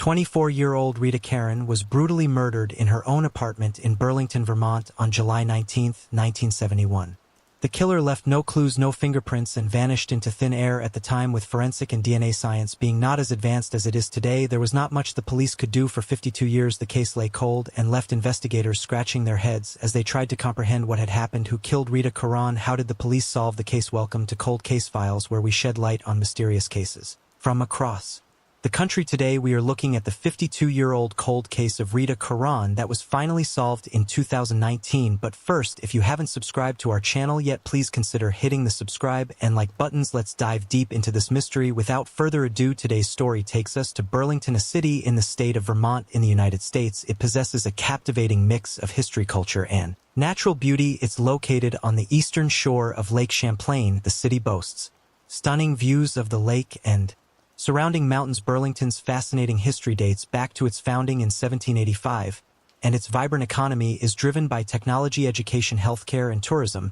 24-year-old Rita Karen was brutally murdered in her own apartment in Burlington, Vermont on July 19, 1971. The killer left no clues, no fingerprints, and vanished into thin air. At the time, with forensic and DNA science being not as advanced as it is today, there was not much the police could do. For 52 years the case lay cold and left investigators scratching their heads as they tried to comprehend what had happened. Who killed Rita Karen? How did the police solve the case? Welcome to Cold Case Files, where we shed light on mysterious cases from across the country. Today we are looking at the 52-year-old cold case of Rita Karen that was finally solved in 2019. But first, if you haven't subscribed to our channel yet, please consider hitting the subscribe and like buttons. Let's dive deep into this mystery. Without further ado, today's story takes us to Burlington, a city in the state of Vermont in the United States. It possesses a captivating mix of history, culture, and natural beauty. It's located on the eastern shore of Lake Champlain. The city boasts stunning views of the lake and surrounding mountains. Burlington's fascinating history dates back to its founding in 1785, and its vibrant economy is driven by technology, education, healthcare, and tourism.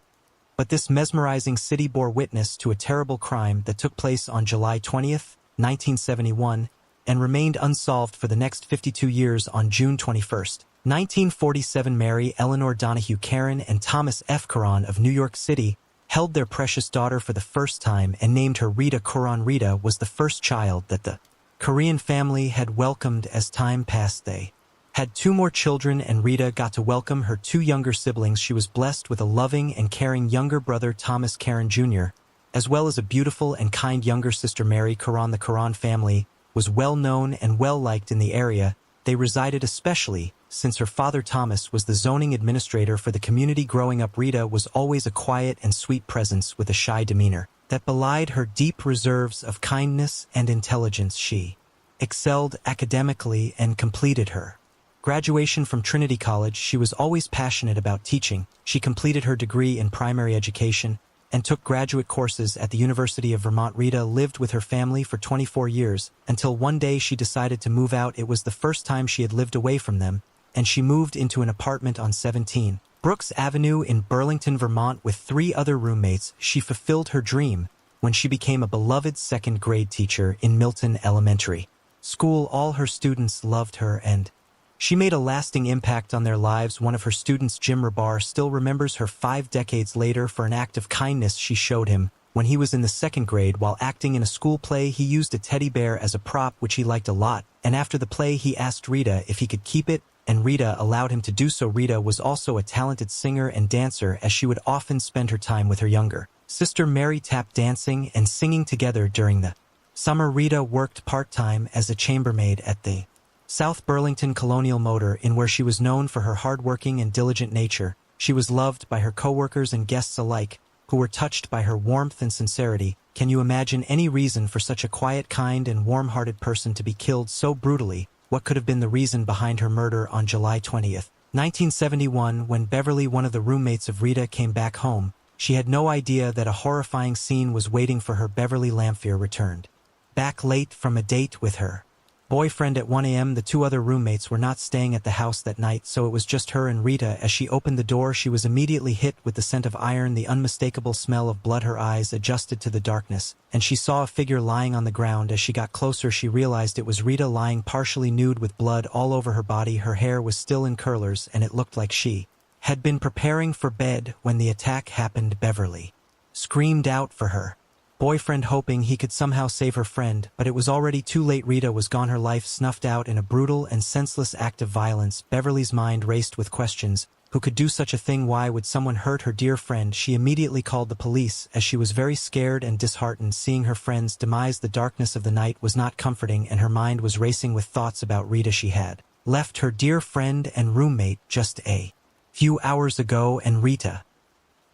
But this mesmerizing city bore witness to a terrible crime that took place on July 20th, 1971, and remained unsolved for the next 52 years. On June 21st, 1947, Mary Eleanor Donahue Karen and Thomas F. Karen of New York City held their precious daughter for the first time and named her Rita Karen. Rita was the first child that the Korean family had welcomed. As time passed, they had two more children, and Rita got to welcome her two younger siblings. She was blessed with a loving and caring younger brother, Thomas Karen Jr., as well as a beautiful and kind younger sister, Mary Karen. The Karen family was well known and well liked in the area they resided, especially since her father Thomas was the zoning administrator for the community. Growing up, Rita was always a quiet and sweet presence with a shy demeanor that belied her deep reserves of kindness and intelligence. She excelled academically and completed her graduation from Trinity College. She was always passionate about teaching. She completed her degree in primary education and took graduate courses at the University of Vermont. Rita lived with her family for 24 years until one day she decided to move out. It was the first time she had lived away from them, and she moved into an apartment on 17 Brooks Avenue in Burlington, Vermont, with 3 other roommates. She fulfilled her dream when she became a beloved second-grade teacher in Milton Elementary School. All her students loved her, and she made a lasting impact on their lives. One of her students, Jim Rabar, still remembers her 5 decades later for an act of kindness she showed him when he was in the 2nd grade. While acting in a school play, he used a teddy bear as a prop, which he liked a lot, and after the play he asked Rita if he could keep it, and Rita allowed him to do so. Rita was also a talented singer and dancer, as she would often spend her time with her younger sister Mary tap dancing and singing together during the summer. Rita worked part-time as a chambermaid at the South Burlington Colonial Motor Inn, where she was known for her hardworking and diligent nature. She was loved by her coworkers and guests alike, who were touched by her warmth and sincerity. Can you imagine any reason for such a quiet, kind, and warm-hearted person to be killed so brutally? What could have been the reason behind her murder? On July 20th, 1971, when Beverly, one of the roommates of Rita, came back home, she had no idea that a horrifying scene was waiting for her. Beverly Lamphere returned back late from a date with her boyfriend at 1 a.m. The 2 other roommates were not staying at the house that night, so it was just her and Rita. As she opened the door, she was immediately hit with the scent of iron, the unmistakable smell of blood. Her eyes adjusted to the darkness, and she saw a figure lying on the ground. As she got closer, she realized it was Rita, lying partially nude with blood all over her body. Her hair was still in curlers, and it looked like she had been preparing for bed when the attack happened. Beverly screamed out for her boyfriend, hoping he could somehow save her friend, but it was already too late. Rita was gone, her life snuffed out in a brutal and senseless act of violence. Beverly's mind raced with questions. Who could do such a thing? Why would someone hurt her dear friend? She immediately called the police, as she was very scared and disheartened. Seeing her friend's demise, the darkness of the night was not comforting, and her mind was racing with thoughts about Rita. She had left her dear friend and roommate just a few hours ago, and Rita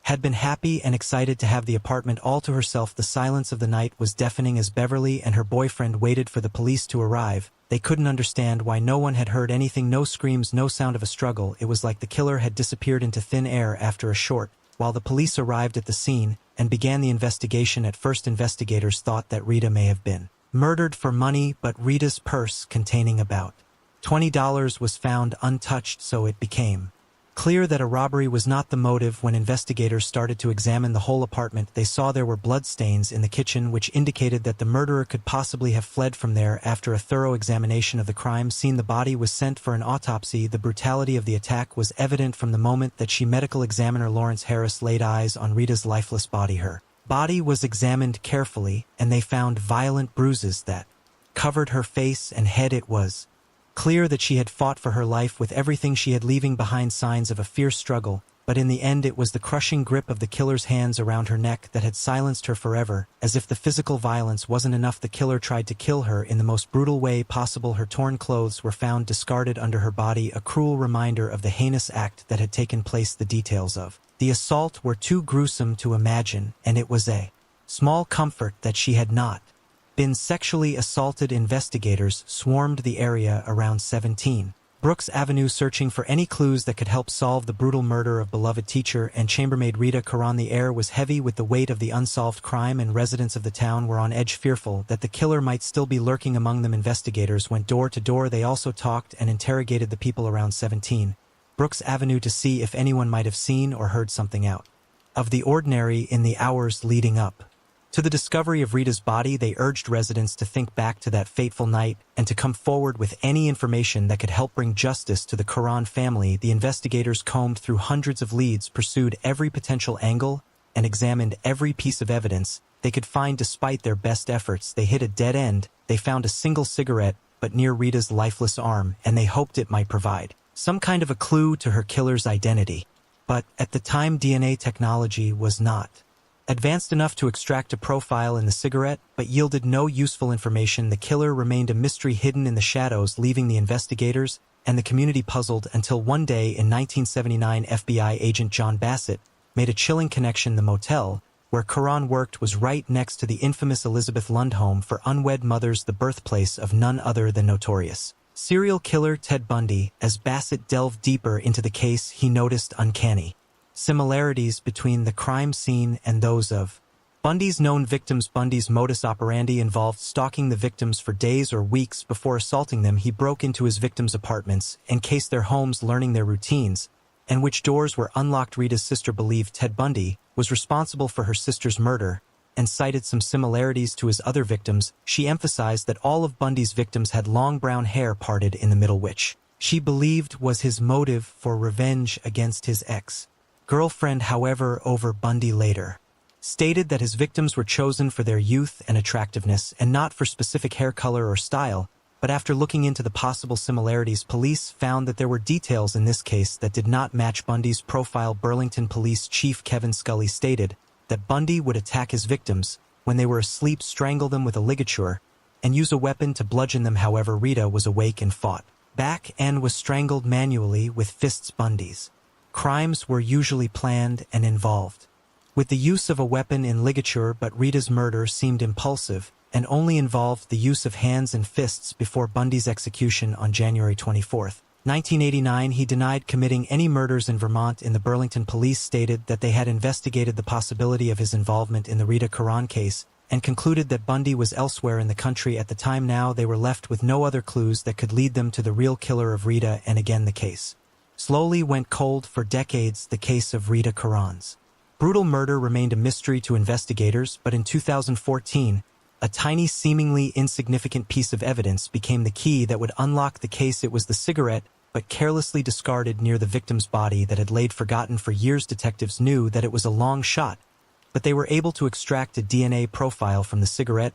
had been happy and excited to have the apartment all to herself. The silence of the night was deafening as Beverly and her boyfriend waited for the police to arrive. They couldn't understand why no one had heard anything. No screams, no sound of a struggle. It was like the killer had disappeared into thin air after a short while. The police arrived at the scene and began the investigation. At first, investigators thought that Rita may have been murdered for money, but Rita's purse containing about $20 was found untouched, so it became Clear that a robbery was not the motive. When investigators started to examine the whole apartment, they saw there were bloodstains in the kitchen, which indicated that the murderer could possibly have fled from there. After a thorough examination of the crime scene, the body was sent for an autopsy. The brutality of the attack was evident from the moment that medical examiner Lawrence Harris laid eyes on Rita's lifeless body. Her body was examined carefully, and they found violent bruises that covered her face and head. It was clear that she had fought for her life with everything she had, leaving behind signs of a fierce struggle, but in the end it was the crushing grip of the killer's hands around her neck that had silenced her forever. As if the physical violence wasn't enough, the killer tried to kill her in the most brutal way possible. Her torn clothes were found discarded under her body, a cruel reminder of the heinous act that had taken place. The details of the assault were too gruesome to imagine, and it was a small comfort that she had not been sexually assaulted. Investigators swarmed the area around 17 Brooks Avenue, searching for any clues that could help solve the brutal murder of beloved teacher and chambermaid Rita Caron. The air was heavy with the weight of the unsolved crime, and residents of the town were on edge, fearful that the killer might still be lurking among them. Investigators went door to door. They also talked and interrogated the people around 17 Brooks Avenue to see if anyone might have seen or heard something out of the ordinary in the hours leading up to the discovery of Rita's body. They urged residents to think back to that fateful night and to come forward with any information that could help bring justice to the Caron family. The investigators combed through hundreds of leads, pursued every potential angle, and examined every piece of evidence they could find. Despite their best efforts, they hit a dead end. They found a single cigarette but near Rita's lifeless arm, and they hoped it might provide some kind of a clue to her killer's identity. But at the time, DNA technology was not advanced enough to extract a profile in the cigarette, but yielded no useful information. The killer remained a mystery hidden in the shadows, leaving the investigators and the community puzzled until one day in 1979, FBI agent John Bassett made a chilling connection. The motel where Caron worked was right next to the infamous Elizabeth Lund home for unwed mothers, the birthplace of none other than notorious serial killer Ted Bundy. As Bassett delved deeper into the case, he noticed uncanny similarities between the crime scene and those of Bundy's known victims. Bundy's modus operandi involved stalking the victims for days or weeks before assaulting them. He broke into his victims' apartments, encased their homes, learning their routines and which doors were unlocked. Rita's sister believed Ted Bundy was responsible for her sister's murder and cited some similarities to his other victims. She emphasized that all of Bundy's victims had long brown hair parted in the middle, which she believed was his motive for revenge against his ex-girlfriend. However, over Bundy later stated that his victims were chosen for their youth and attractiveness and not for specific hair color or style. But after looking into the possible similarities, police found that there were details in this case that did not match Bundy's profile. Burlington Police Chief Kevin Scully stated that Bundy would attack his victims when they were asleep, strangle them with a ligature, and use a weapon to bludgeon them. However, Rita was awake and fought back and was strangled manually with fists. Bundy's crimes were usually planned and involved with the use of a weapon in ligature, but Rita's murder seemed impulsive and only involved the use of hands and fists. Before Bundy's execution on January 24, 1989, he denied committing any murders in Vermont. In the Burlington police stated that they had investigated the possibility of his involvement in the Rita Caron case and concluded that Bundy was elsewhere in the country at the time. Now they were left with no other clues that could lead them to the real killer of Rita, and again the case slowly went cold. For decades, the case of Rita Caron's brutal murder remained a mystery to investigators, but in 2014, a tiny, seemingly insignificant piece of evidence became the key that would unlock the case. It was the cigarette, but carelessly discarded near the victim's body, that had laid forgotten for years. Detectives knew that it was a long shot, but they were able to extract a DNA profile from the cigarette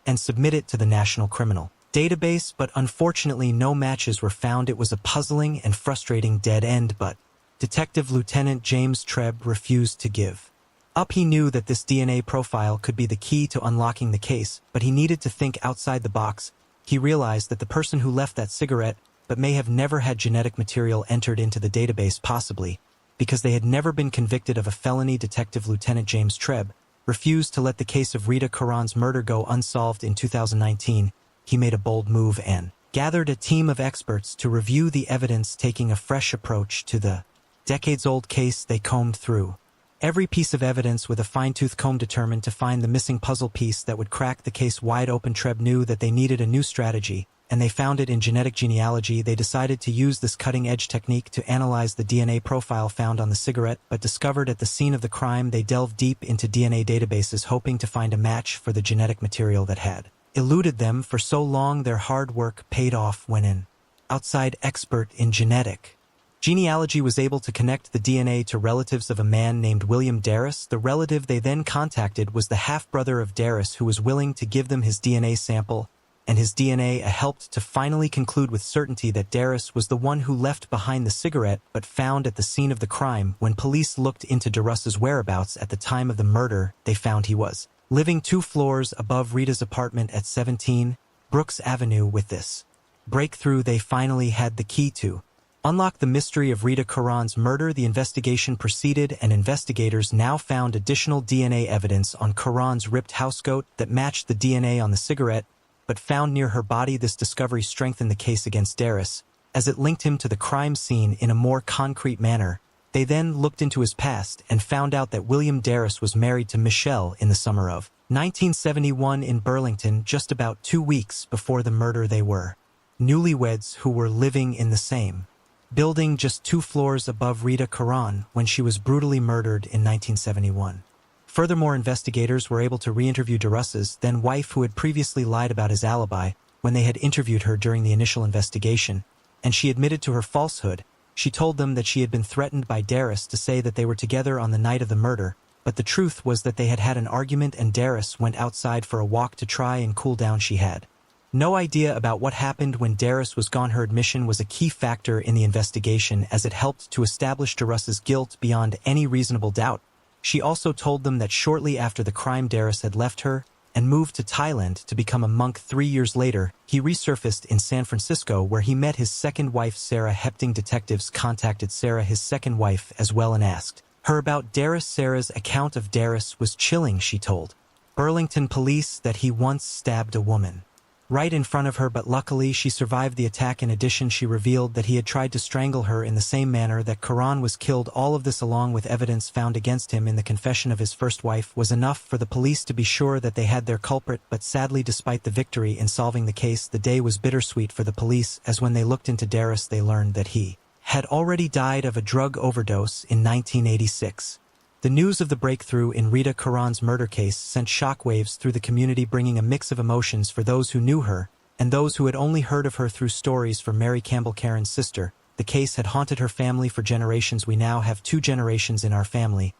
and submit it to the National Criminal Database, but unfortunately no matches were found. It was a puzzling and frustrating dead end, but Detective Lieutenant James Trebb refused to give up. He knew that this DNA profile could be the key to unlocking the case, but he needed to think outside the box. He realized that the person who left that cigarette but may have never had genetic material entered into the database, possibly because they had never been convicted of a felony. Detective Lieutenant James Trebb refused to let the case of Rita Caron's murder go unsolved. In 2019, he made a bold move and gathered a team of experts to review the evidence, taking a fresh approach to the decades-old case. They combed through every piece of evidence with a fine-tooth comb, determined to find the missing puzzle piece that would crack the case wide open. Trebb knew that they needed a new strategy, and they found it in genetic genealogy. They decided to use this cutting-edge technique to analyze the DNA profile found on the cigarette, but discovered at the scene of the crime. They delved deep into DNA databases hoping to find a match for the genetic material that had eluded them for so long. Their hard work paid off when an outside expert in genetic genealogy was able to connect the DNA to relatives of a man named William Darris. The relative they then contacted was the half-brother of Darris, who was willing to give them his DNA sample, and his DNA helped to finally conclude with certainty that Darris was the one who left behind the cigarette but found at the scene of the crime. When police looked into Darris's whereabouts at the time of the murder, they found he was living 2 floors above Rita's apartment at 17 Brooks Avenue. With this breakthrough, they finally had the key to unlock the mystery of Rita Caron's murder. The investigation proceeded, and investigators now found additional DNA evidence on Caron's ripped housecoat that matched the DNA on the cigarette, but found near her body. This discovery strengthened the case against Darris, as it linked him to the crime scene in a more concrete manner. They then looked into his past and found out that William Darris was married to Michelle in the summer of 1971 in Burlington. Just about 2 weeks before the murder, they were newlyweds who were living in the same building just 2 floors above Rita Caron when she was brutally murdered in 1971. Furthermore, investigators were able to re-interview Darris's then wife, who had previously lied about his alibi when they had interviewed her during the initial investigation, and she admitted to her falsehood. She told them that she had been threatened by Darris to say that they were together on the night of the murder, but the truth was that they had had an argument and Darris went outside for a walk to try and cool down. She had no idea about what happened when Darris was gone. Her admission was a key factor in the investigation, as it helped to establish Darris's guilt beyond any reasonable doubt. She also told them that shortly after the crime, Darris had left her and moved to Thailand to become a monk. 3 years later, he resurfaced in San Francisco, where he met his second wife, Sarah Hepting. Detectives contacted Sarah, his second wife, as well, and asked her about Darris. Sarah's account of Darris was chilling. She told Burlington police that he once stabbed a woman right in front of her, but luckily she survived the attack. In addition, she revealed that he had tried to strangle her in the same manner that Caron was killed. All of this, along with evidence found against him in the confession of his first wife, was enough for the police to be sure that they had their culprit. But sadly, despite the victory in solving the case, the day was bittersweet for the police, as when they looked into Darris, they learned that he had already died of a drug overdose in 1986. The news of the breakthrough in Rita Caron's murder case sent shockwaves through the community, bringing a mix of emotions for those who knew her and those who had only heard of her through stories from Mary Campbell, Karen's sister. The case had haunted her family for generations. "We now have 2 generations in our family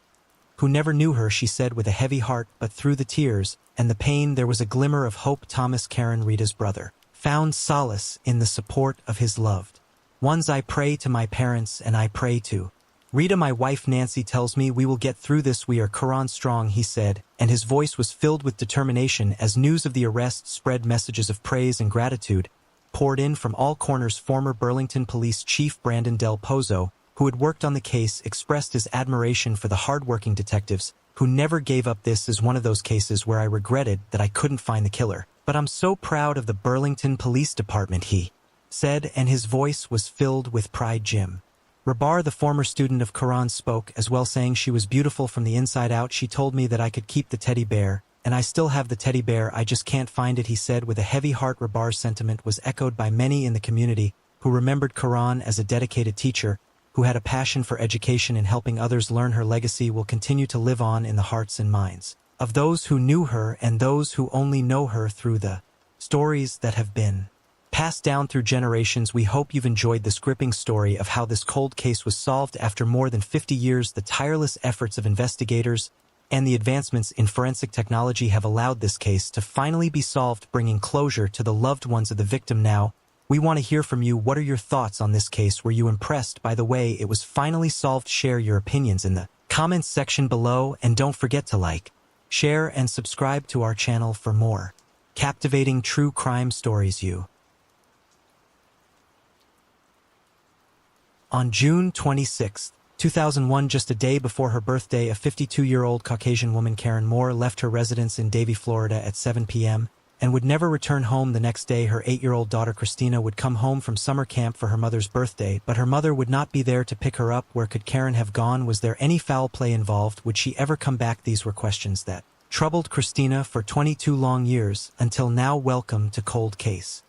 who never knew her," she said with a heavy heart, but through the tears and the pain there was a glimmer of hope. Thomas Karen, Rita's brother, found solace in the support of his loved ones. "I pray to my parents and I pray to Rita. My wife Nancy tells me we will get through this. We are Caron strong," he said, and his voice was filled with determination. As news of the arrest spread, messages of praise and gratitude poured in from all corners. Former Burlington Police Chief Brandon Del Pozo, who had worked on the case, expressed his admiration for the hardworking detectives who never gave up. "This is one of those cases where I regretted that I couldn't find the killer, but I'm so proud of the Burlington Police Department," he said, and his voice was filled with pride. Jim Rabar, the former student of Caron, spoke as well, saying, "She was beautiful from the inside out. She told me that I could keep the teddy bear, and I still have the teddy bear. I just can't find it," he said with a heavy heart. Rabar's sentiment was echoed by many in the community who remembered Caron as a dedicated teacher who had a passion for education and helping others learn. Her legacy will continue to live on in the hearts and minds of those who knew her and those who only know her through the stories that have been passed down through generations. We hope you've enjoyed this gripping story of how this cold case was solved after more than 50 years. The tireless efforts of investigators and the advancements in forensic technology have allowed this case to finally be solved, bringing closure to the loved ones of the victim. Now, we want to hear from you. What are your thoughts on this case? Were you impressed by the way it was finally solved? Share your opinions in the comments section below, and don't forget to like, share, and subscribe to our channel for more captivating true crime stories. On June 26, 2001, just a day before her birthday, a 52-year-old Caucasian woman, Karen Moore, left her residence in Davie, Florida at 7 p.m. and would never return home. The next day, her 8-year-old daughter, Christina, would come home from summer camp for her mother's birthday, but her mother would not be there to pick her up. Where could Karen have gone? Was there any foul play involved? Would she ever come back? These were questions that troubled Christina for 22 long years, until now. Welcome to Cold Case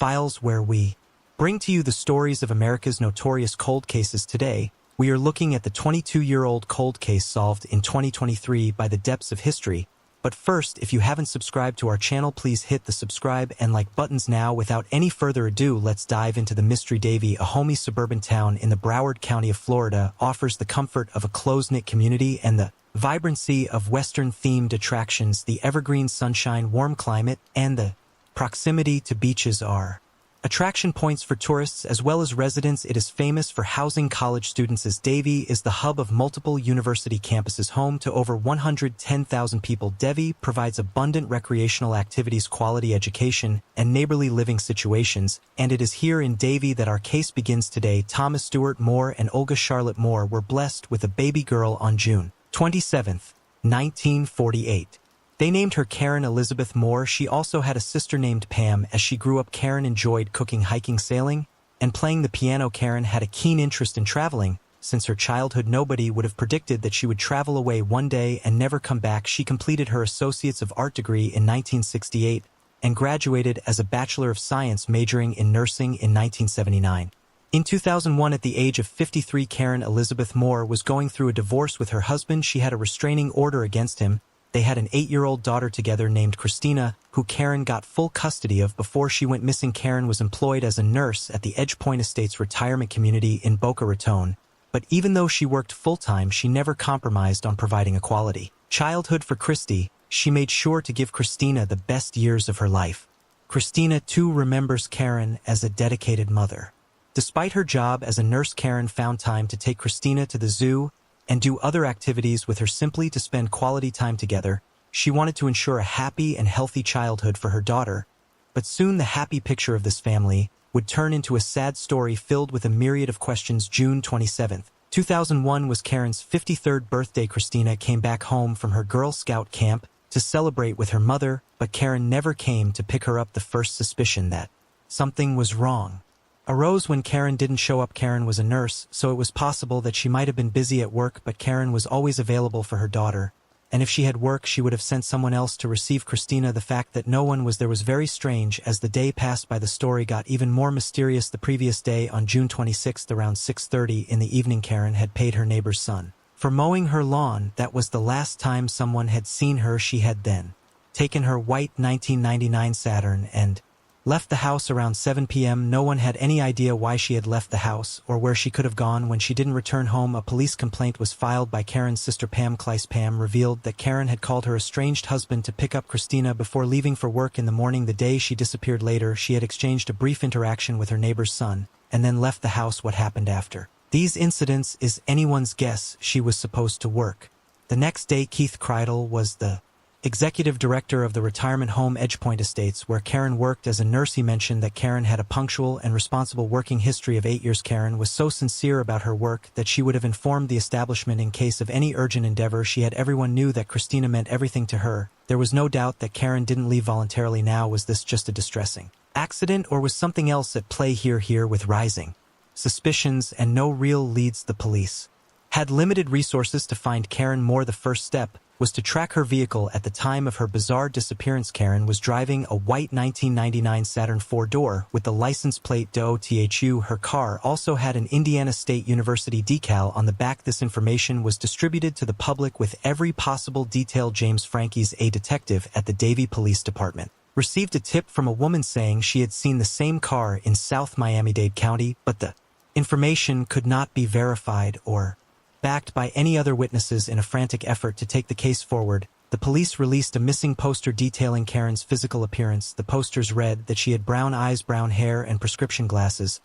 Files, where we bring to you the stories of America's notorious cold cases. Today. We are looking at the 22-year-old cold case solved in 2023 by the depths of history. But first, if you haven't subscribed to our channel, please hit the subscribe and like buttons now. Without any further ado, let's dive into the mystery. Davie, a homey suburban town in the Broward County of Florida, offers the comfort of a close-knit community and the vibrancy of Western-themed attractions. The evergreen sunshine, warm climate, and the proximity to beaches are attraction points for tourists as well as residents. It is famous for housing college students, as Davie is the hub of multiple university campuses, home to over 110,000 people. Davie provides abundant recreational activities, quality education, and neighborly living situations, and it is here in Davie that our case begins today. Thomas Stewart Moore and Olga Charlotte Moore were blessed with a baby girl on June 27, 1948. They named her Karen Elizabeth Moore. She also had a sister named Pam. As she grew up, Karen enjoyed cooking, hiking, sailing, and playing the piano. Karen had a keen interest in traveling. Since her childhood, nobody would have predicted that she would travel away one day and never come back. She completed her Associates of Art degree in 1968 and graduated as a Bachelor of Science, majoring in nursing in 1979. In 2001, at the age of 53, Karen Elizabeth Moore was going through a divorce with her husband. She had a restraining order against him. They had an 8-year-old daughter together named Christina, who Karen got full custody of before she went missing. Karen was employed as a nurse at the Edge Point Estates retirement community in Boca Raton, but even though she worked full-time, she never compromised on providing a quality childhood for Christy. She made sure to give Christina the best years of her life. Christina, too, remembers Karen as a dedicated mother. Despite her job as a nurse, Karen found time to take Christina to the zoo and do other activities with her, simply to spend quality time together. She wanted to ensure a happy and healthy childhood for her daughter, but soon the happy picture of this family would turn into a sad story filled with a myriad of questions. June 27, 2001 was Karen's 53rd birthday. Christina came back home from her Girl Scout camp to celebrate with her mother, but Karen never came to pick her up. The first suspicion that something was wrong arose when Karen didn't show up. Karen was a nurse, so it was possible that she might have been busy at work, but Karen was always available for her daughter, and if she had work, she would have sent someone else to receive Christina. The fact that no one was there was very strange. As the day passed by, the story got even more mysterious. The previous day, on June 26, around 6:30 in the evening, Karen had paid her neighbor's son for mowing her lawn. That was the last time someone had seen her. She had then taken her white 1999 Saturn and left the house around 7 p.m. No one had any idea why she had left the house or where she could have gone when she didn't return home. A police complaint was filed by Karen's sister Pam Kleiss. Pam revealed that Karen had called her estranged husband to pick up Christina before leaving for work in the morning the day she disappeared. Later, she had exchanged a brief interaction with her neighbor's son and then left the house. What happened after these incidents is anyone's guess. She was supposed to work the next day. Keith Kreidel was the executive director of the retirement home Edge Point Estates, where Karen worked as a nurse. He mentioned that Karen had a punctual and responsible working history of 8 years. Karen was so sincere about her work that she would have informed the establishment in case of any urgent endeavor. Everyone knew that Christina meant everything to her. There was no doubt that Karen didn't leave voluntarily. Now, was this just a distressing accident, or was something else at play here? With rising suspicions and no real leads, the police had limited resources to find Karen Moore. The first step was to track her vehicle. At the time of her bizarre disappearance, Karen was driving a white 1999 Saturn 4-door with the license plate DOTHU. Her car also had an Indiana State University decal on the back. This information was distributed to the public with every possible detail. James Frankie's, a detective at the Davie Police Department, received a tip from a woman saying she had seen the same car in South Miami-Dade County, but the information could not be verified or backed by any other witnesses. In a frantic effort to take the case forward, the police released a missing poster detailing Karen's physical appearance. The posters read that she had brown eyes, brown hair, and prescription glasses.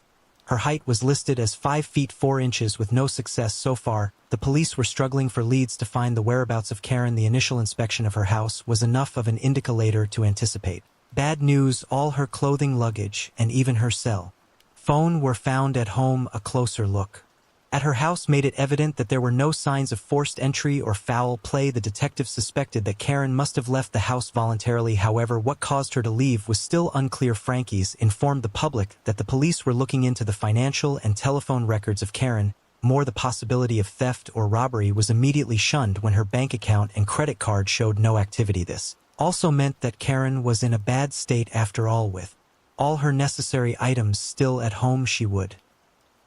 Her height was listed as 5 feet 4 inches. With no success so far, the police were struggling for leads to find the whereabouts of Karen. The initial inspection of her house was enough of an indicator to anticipate bad news. All her clothing, luggage, and even her cell phone were found at home. A closer look at her house made it evident that there were no signs of forced entry or foul play. The detectives suspected that Karen must have left the house voluntarily. However, what caused her to leave was still unclear. Frankie's informed the public that the police were looking into the financial and telephone records of Karen. More, the possibility of theft or robbery was immediately shunned when her bank account and credit card showed no activity. This also meant that Karen was in a bad state after all. With all her necessary items still at home, she would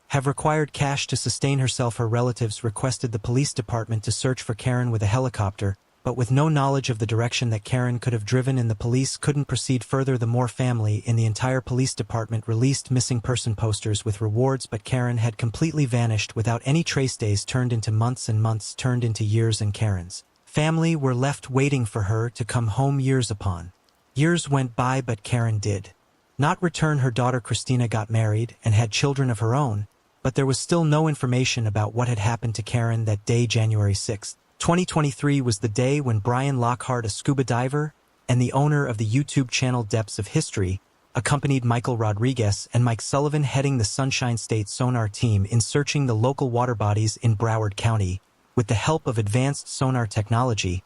have required cash to sustain herself. Her relatives requested the police department to search for Karen with a helicopter, but with no knowledge of the direction that Karen could have driven, and the police couldn't proceed further. The Moore family in the entire police department released missing person posters with rewards, but Karen had completely vanished without any trace. Days turned into months and months turned into years, and Karen's family were left waiting for her to come home. Years upon years went by, but Karen did not return. Her daughter Christina got married and had children of her own, but there was still no information about what had happened to Karen that day. January 6, 2023 was the day when Brian Lockhart, a scuba diver and the owner of the YouTube channel Depths of History, accompanied Michael Rodriguez and Mike Sullivan, heading the Sunshine State sonar team in searching the local water bodies in Broward County. With the help of advanced sonar technology,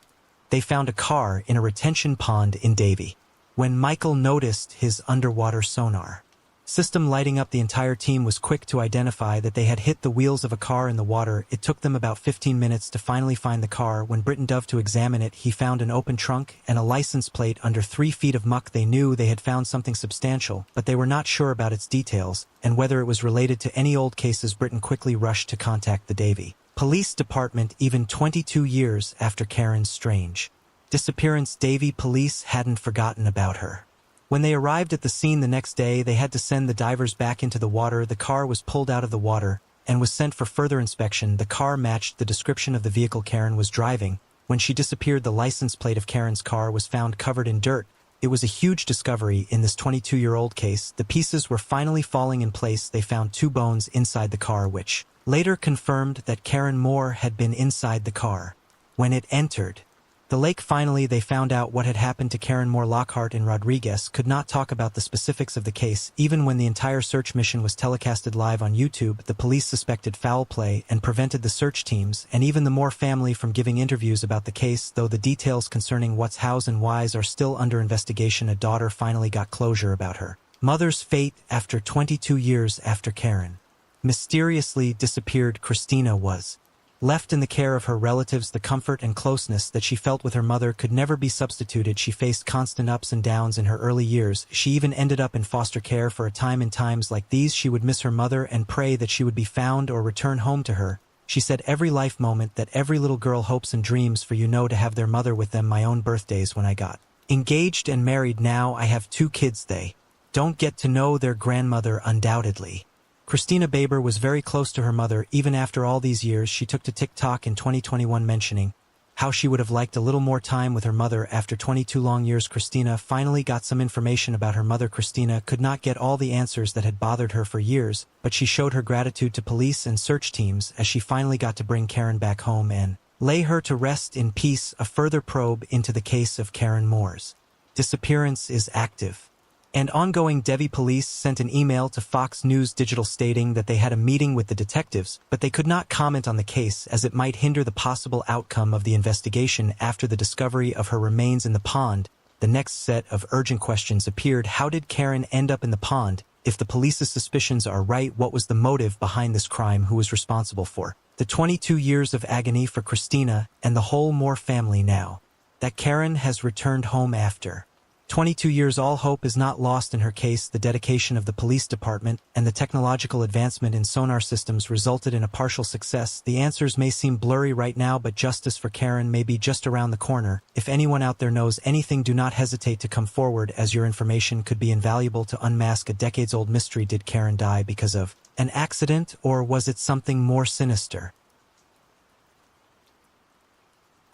they found a car in a retention pond in Davie. When Michael noticed his underwater sonar system lighting up, the entire team was quick to identify that they had hit the wheels of a car in the water. It took them about 15 minutes to finally find the car. When Britton dove to examine it, he found an open trunk and a license plate under 3 feet of muck. They knew they had found something substantial, but they were not sure about its details and whether it was related to any old cases. Britton quickly rushed to contact the Davie Police Department. Even 22 years after Karen's strange disappearance, Davie Police hadn't forgotten about her. When they arrived at the scene the next day, they had to send the divers back into the water. The car was pulled out of the water and was sent for further inspection. The car matched the description of the vehicle Karen was driving. When she disappeared, the license plate of Karen's car was found covered in dirt. It was a huge discovery in this 22-year-old case. The pieces were finally falling in place. They found 2 bones inside the car, which later confirmed that Karen Moore had been inside the car when it entered the lake. Finally, they found out what had happened to Karen Moore. Lockhart and Rodriguez could not talk about the specifics of the case. Even when the entire search mission was telecasted live on YouTube, the police suspected foul play and prevented the search teams and even the Moore family from giving interviews about the case, though the details concerning what's, hows, and whys are still under investigation. A daughter finally got closure about her mother's fate after 22 years after Karen mysteriously disappeared. Christina was left in the care of her relatives. The comfort and closeness that she felt with her mother could never be substituted. She faced constant ups and downs in her early years. She even ended up in foster care for a time. In times like these, she would miss her mother and pray that she would be found or return home to her. She said, every life moment that every little girl hopes and dreams for, to have their mother with them. My own birthdays when I got engaged and married. Now I have 2 kids. They don't get to know their grandmother, undoubtedly. Christina Baber was very close to her mother. Even after all these years, she took to TikTok in 2021 mentioning how she would have liked a little more time with her mother after 22 long years. Christina finally got some information about her mother. Christina could not get all the answers that had bothered her for years, but she showed her gratitude to police and search teams as she finally got to bring Karen back home and lay her to rest in peace. A further probe into the case of Karen Moore's disappearance is active and ongoing. Davie Police sent an email to Fox News Digital stating that they had a meeting with the detectives, but they could not comment on the case as it might hinder the possible outcome of the investigation. After the discovery of her remains in the pond, the next set of urgent questions appeared. How did Karen end up in the pond? If the police's suspicions are right, what was the motive behind this crime? Who was responsible for the 22 years of agony for Christina and the whole Moore family now that Karen has returned home after 22 years? All hope is not lost in her case. The dedication of the police department and the technological advancement in sonar systems resulted in a partial success. The answers may seem blurry right now, but justice for Karen may be just around the corner. If anyone out there knows anything, do not hesitate to come forward, as your information could be invaluable to unmask a decades-old mystery. Did Karen die because of an accident, or was it something more sinister?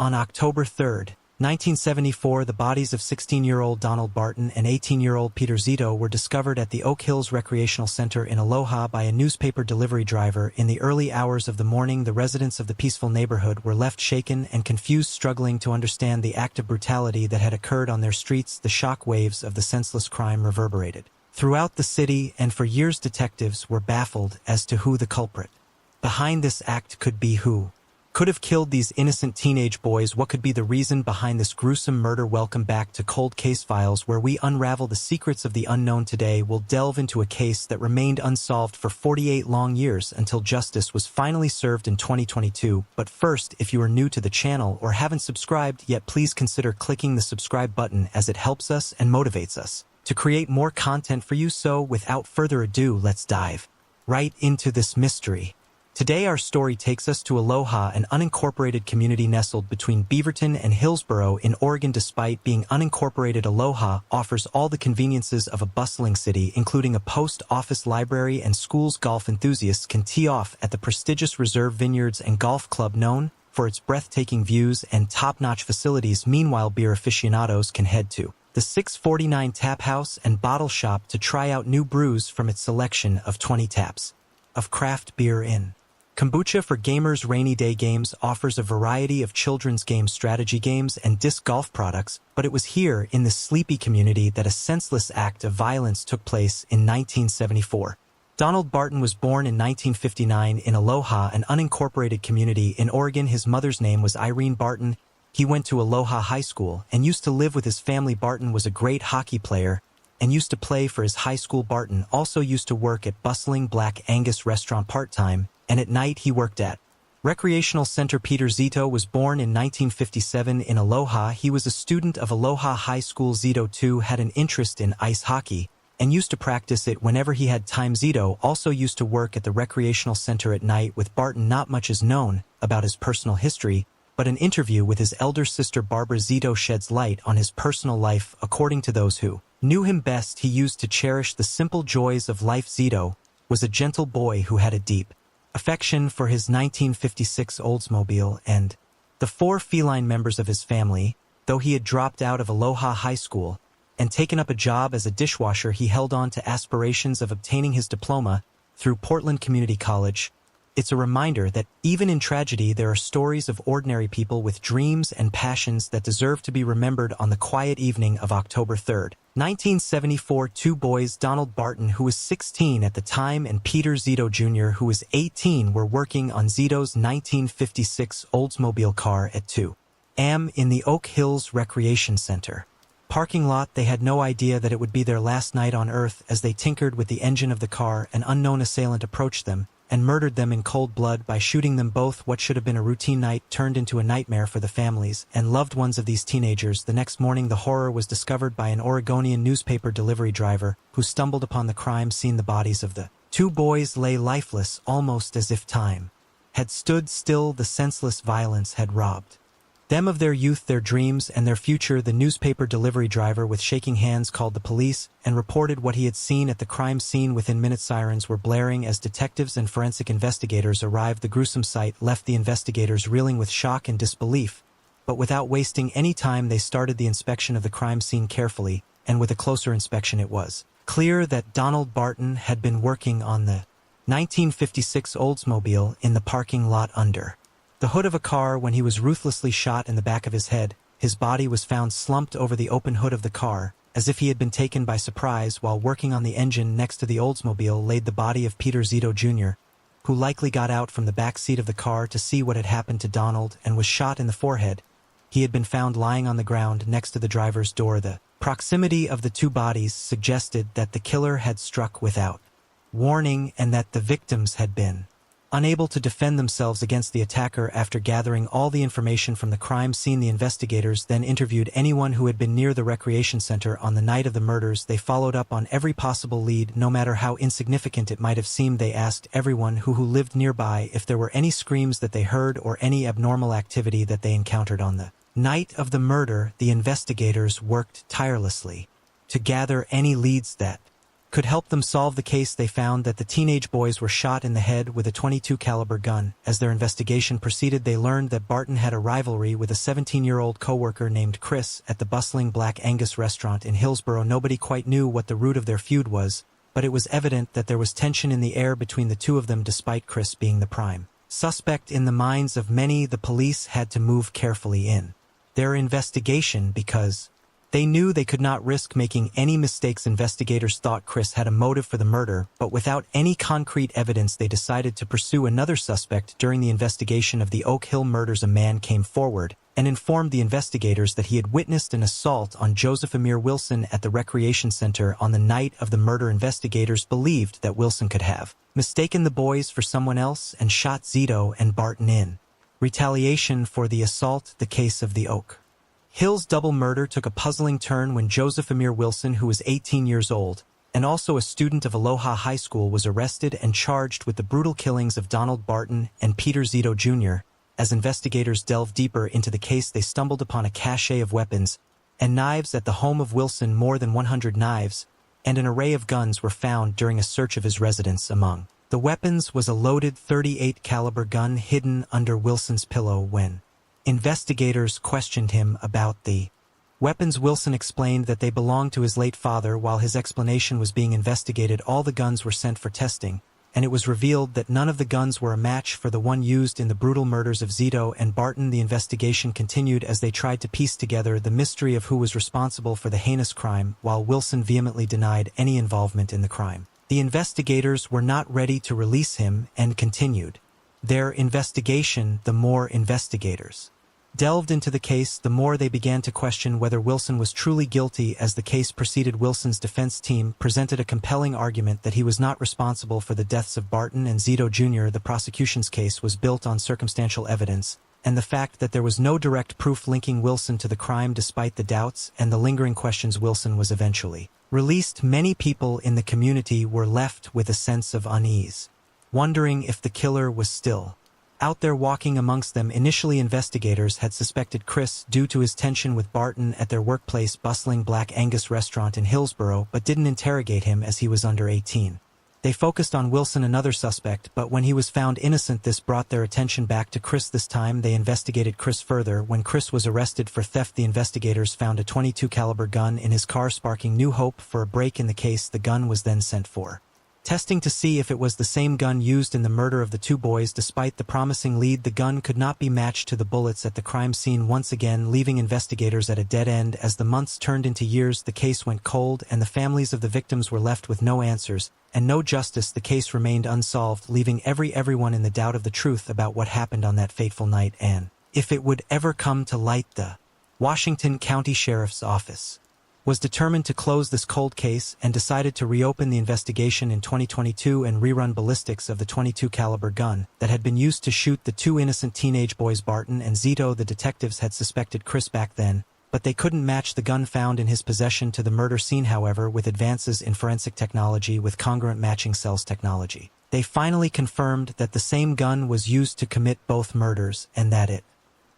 On October 3rd, 1974, the bodies of 16-year-old Donald Barton and 18-year-old Peter Zito were discovered at the Oak Hills Recreational Center in Aloha by a newspaper delivery driver. In the early hours of the morning, the residents of the peaceful neighborhood were left shaken and confused, struggling to understand the act of brutality that had occurred on their streets. The shock waves of the senseless crime reverberated throughout the city, and for years detectives were baffled as to who the culprit behind this act could be. Who could have killed these innocent teenage boys? What could be the reason behind this gruesome murder? Welcome back to Cold Case Files, where we unravel the secrets of the unknown. Today, we'll delve into a case that remained unsolved for 48 long years until justice was finally served in 2022. But first, if you are new to the channel or haven't subscribed yet, please consider clicking the subscribe button, as it helps us and motivates us to create more content for you, so without further ado, let's dive right into this mystery. Today our story takes us to Aloha, an unincorporated community nestled between Beaverton and Hillsboro in Oregon. Despite being unincorporated, Aloha offers all the conveniences of a bustling city, including a post office, library, and schools. Golf enthusiasts can tee off at the prestigious Reserve Vineyards and Golf Club, known for its breathtaking views and top-notch facilities. Meanwhile, beer aficionados can head to the 649 Tap House and Bottle Shop to try out new brews from its selection of 20 taps of craft beer in Kombucha. For gamers, Rainy Day Games offers a variety of children's games, strategy games, and disc golf products, but it was here in this sleepy community that a senseless act of violence took place in 1974. Donald Barton was born in 1959 in Aloha, an unincorporated community in Oregon. His mother's name was Irene Barton. He went to Aloha High School and used to live with his family. Barton was a great hockey player and used to play for his high school. Barton also used to work at bustling Black Angus restaurant part-time, and at night he worked at Recreational Center. Peter Zito was born in 1957 in Aloha. He was a student of Aloha High School. Zito too had an interest in ice hockey and used to practice it whenever he had time. Zito also used to work at the Recreational Center at night with Barton. Not much is known about his personal history, but an interview with his elder sister Barbara Zito sheds light on his personal life. According to those who knew him best, he used to cherish the simple joys of life. Zito was a gentle boy who had a deep affection for his 1956 Oldsmobile and the 4 feline members of his family. Though he had dropped out of Aloha High School and taken up a job as a dishwasher, he held on to aspirations of obtaining his diploma through Portland Community College. It's a reminder that even in tragedy there are stories of ordinary people with dreams and passions that deserve to be remembered. On the quiet evening of October 3rd, 1974, 2 boys, Donald Barton, who was 16 at the time, and Peter Zito Jr., who was 18, were working on Zito's 1956 Oldsmobile car at 2 a.m. in the Oak Hills Recreation Center parking lot. They had no idea that it would be their last night on Earth. As they tinkered with the engine of the car, an unknown assailant approached them and murdered them in cold blood by shooting them both. What should have been a routine night turned into a nightmare for the families and loved ones of these teenagers. The next morning, the horror was discovered by an Oregonian newspaper delivery driver who stumbled upon the crime scene. The bodies of the 2 boys lay lifeless, almost as if time had stood still. The senseless violence had robbed them of their youth, their dreams, and their future. The newspaper delivery driver, with shaking hands, called the police and reported what he had seen at the crime scene. Within minutes, sirens were blaring as detectives and forensic investigators arrived. The gruesome sight left the investigators reeling with shock and disbelief, but without wasting any time, they started the inspection of the crime scene carefully, and with a closer inspection it was clear that Donald Barton had been working on the 1956 Oldsmobile in the parking lot under the hood of a car when he was ruthlessly shot in the back of his head. His body was found slumped over the open hood of the car, as if he had been taken by surprise while working on the engine. Next to the Oldsmobile laid the body of Peter Zito Jr., who likely got out from the back seat of the car to see what had happened to Donald and was shot in the forehead. He had been found lying on the ground next to the driver's door. The proximity of the 2 bodies suggested that the killer had struck without warning and that the victims had been unable to defend themselves against the attacker. After gathering all the information from the crime scene, the investigators then interviewed anyone who had been near the recreation center on the night of the murders. They followed up on every possible lead, no matter how insignificant it might have seemed. They asked everyone who lived nearby if there were any screams that they heard or any abnormal activity that they encountered on the night of the murder. The investigators worked tirelessly to gather any leads that could help them solve the case. They found that the teenage boys were shot in the head with a .22 caliber gun. As their investigation proceeded, they learned that Barton had a rivalry with a 17-year-old co-worker named Chris at the bustling Black Angus restaurant in Hillsboro. Nobody quite knew what the root of their feud was, but it was evident that there was tension in the air between the 2 of them. Despite Chris being the prime suspect in the minds of many, the police had to move carefully in their investigation because they knew they could not risk making any mistakes. Investigators thought Chris had a motive for the murder, but without any concrete evidence, they decided to pursue another suspect. During the investigation of the Oak Hill murders, a man came forward and informed the investigators that he had witnessed an assault on Joseph Amir Wilson at the recreation center on the night of the murder. Investigators believed that Wilson could have mistaken the boys for someone else and shot Zito and Barton in retaliation for the assault. The case of the Oak Hill's double murder took a puzzling turn when Joseph Amir Wilson, who was 18 years old, and also a student of Aloha High School, was arrested and charged with the brutal killings of Donald Barton and Peter Zito Jr. As investigators delved deeper into the case, they stumbled upon a cache of weapons and knives at the home of Wilson. More than 100 knives and an array of guns were found during a search of his residence. Among the weapons was a loaded .38 caliber gun hidden under Wilson's pillow. When investigators questioned him about the weapons, Wilson explained that they belonged to his late father. While his explanation was being investigated, all the guns were sent for testing, and it was revealed that none of the guns were a match for the one used in the brutal murders of Zito and Barton. The investigation continued as they tried to piece together the mystery of who was responsible for the heinous crime, while Wilson vehemently denied any involvement in the crime. The investigators were not ready to release him and continued their investigation. The more investigators delved into the case, the more they began to question whether Wilson was truly guilty. As the case proceeded, Wilson's defense team presented a compelling argument that he was not responsible for the deaths of Barton and Zito Jr. The prosecution's case was built on circumstantial evidence and the fact that there was no direct proof linking Wilson to the crime. Despite the doubts and the lingering questions, Wilson was eventually released. Many people in the community were left with a sense of unease, wondering if the killer was still out there walking amongst them. Initially, investigators had suspected Chris due to his tension with Barton at their workplace, bustling Black Angus restaurant in Hillsborough, but didn't interrogate him as he was under 18. They focused on Wilson, another suspect, but when he was found innocent, this brought their attention back to Chris. This time, they investigated Chris further. When Chris was arrested for theft, the investigators found a .22 caliber gun in his car, sparking new hope for a break in the case. The gun was then sent for testing to see if it was the same gun used in the murder of the two boys. Despite the promising lead, the gun could not be matched to the bullets at the crime scene, once again leaving investigators at a dead end. As the months turned into years, the case went cold and the families of the victims were left with no answers and no justice. The case remained unsolved, leaving everyone in the doubt of the truth about what happened on that fateful night and if it would ever come to light. The Washington County Sheriff's Office was determined to close this cold case and decided to reopen the investigation in 2022 and rerun ballistics of the .22 caliber gun that had been used to shoot the two innocent teenage boys Barton and Zito. The detectives had suspected Chris back then, but they couldn't match the gun found in his possession to the murder scene. However, with advances in forensic technology with congruent matching cells technology, they finally confirmed that the same gun was used to commit both murders and that it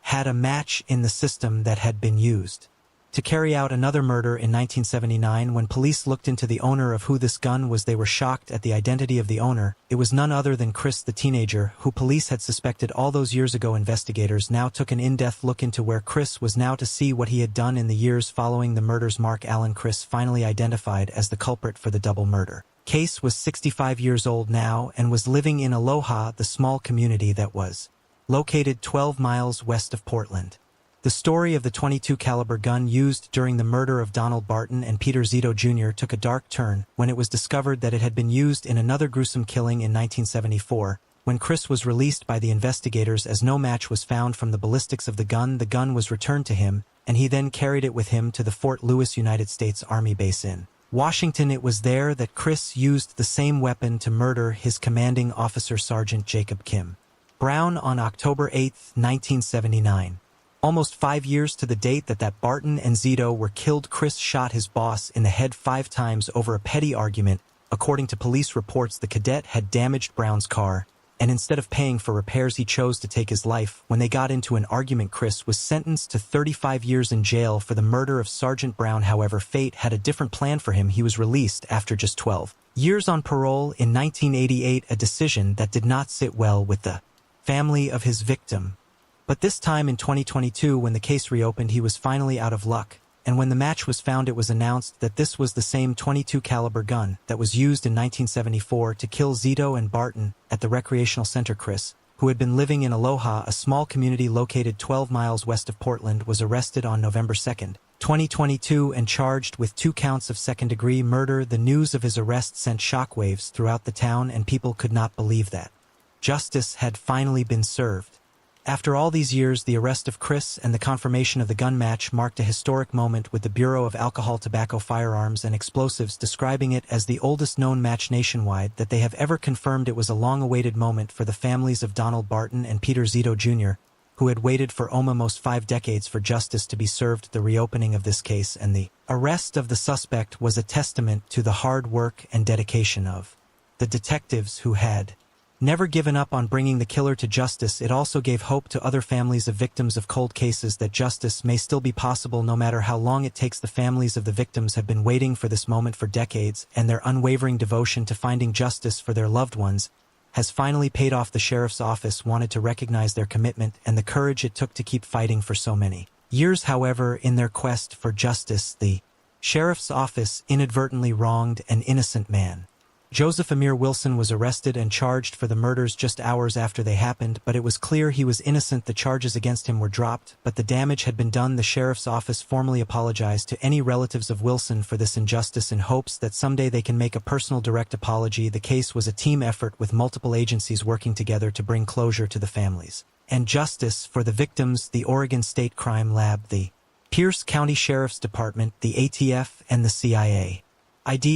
had a match in the system that had been used to carry out another murder in 1979. When police looked into the owner of who this gun was, they were shocked at the identity of the owner. It was none other than Chris, the teenager who police had suspected all those years ago. Investigators now took an in-depth look into where Chris was now to see what he had done in the years following the murders. Mark Allen, Chris, finally identified as the culprit for the double murder case, was 65 years old now and was living in Aloha, the small community that was located 12 miles west of Portland. The story of the .22 caliber gun used during the murder of Donald Barton and Peter Zito Jr. took a dark turn when it was discovered that it had been used in another gruesome killing in 1974. When Chris was released by the investigators as no match was found from the ballistics of the gun was returned to him, and he then carried it with him to the Fort Lewis United States Army base in Washington. It was there that Chris used the same weapon to murder his commanding officer, Sergeant Jacob Kim Brown, on October 8, 1979. Almost 5 years to the date that Barton and Zito were killed, Chris shot his boss in the head 5 times over a petty argument. According to police reports, the cadet had damaged Brown's car, and instead of paying for repairs, he chose to take his life. When they got into an argument, Chris was sentenced to 35 years in jail for the murder of Sergeant Brown. However, fate had a different plan for him. He was released after just 12 years on parole in 1988, a decision that did not sit well with the family of his victim. But this time in 2022, when the case reopened, he was finally out of luck, and when the match was found, it was announced that this was the same .22 caliber gun that was used in 1974 to kill Zito and Barton at the recreational center. Chris, who had been living in Aloha, a small community located 12 miles west of Portland, was arrested on November 2, 2022 and charged with 2 counts of second-degree murder. The news of his arrest sent shockwaves throughout the town, and people could not believe that justice had finally been served. After all these years, the arrest of Chris and the confirmation of the gun match marked a historic moment, with the Bureau of Alcohol, Tobacco, Firearms, and Explosives describing it as the oldest known match nationwide that they have ever confirmed. It was a long-awaited moment for the families of Donald Barton and Peter Zito Jr., who had waited for almost 5 decades for justice to be served. The reopening of this case and the arrest of the suspect was a testament to the hard work and dedication of the detectives who had never given up on bringing the killer to justice. It also gave hope to other families of victims of cold cases that justice may still be possible no matter how long it takes. The families of the victims have been waiting for this moment for decades, and their unwavering devotion to finding justice for their loved ones has finally paid off. The sheriff's office wanted to recognize their commitment and the courage it took to keep fighting for so many years. However, in their quest for justice, the sheriff's office inadvertently wronged an innocent man. Joseph Amir Wilson was arrested and charged for the murders just hours after they happened, but it was clear he was innocent. The charges against him were dropped, but the damage had been done. The sheriff's office formally apologized to any relatives of Wilson for this injustice in hopes that someday they can make a personal direct apology. The case was a team effort with multiple agencies working together to bring closure to the families and justice for the victims. The Oregon State Crime Lab, the Pierce County Sheriff's Department, the ATF, and the CIA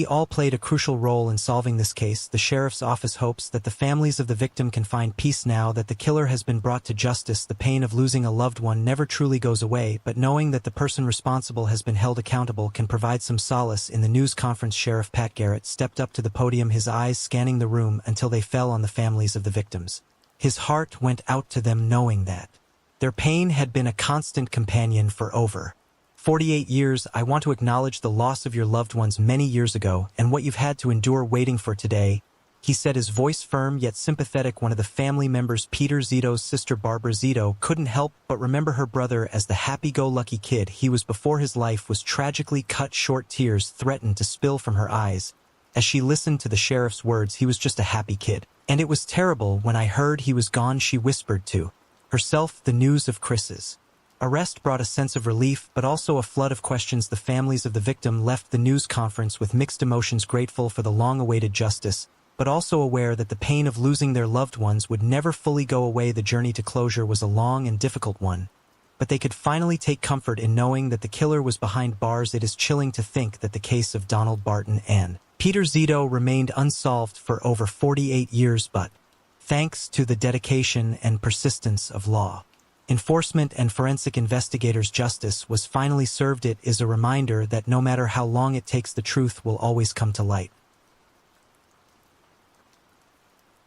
all played a crucial role in solving this case. The sheriff's office hopes that the families of the victim can find peace now that the killer has been brought to justice. The pain of losing a loved one never truly goes away, but knowing that the person responsible has been held accountable can provide some solace. In the news conference, Sheriff Pat Garrett stepped up to the podium, his eyes scanning the room until they fell on the families of the victims. His heart went out to them, knowing that their pain had been a constant companion for over 48 years. I want to acknowledge the loss of your loved ones many years ago and what you've had to endure waiting for today, he said, his voice firm yet sympathetic. One of the family members, Peter Zito's sister Barbara Zito, couldn't help but remember her brother as the happy-go-lucky kid he was before his life was tragically cut short. Tears threatened to spill from her eyes as she listened to the sheriff's words. He was just a happy kid, and it was terrible when I heard he was gone, she whispered to herself. The news of Chris's arrest brought a sense of relief, but also a flood of questions. The families of the victim left the news conference with mixed emotions, grateful for the long-awaited justice, but also aware that the pain of losing their loved ones would never fully go away. The journey to closure was a long and difficult one, but they could finally take comfort in knowing that the killer was behind bars. It is chilling to think that the case of Donald Barton and Peter Zito remained unsolved for over 48 years, but thanks to the dedication and persistence of law enforcement and forensic investigators, justice was finally served. It is a reminder that no matter how long it takes, the truth will always come to light.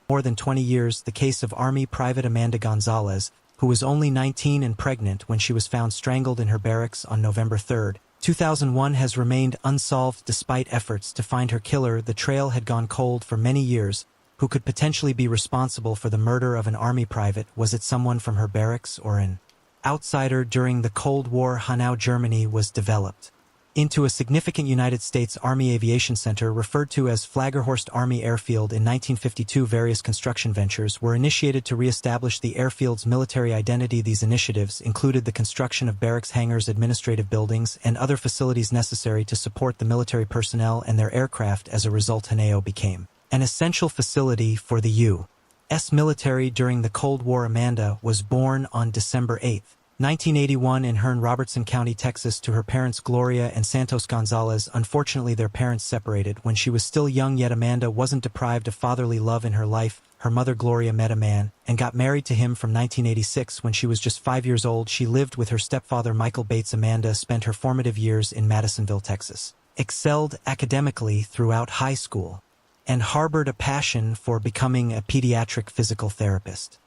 More than 20 years, the case of Army Private Amanda Gonzalez, who was only 19 and pregnant when she was found strangled in her barracks on November 3, 2001, has remained unsolved despite efforts to find her killer. The trail had gone cold for many years. Who could potentially be responsible for the murder of an Army private? Was it someone from her barracks or an outsider? During the Cold War, Hanau, Germany was developed into a significant United States Army aviation center referred to as Flaggerhorst Army Airfield. In 1952, various construction ventures were initiated to reestablish the airfield's military identity. These initiatives included the construction of barracks, hangars, administrative buildings, and other facilities necessary to support the military personnel and their aircraft. As a result, Hanau became an essential facility for the U.S. military during the Cold War. Amanda was born on December 8, 1981 in Hearn, Robertson County, Texas, to her parents Gloria and Santos Gonzalez. Unfortunately, their parents separated when she was still young, yet Amanda wasn't deprived of fatherly love in her life. Her mother Gloria met a man and got married to him from 1986. When she was just 5 years old, she lived with her stepfather Michael Bates. Amanda spent her formative years in Madisonville, Texas, excelled academically throughout high school, and harbored a passion for becoming a pediatric physical therapist.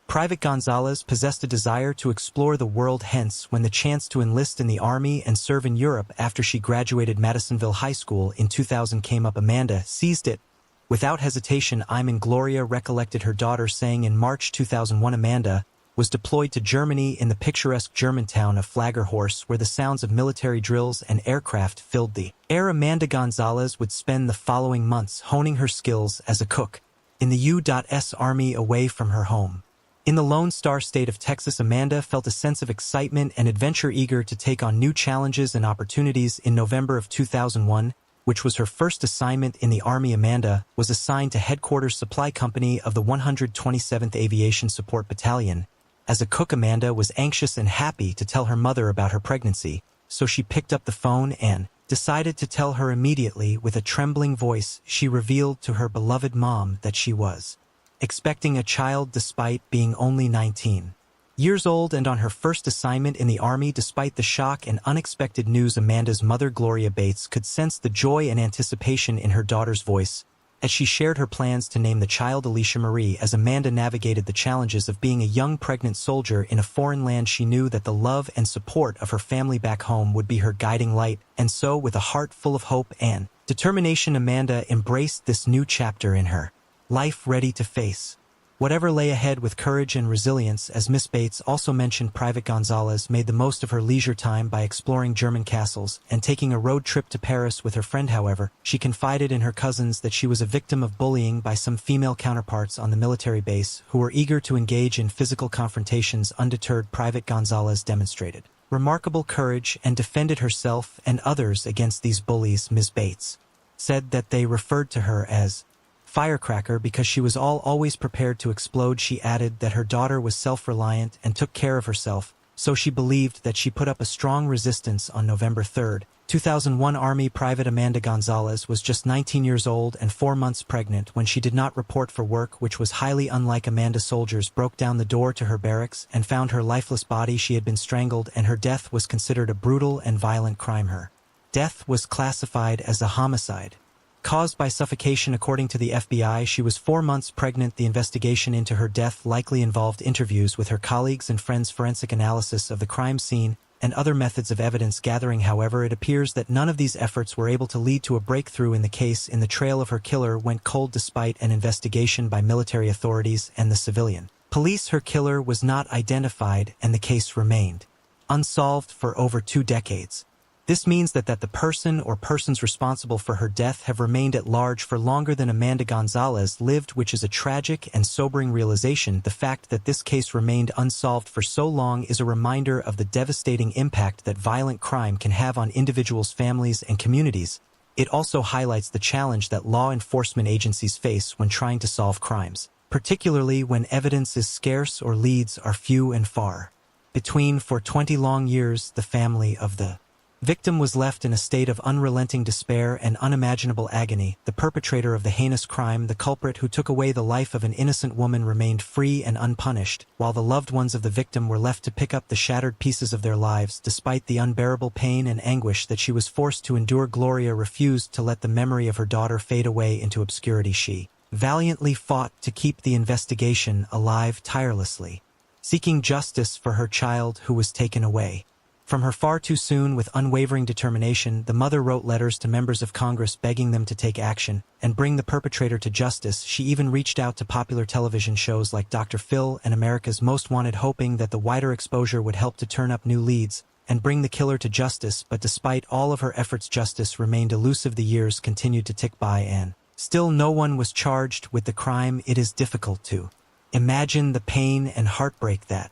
Private Gonzalez possessed a desire to explore the world, hence when the chance to enlist in the Army and serve in Europe after she graduated Madisonville High School in 2000 came up. Amanda seized it without hesitation. Gloria recollected her daughter saying in March 2001 Amanda was deployed to Germany in the picturesque German town of Flaggerhorst, where the sounds of military drills and aircraft filled the air. Amanda Gonzalez would spend the following months honing her skills as a cook in the U.S. Army away from her home. In the Lone Star State of Texas, Amanda felt a sense of excitement and adventure, eager to take on new challenges and opportunities. In November of 2001, which was her first assignment in the Army, Amanda was assigned to Headquarters Supply Company of the 127th Aviation Support Battalion. As a cook, Amanda was anxious and happy to tell her mother about her pregnancy, so she picked up the phone and decided to tell her immediately. With a trembling voice, she revealed to her beloved mom that she was expecting a child despite being only 19 Years old and on her first assignment in the Army, despite the shock and unexpected news, Amanda's mother, Gloria Bates, could sense the joy and anticipation in her daughter's voice as she shared her plans to name the child Alicia Marie. As Amanda navigated the challenges of being a young pregnant soldier in a foreign land, she knew that the love and support of her family back home would be her guiding light, and so, with a heart full of hope and determination, Amanda embraced this new chapter in her life, ready to face whatever lay ahead with courage and resilience. As Miss Bates also mentioned, Private Gonzalez made the most of her leisure time by exploring German castles and taking a road trip to Paris with her friend. However, she confided in her cousins that she was a victim of bullying by some female counterparts on the military base who were eager to engage in physical confrontations. Undeterred, Private Gonzalez demonstrated remarkable courage and defended herself and others against these bullies. Miss Bates said that they referred to her as firecracker because she was always prepared to explode. She added that her daughter was self-reliant and took care of herself, so she believed that she put up a strong resistance. On November 3, 2001, Army Private Amanda Gonzalez was just 19 years old and 4 months pregnant when she did not report for work, which was highly unlike Amanda. Soldiers broke down the door to her barracks and found her lifeless body. She had been strangled, and her death was considered a brutal and violent crime. Her death was classified as a homicide caused by suffocation. According to the FBI, she was 4 months pregnant. The investigation into her death likely involved interviews with her colleagues and friends, forensic analysis of the crime scene, and other methods of evidence gathering. However, it appears that none of these efforts were able to lead to a breakthrough in the case. In the trail of her killer went cold despite an investigation by military authorities and the civilian police. Her killer was not identified, and the case remained unsolved for over 2 decades. This means that the person or persons responsible for her death have remained at large for longer than Amanda Gonzalez lived, which is a tragic and sobering realization. The fact that this case remained unsolved for so long is a reminder of the devastating impact that violent crime can have on individuals, families, and communities. It also highlights the challenge that law enforcement agencies face when trying to solve crimes, particularly when evidence is scarce or leads are few and far between. For 20 long years, the family of the victim was left in a state of unrelenting despair and unimaginable agony. The perpetrator of the heinous crime, the culprit who took away the life of an innocent woman, remained free and unpunished, while the loved ones of the victim were left to pick up the shattered pieces of their lives. Despite the unbearable pain and anguish that she was forced to endure, Gloria refused to let the memory of her daughter fade away into obscurity. She valiantly fought to keep the investigation alive, tirelessly seeking justice for her child who was taken away from her far too soon. With unwavering determination, the mother wrote letters to members of Congress begging them to take action and bring the perpetrator to justice. She even reached out to popular television shows like Dr. Phil and America's Most Wanted, hoping that the wider exposure would help to turn up new leads and bring the killer to justice. But despite all of her efforts, justice remained elusive. The years continued to tick by, and still no one was charged with the crime. It is difficult to imagine the pain and heartbreak that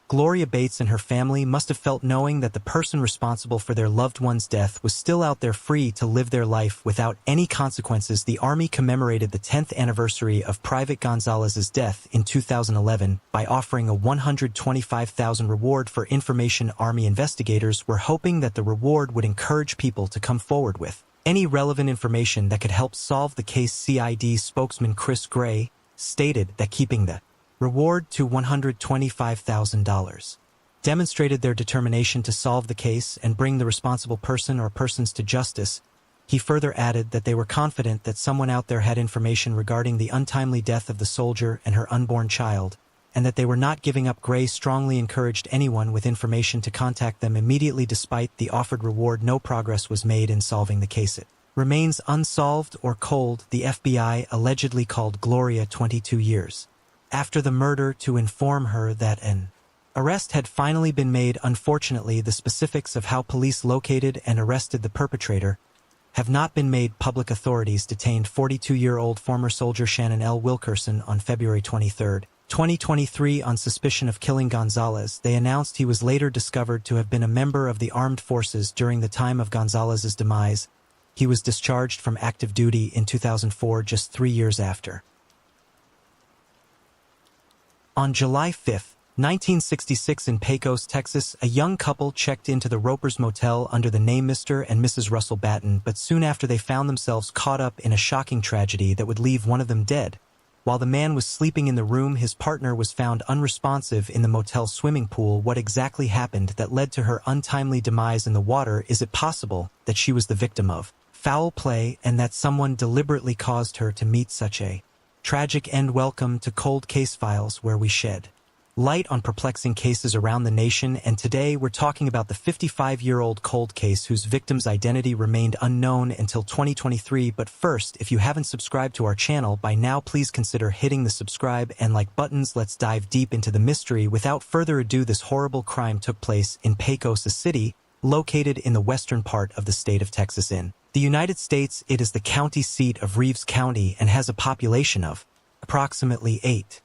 Gloria Bates and her family must have felt, knowing that the person responsible for their loved one's death was still out there free to live their life without any consequences. The Army commemorated the 10th anniversary of Private Gonzalez's death in 2011 by offering a $125,000 reward for information. Army investigators were hoping that the reward would encourage people to come forward with any relevant information that could help solve the case. CID spokesman Chris Gray stated that keeping the reward to $125,000 demonstrated their determination to solve the case and bring the responsible person or persons to justice. He further added that they were confident that someone out there had information regarding the untimely death of the soldier and her unborn child, and that they were not giving up. Gray strongly encouraged anyone with information to contact them immediately. Despite the offered reward, no progress was made in solving the case. It remains unsolved or cold. The FBI allegedly called Gloria 22 years after the murder to inform her that an arrest had finally been made. Unfortunately, the specifics of how police located and arrested the perpetrator have not been made public. Authorities detained 42-year-old former soldier Shannon L. Wilkerson on February 23, 2023 on suspicion of killing Gonzalez. They announced he was later discovered to have been a member of the armed forces during the time of Gonzalez's demise. He was discharged from active duty in 2004, just 3 years after. On July 5, 1966, in Pecos, Texas, a young couple checked into the Ropers Motel under the name Mr. and Mrs. Russell Batten, but soon after they found themselves caught up in a shocking tragedy that would leave one of them dead. While the man was sleeping in the room, his partner was found unresponsive in the motel's swimming pool. What exactly happened that led to her untimely demise in the water? Is it possible that she was the victim of foul play and that someone deliberately caused her to meet such a tragic end? Welcome to Cold Case Files, where we shed light on perplexing cases around the nation, and today we're talking about the 55-year-old cold case whose victim's identity remained unknown until 2023. But first, if you haven't subscribed to our channel by now, please consider hitting the subscribe and like buttons. Let's dive deep into the mystery. Without further ado, this horrible crime took place in Pecos, a city located in the western part of the state of Texas in the United States. It is the county seat of Reeves County and has a population of approximately 8,000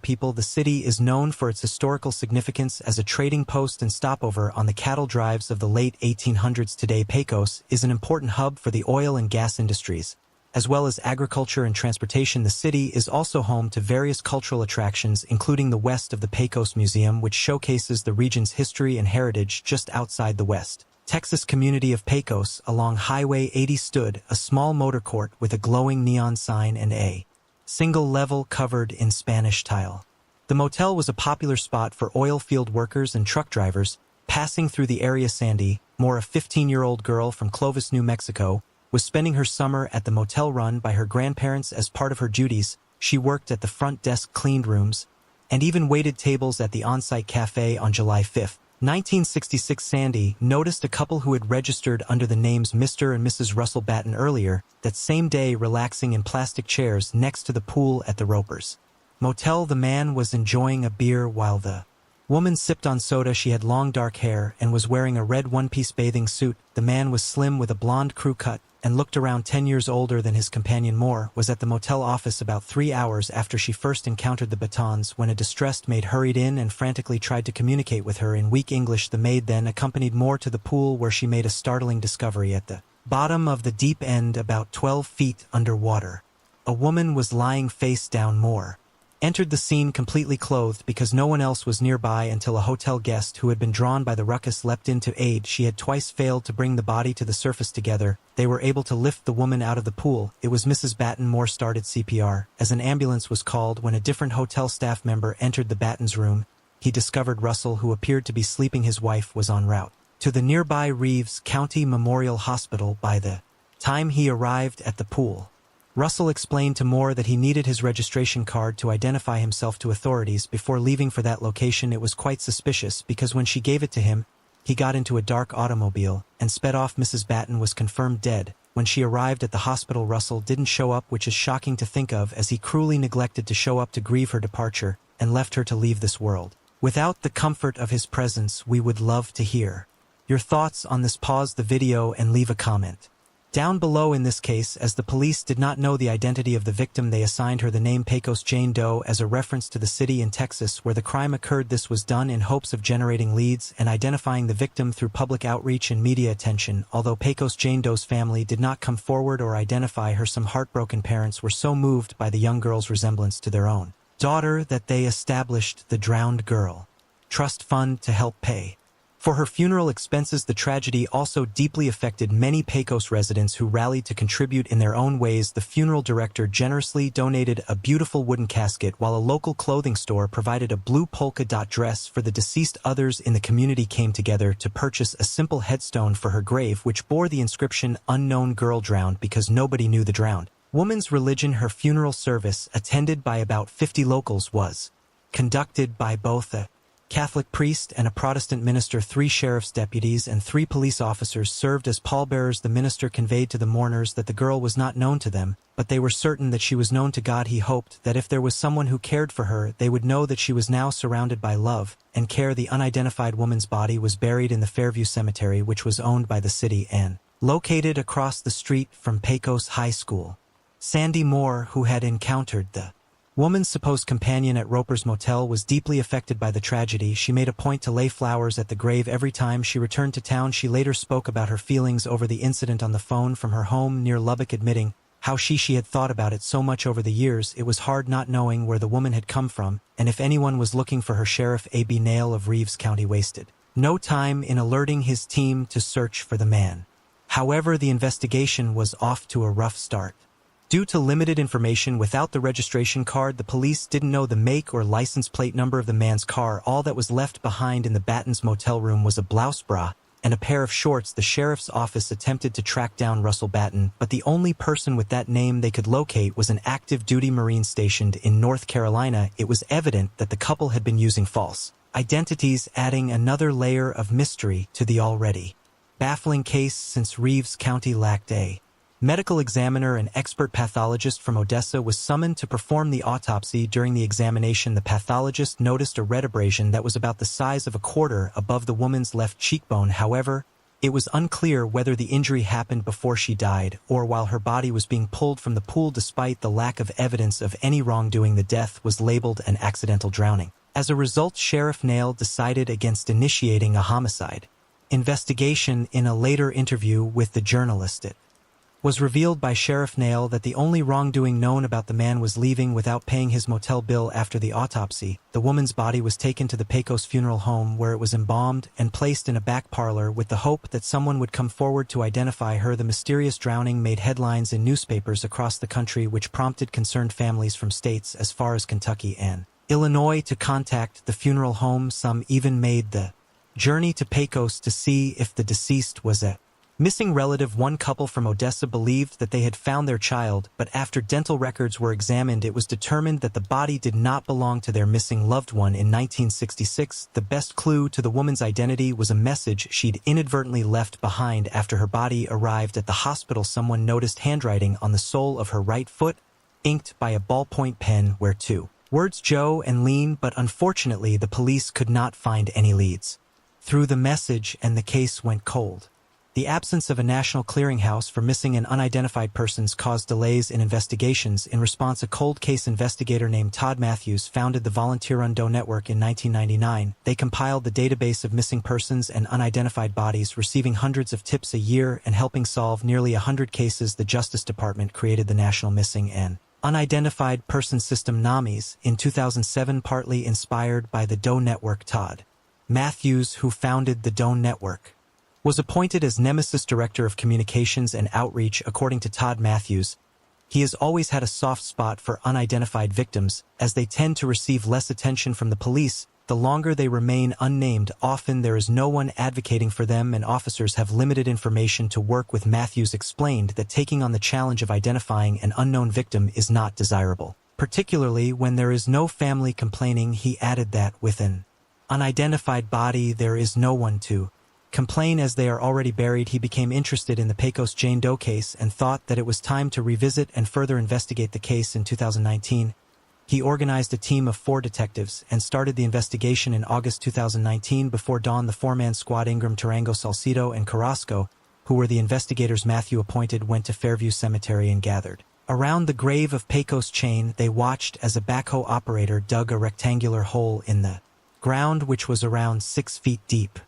people. The city is known for its historical significance as a trading post and stopover on the cattle drives of the late 1800s. Today, Pecos is an important hub for the oil and gas industries, as well as agriculture and transportation. The city is also home to various cultural attractions, including the West of the Pecos Museum, which showcases the region's history and heritage. Just outside the West Texas community of Pecos, along Highway 80, stood a small motor court with a glowing neon sign and a single level covered in Spanish tile. The motel was a popular spot for oil field workers and truck drivers passing through the area. Sandy Moore, a 15-year-old girl from Clovis, New Mexico, was spending her summer at the motel run by her grandparents. As part of her duties, she worked at the front desk, cleaned rooms, and even waited tables at the on-site cafe. On July 5, 1966, Sandy noticed a couple who had registered under the names Mr. and Mrs. Russell Batten earlier that same day relaxing in plastic chairs next to the pool at the Ropers Motel. The man was enjoying a beer while the woman sipped on soda. She had long dark hair and was wearing a red one-piece bathing suit. The man was slim with a blonde crew cut and looked around 10 years older than his companion. Moore was at the motel office about 3 hours after she first encountered the Battens when a distressed maid hurried in and frantically tried to communicate with her in weak English. The maid then accompanied Moore to the pool, where she made a startling discovery. At the bottom of the deep end, about 12 feet underwater, a woman was lying face down. Moore entered the scene completely clothed because no one else was nearby until a hotel guest who had been drawn by the ruckus leapt in to aid. She had twice failed to bring the body to the surface. Together, they were able to lift the woman out of the pool. It was Mrs. Batten. Moore started CPR as an ambulance was called. When a different hotel staff member entered the Battens' room, he discovered Russell, who appeared to be sleeping. His wife was en route to the nearby Reeves County Memorial Hospital by the time he arrived at the pool. Russell explained to Moore that he needed his registration card to identify himself to authorities before leaving for that location. It was quite suspicious because when she gave it to him, he got into a dark automobile and sped off. Mrs. Batten was confirmed dead. When she arrived at the hospital, Russell didn't show up, which is shocking to think of, as he cruelly neglected to show up to grieve her departure and left her to leave this world without the comfort of his presence. We would love to hear your thoughts on this. Pause the video and leave a comment down below. In this case, as the police did not know the identity of the victim, they assigned her the name Pecos Jane Doe as a reference to the city in Texas where the crime occurred. This was done in hopes of generating leads and identifying the victim through public outreach and media attention. Although Pecos Jane Doe's family did not come forward or identify her, some heartbroken parents were so moved by the young girl's resemblance to their own daughter that they established the Drowned Girl Trust Fund to help pay for her funeral expenses. The tragedy also deeply affected many Pecos residents who rallied to contribute in their own ways. The funeral director generously donated a beautiful wooden casket, while a local clothing store provided a blue polka dot dress for the deceased. Others in the community came together to purchase a simple headstone for her grave, which bore the inscription, "Unknown Girl Drowned," because nobody knew the drowned woman's religion. Her funeral service, attended by about 50 locals, was conducted by both a Catholic priest and a Protestant minister. 3 sheriff's deputies and 3 police officers served as pallbearers. The minister conveyed to the mourners that the girl was not known to them, but they were certain that she was known to God. He hoped that if there was someone who cared for her, they would know that she was now surrounded by love and care. The unidentified woman's body was buried in the Fairview Cemetery, which was owned by the city and located across the street from Pecos High School. Sandy Moore, who had encountered the woman's supposed companion at Roper's Motel, was deeply affected by the tragedy. She made a point to lay flowers at the grave every time she returned to town. She later spoke about her feelings over the incident on the phone from her home near Lubbock, admitting how she had thought about it so much over the years. It was hard not knowing where the woman had come from, and if anyone was looking for her. Sheriff A.B. Nail of Reeves County wasted no time in alerting his team to search for the man. However, the investigation was off to a rough start. Due to limited information without the registration card, the police didn't know the make or license plate number of the man's car. All that was left behind in the Batten's motel room was a blouse bra and a pair of shorts. The sheriff's office attempted to track down Russell Batten, but the only person with that name they could locate was an active duty Marine stationed in North Carolina. It was evident that the couple had been using false identities, adding another layer of mystery to the already baffling case since Reeves County lacked a medical examiner. An expert pathologist from Odessa was summoned to perform the autopsy. During the examination, the pathologist noticed a red abrasion that was about the size of a quarter above the woman's left cheekbone. However, it was unclear whether the injury happened before she died or while her body was being pulled from the pool. Despite the lack of evidence of any wrongdoing, the death was labeled an accidental drowning. As a result, Sheriff Nail decided against initiating a homicide investigation. In a later interview with the journalist, it was revealed by Sheriff Nail that the only wrongdoing known about the man was leaving without paying his motel bill. After the autopsy, the woman's body was taken to the Pecos funeral home, where it was embalmed and placed in a back parlor with the hope that someone would come forward to identify her. The mysterious drowning made headlines in newspapers across the country, which prompted concerned families from states as far as Kentucky and Illinois to contact the funeral home. Some even made the journey to Pecos to see if the deceased was a missing relative. One couple from Odessa believed that they had found their child, but after dental records were examined, it was determined that the body did not belong to their missing loved one. In 1966, the best clue to the woman's identity was a message she'd inadvertently left behind after her body arrived at the hospital. Someone noticed handwriting on the sole of her right foot, inked by a ballpoint pen, where two words Joe and Lean, but unfortunately the police could not find any leads through the message, and the case went cold. The absence of a national clearinghouse for missing and unidentified persons caused delays in investigations. In response, a cold case investigator named Todd Matthews founded the volunteer-run Doe Network in 1999. They compiled the database of missing persons and unidentified bodies, receiving hundreds of tips a year and helping solve nearly 100 cases. The Justice Department created the National Missing and Unidentified Persons System, NAMIS, in 2007, partly inspired by the Doe Network. Todd Matthews, who founded the Doe Network, was appointed as Nemesis Director of Communications and Outreach. According to Todd Matthews, he has always had a soft spot for unidentified victims, as they tend to receive less attention from the police the longer they remain unnamed. Often there is no one advocating for them and officers have limited information to work with. Matthews explained that taking on the challenge of identifying an unknown victim is not desirable, particularly when there is no family complaining. He added that with an unidentified body, there is no one to complain, as they are already buried. He became interested in the Pecos Jane Doe case and thought that it was time to revisit and further investigate the case. In 2019, he organized a team of 4 detectives and started the investigation. In August 2019, before dawn, the 4-man squad Ingram, Tarango, Salcido, and Carrasco, who were the investigators Matthew appointed, went to Fairview Cemetery and gathered around the grave of Pecos Jane. They watched as a backhoe operator dug a rectangular hole in the ground, which was around 6 feet deep.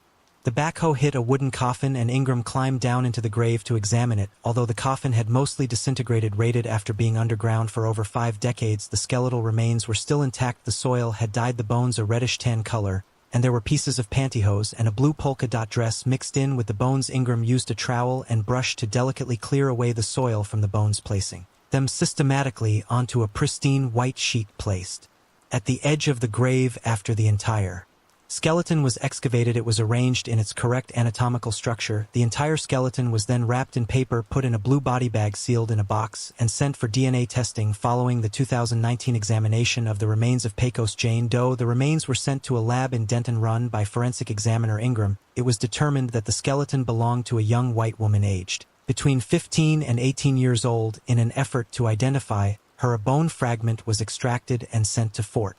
The backhoe hit a wooden coffin and Ingram climbed down into the grave to examine it. Although the coffin had mostly disintegrated, rated after being underground for over 5 decades, the skeletal remains were still intact. The soil had dyed the bones a reddish-tan color, and there were pieces of pantyhose and a blue polka dot dress mixed in with the bones. Ingram used a trowel and brush to delicately clear away the soil from the bones, placing them systematically onto a pristine white sheet placed at the edge of the grave. After the entire skeleton was excavated, it was arranged in its correct anatomical structure. The entire skeleton was then wrapped in paper, put in a blue body bag, sealed in a box, and sent for DNA testing. Following the 2019 examination of the remains of Pecos Jane Doe, the remains were sent to a lab in Denton run by forensic examiner Ingram. It was determined that the skeleton belonged to a young white woman aged between 15 and 18 years old. In an effort to identify her, a bone fragment was extracted and sent to Fort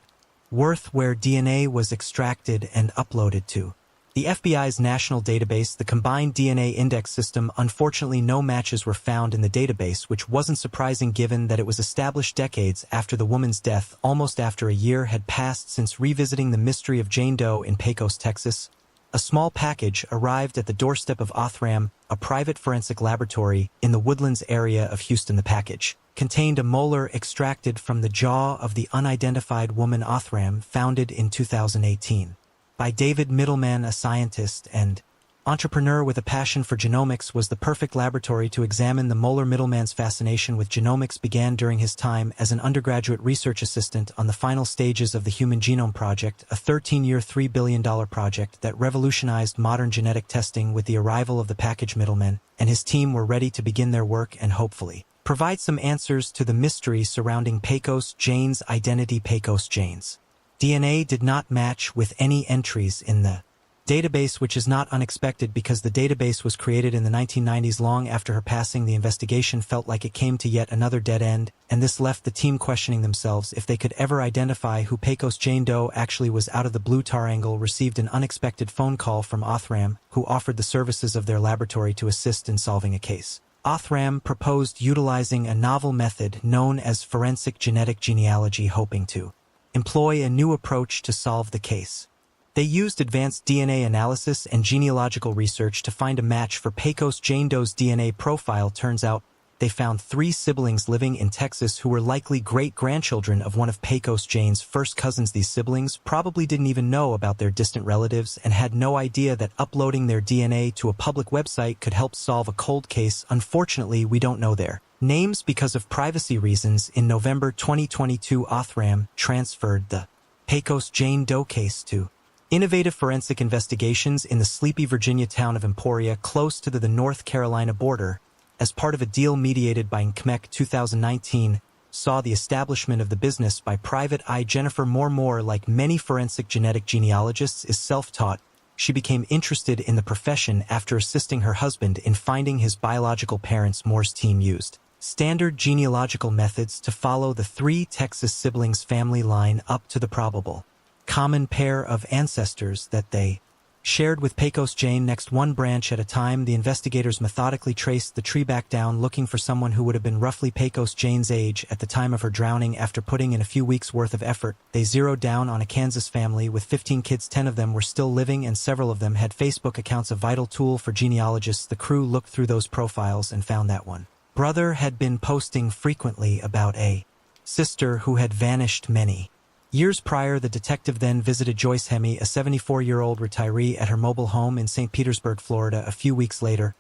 Worth, where DNA was extracted and uploaded to the FBI's national database, the Combined DNA Index System. Unfortunately, no matches were found in the database, which wasn't surprising given that it was established decades after the woman's death. Almost after a year had passed since revisiting the mystery of Jane Doe in Pecos, Texas, a small package arrived at the doorstep of Othram, a private forensic laboratory in the Woodlands area of Houston. The package contained a molar extracted from the jaw of the unidentified woman. Othram, founded in 2018 by David Middleman, a scientist and Entrepreneur with a passion for genomics, was the perfect laboratory to examine the molar middleman's fascination with genomics began during his time as an undergraduate research assistant on the final stages of the Human Genome Project, a 13-year, $3 billion project that revolutionized modern genetic testing. With the arrival of the package middlemen, and his team were ready to begin their work and hopefully provide some answers to the mystery surrounding Pecos Jane's identity. Pecos Jane's DNA did not match with any entries in the database, which is not unexpected because the database was created in the 1990s. Long after her passing, the investigation felt like it came to yet another dead end, and this left the team questioning themselves if they could ever identify who Pecos Jane Doe actually was. Out of the blue, Tarangle received an unexpected phone call from Othram, who offered the services of their laboratory to assist in solving a case. Othram proposed utilizing a novel method known as forensic genetic genealogy, hoping to employ a new approach to solve the case. They used advanced DNA analysis and genealogical research to find a match for Pecos Jane Doe's DNA profile. Turns out, they found 3 siblings living in Texas who were likely great-grandchildren of one of Pecos Jane's first cousins. These siblings probably didn't even know about their distant relatives and had no idea that uploading their DNA to a public website could help solve a cold case. Unfortunately, we don't know their names because of privacy reasons. In November 2022, Othram transferred the Pecos Jane Doe case to Innovative Forensic Investigations in the sleepy Virginia town of Emporia, close to the North Carolina border, as part of a deal mediated by NCMEC. 2019 saw the establishment of the business by Private Eye. Jennifer Moore, like many forensic genetic genealogists, is self-taught. She became interested in the profession after assisting her husband in finding his biological parents. Moore's team used standard genealogical methods to follow the 3 Texas siblings' family line up to the probable common pair of ancestors that they shared with Pecos Jane. Next, one branch at a time, the investigators methodically traced the tree back down, looking for someone who would have been roughly Pecos Jane's age at the time of her drowning. After putting in a few weeks' worth of effort, they zeroed down on a Kansas family with 15 kids. 10 of them were still living, and several of them had Facebook accounts, a vital tool for genealogists. The crew looked through those profiles and found that one brother had been posting frequently about a sister who had vanished many years prior. The detective then visited Joyce Hemme, a 74-year-old retiree, at her mobile home in St. Petersburg, Florida. A few weeks later,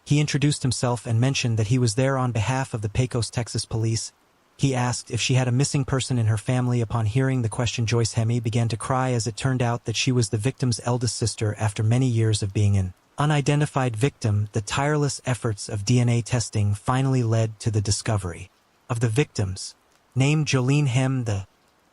he introduced himself and mentioned that he was there on behalf of the Pecos, Texas police. He asked if she had a missing person in her family. Upon hearing the question, Joyce Hemme began to cry, as it turned out that she was the victim's eldest sister. After many years of being an unidentified victim, the tireless efforts of DNA testing finally led to the discovery of the victim's name, Jolene Hemme. The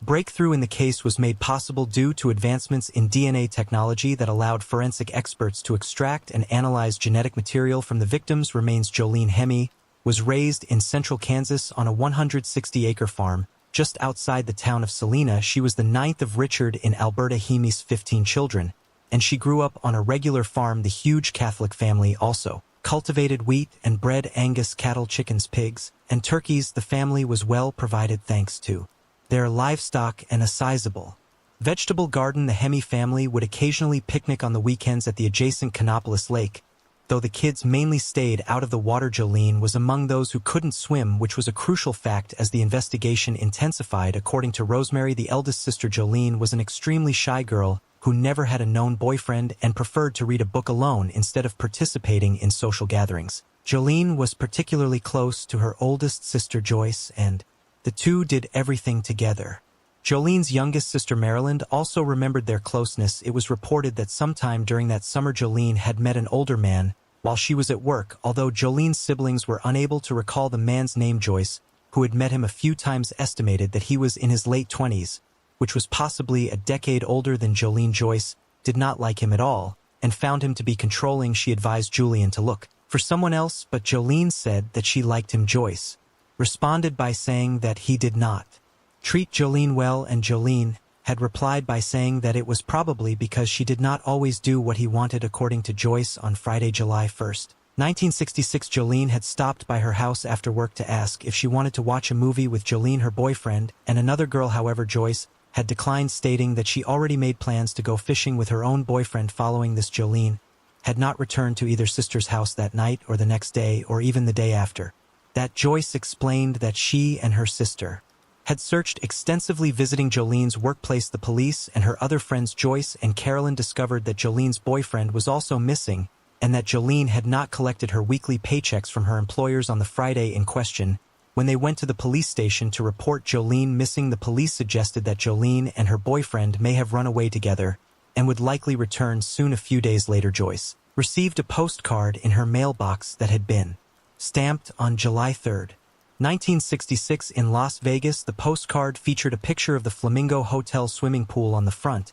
breakthrough in the case was made possible due to advancements in DNA technology that allowed forensic experts to extract and analyze genetic material from the victim's remains. Jolene Hemme was raised in central Kansas on a 160-acre farm just outside the town of Salina. She was the 9th of Richard in Alberta Hemme's 15 children, and she grew up on a regular farm. The huge Catholic family also cultivated wheat and bred Angus cattle, chickens, pigs, and turkeys. The family was well provided thanks to their livestock and a sizable vegetable garden. The Hemme family would occasionally picnic on the weekends at the adjacent Canopolis Lake, though the kids mainly stayed out of the water. Jolene was among those who couldn't swim, which was a crucial fact as the investigation intensified. According to Rosemary, the eldest sister, Jolene was an extremely shy girl who never had a known boyfriend and preferred to read a book alone instead of participating in social gatherings. Jolene was particularly close to her oldest sister, Joyce, and the two did everything together. Jolene's youngest sister, Maryland, also remembered their closeness. It was reported that sometime during that summer, Jolene had met an older man while she was at work, although Jolene's siblings were unable to recall the man's name. Joyce, who had met him a few times, estimated that he was in his late 20s, which was possibly a decade older than Jolene. Joyce did not like him at all and found him to be controlling. She advised Julian to look for someone else, but Jolene said that she liked him. Joyce responded by saying that he did not treat Jolene well, and Jolene had replied by saying that it was probably because she did not always do what he wanted. According to Joyce, on Friday, July 1st, 1966, Jolene had stopped by her house after work to ask if she wanted to watch a movie with Jolene, her boyfriend, and another girl. However, Joyce had declined, stating that she already made plans to go fishing with her own boyfriend. Following this, Jolene had not returned to either sister's house that night or the next day or even the day after that. Joyce explained that she and her sister had searched extensively visiting Jolene's workplace. The police and her other friends Joyce and Carolyn discovered that Jolene's boyfriend was also missing and that Jolene had not collected her weekly paychecks from her employers on the Friday in question. When they went to the police station to report Jolene missing, the police suggested that Jolene and her boyfriend may have run away together and would likely return soon. A few days later, Joyce received a postcard in her mailbox that had been stamped on July 3rd, 1966 in Las Vegas. The postcard featured a picture of the Flamingo Hotel swimming pool on the front,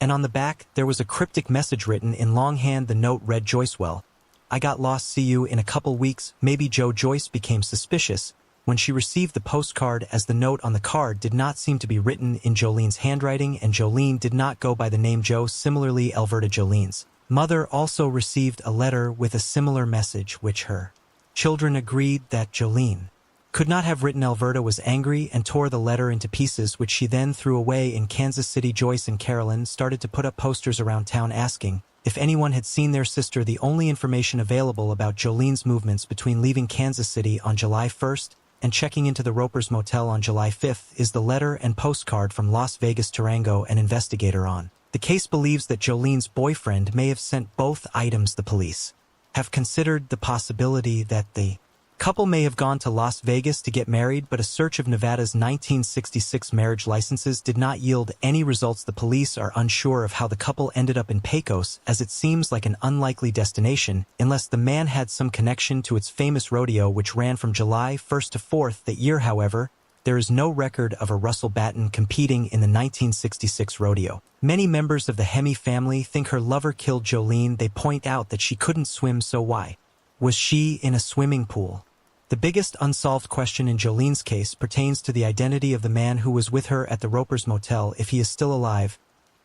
and on the back there was a cryptic message written in longhand. The note read, "Joyce, well, I got lost, see you in a couple weeks, maybe Joe." Joyce became suspicious when she received the postcard, as the note on the card did not seem to be written in Jolene's handwriting, and Jolene did not go by the name Joe. Similarly, Alberta, Jolene's mother, also received a letter with a similar message, which her children agreed that Jolene could not have written. Alberta was angry and tore the letter into pieces, which she then threw away. In Kansas City, Joyce and Carolyn started to put up posters around town asking if anyone had seen their sister. The only information available about Jolene's movements between leaving Kansas City on July 1st and checking into the Ropers Motel on July 5th is the letter and postcard from Las Vegas. Tarango, an investigator on the case, believes that Jolene's boyfriend may have sent both items. The police have considered the possibility that the couple may have gone to Las Vegas to get married, but a search of Nevada's 1966 marriage licenses did not yield any results. The police are unsure of how the couple ended up in Pecos, as it seems like an unlikely destination, unless the man had some connection to its famous rodeo, which ran from July 1st to 4th that year. However, there is no record of a Russell Batten competing in the 1966 rodeo. Many members of the Hemme family think her lover killed Jolene. They point out that she couldn't swim, so why was she in a swimming pool? The biggest unsolved question in Jolene's case pertains to the identity of the man who was with her at the Ropers Motel. If he is still alive,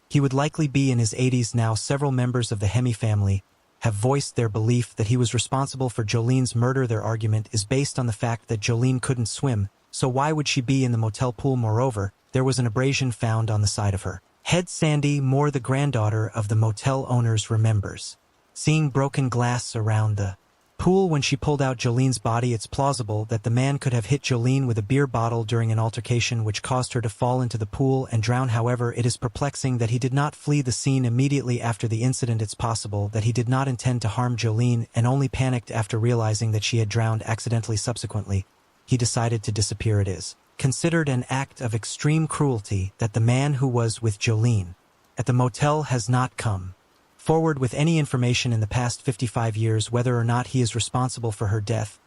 he would likely be in his 80s now. Several members of the Hemme family have voiced their belief that he was responsible for Jolene's murder. Their argument is based on the fact that Jolene couldn't swim, so why would she be in the motel pool? Moreover, there was an abrasion found on the side of her head. Sandy Moore, the granddaughter of the motel owners, remembers seeing broken glass around the pool when she pulled out Jolene's body. It's plausible that the man could have hit Jolene with a beer bottle during an altercation, which caused her to fall into the pool and drown. However, it is perplexing that he did not flee the scene immediately after the incident. It's possible that he did not intend to harm Jolene and only panicked after realizing that she had drowned accidentally. Subsequently, he decided to disappear. It is considered an act of extreme cruelty that the man who was with Jolene at the motel has not come forward with any information in the past 55 years whether or not he is responsible for her death.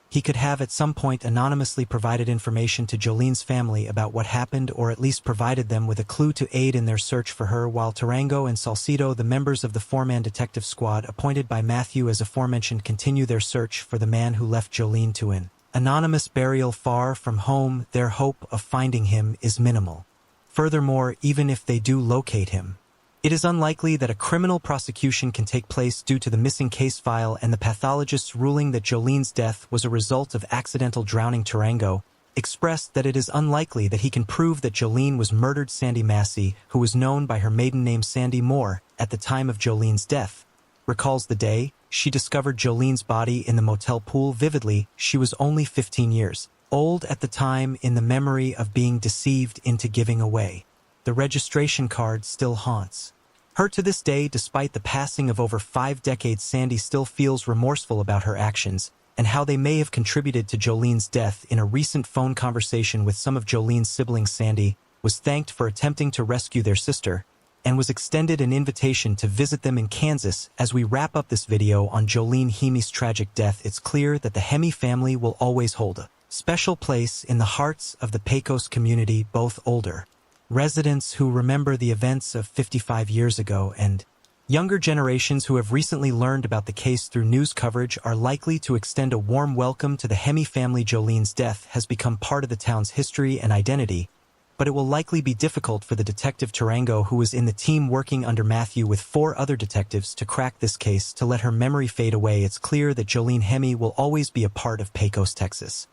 He could have at some point anonymously provided information to Jolene's family about what happened, or at least provided them with a clue to aid in their search for her. While Tarango and Salcedo, the members of the four-man detective squad appointed by Matthew as aforementioned, continue their search for the man who left Jolene to an anonymous burial far from home, their hope of finding him is minimal. Furthermore, even if they do locate him, it is unlikely that a criminal prosecution can take place due to the missing case file and the pathologist's ruling that Jolene's death was a result of accidental drowning. Tarango expressed that it is unlikely that he can prove that Jolene was murdered. Sandy Massey, who was known by her maiden name Sandy Moore at the time of Jolene's death, recalls the day she discovered Jolene's body in the motel pool vividly. She was only 15 years old at the time. In the memory of being deceived into giving away the registration card still haunts her to this day. Despite the passing of over 5 decades, Sandy still feels remorseful about her actions and how they may have contributed to Jolene's death. In a recent phone conversation with some of Jolene's siblings, Sandy was thanked for attempting to rescue their sister and was extended an invitation to visit them in Kansas. As we wrap up this video on Jolene Hemme's tragic death, it's clear that the Hemme family will always hold a special place in the hearts of the Pecos community, both older residents who remember the events of 55 years ago and younger generations who have recently learned about the case through news coverage are likely to extend a warm welcome to the Hemme family. Jolene's death has become part of the town's history and identity, but it will likely be difficult for the detective Tarango, who was in the team working under Matthew with 4 other detectives to crack this case, to let her memory fade away. It's clear that Jolene Hemme will always be a part of Pecos, Texas.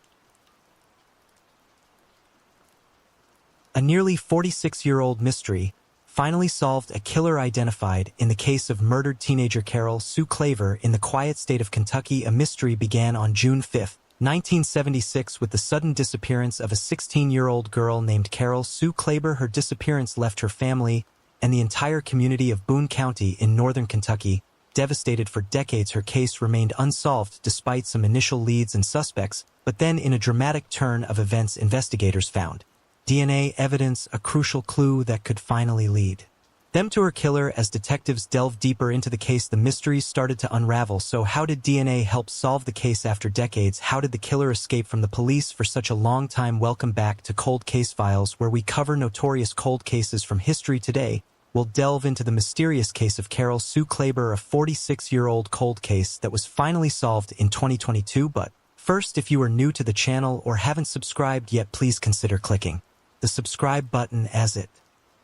A nearly 46-year-old mystery finally solved. A killer identified in the case of murdered teenager Carol Sue Claver in the quiet state of Kentucky. A mystery began on June 5, 1976, with the sudden disappearance of a 16-year-old girl named Carol Sue Klaber, her disappearance left her family and the entire community of Boone County in northern Kentucky devastated. For decades, her case remained unsolved despite some initial leads and suspects, but then in a dramatic turn of events, investigators found DNA evidence, a crucial clue that could finally lead them to her killer. As detectives delved deeper into the case, the mysteries started to unravel. So how did DNA help solve the case after decades? How did the killer escape from the police for such a long time? Welcome back to Cold Case Files, where we cover notorious cold cases from history. Today, we'll delve into the mysterious case of Carol Sue Klaber, a 46-year-old cold case that was finally solved in 2022. But first, if you are new to the channel or haven't subscribed yet, please consider clicking the subscribe button, as it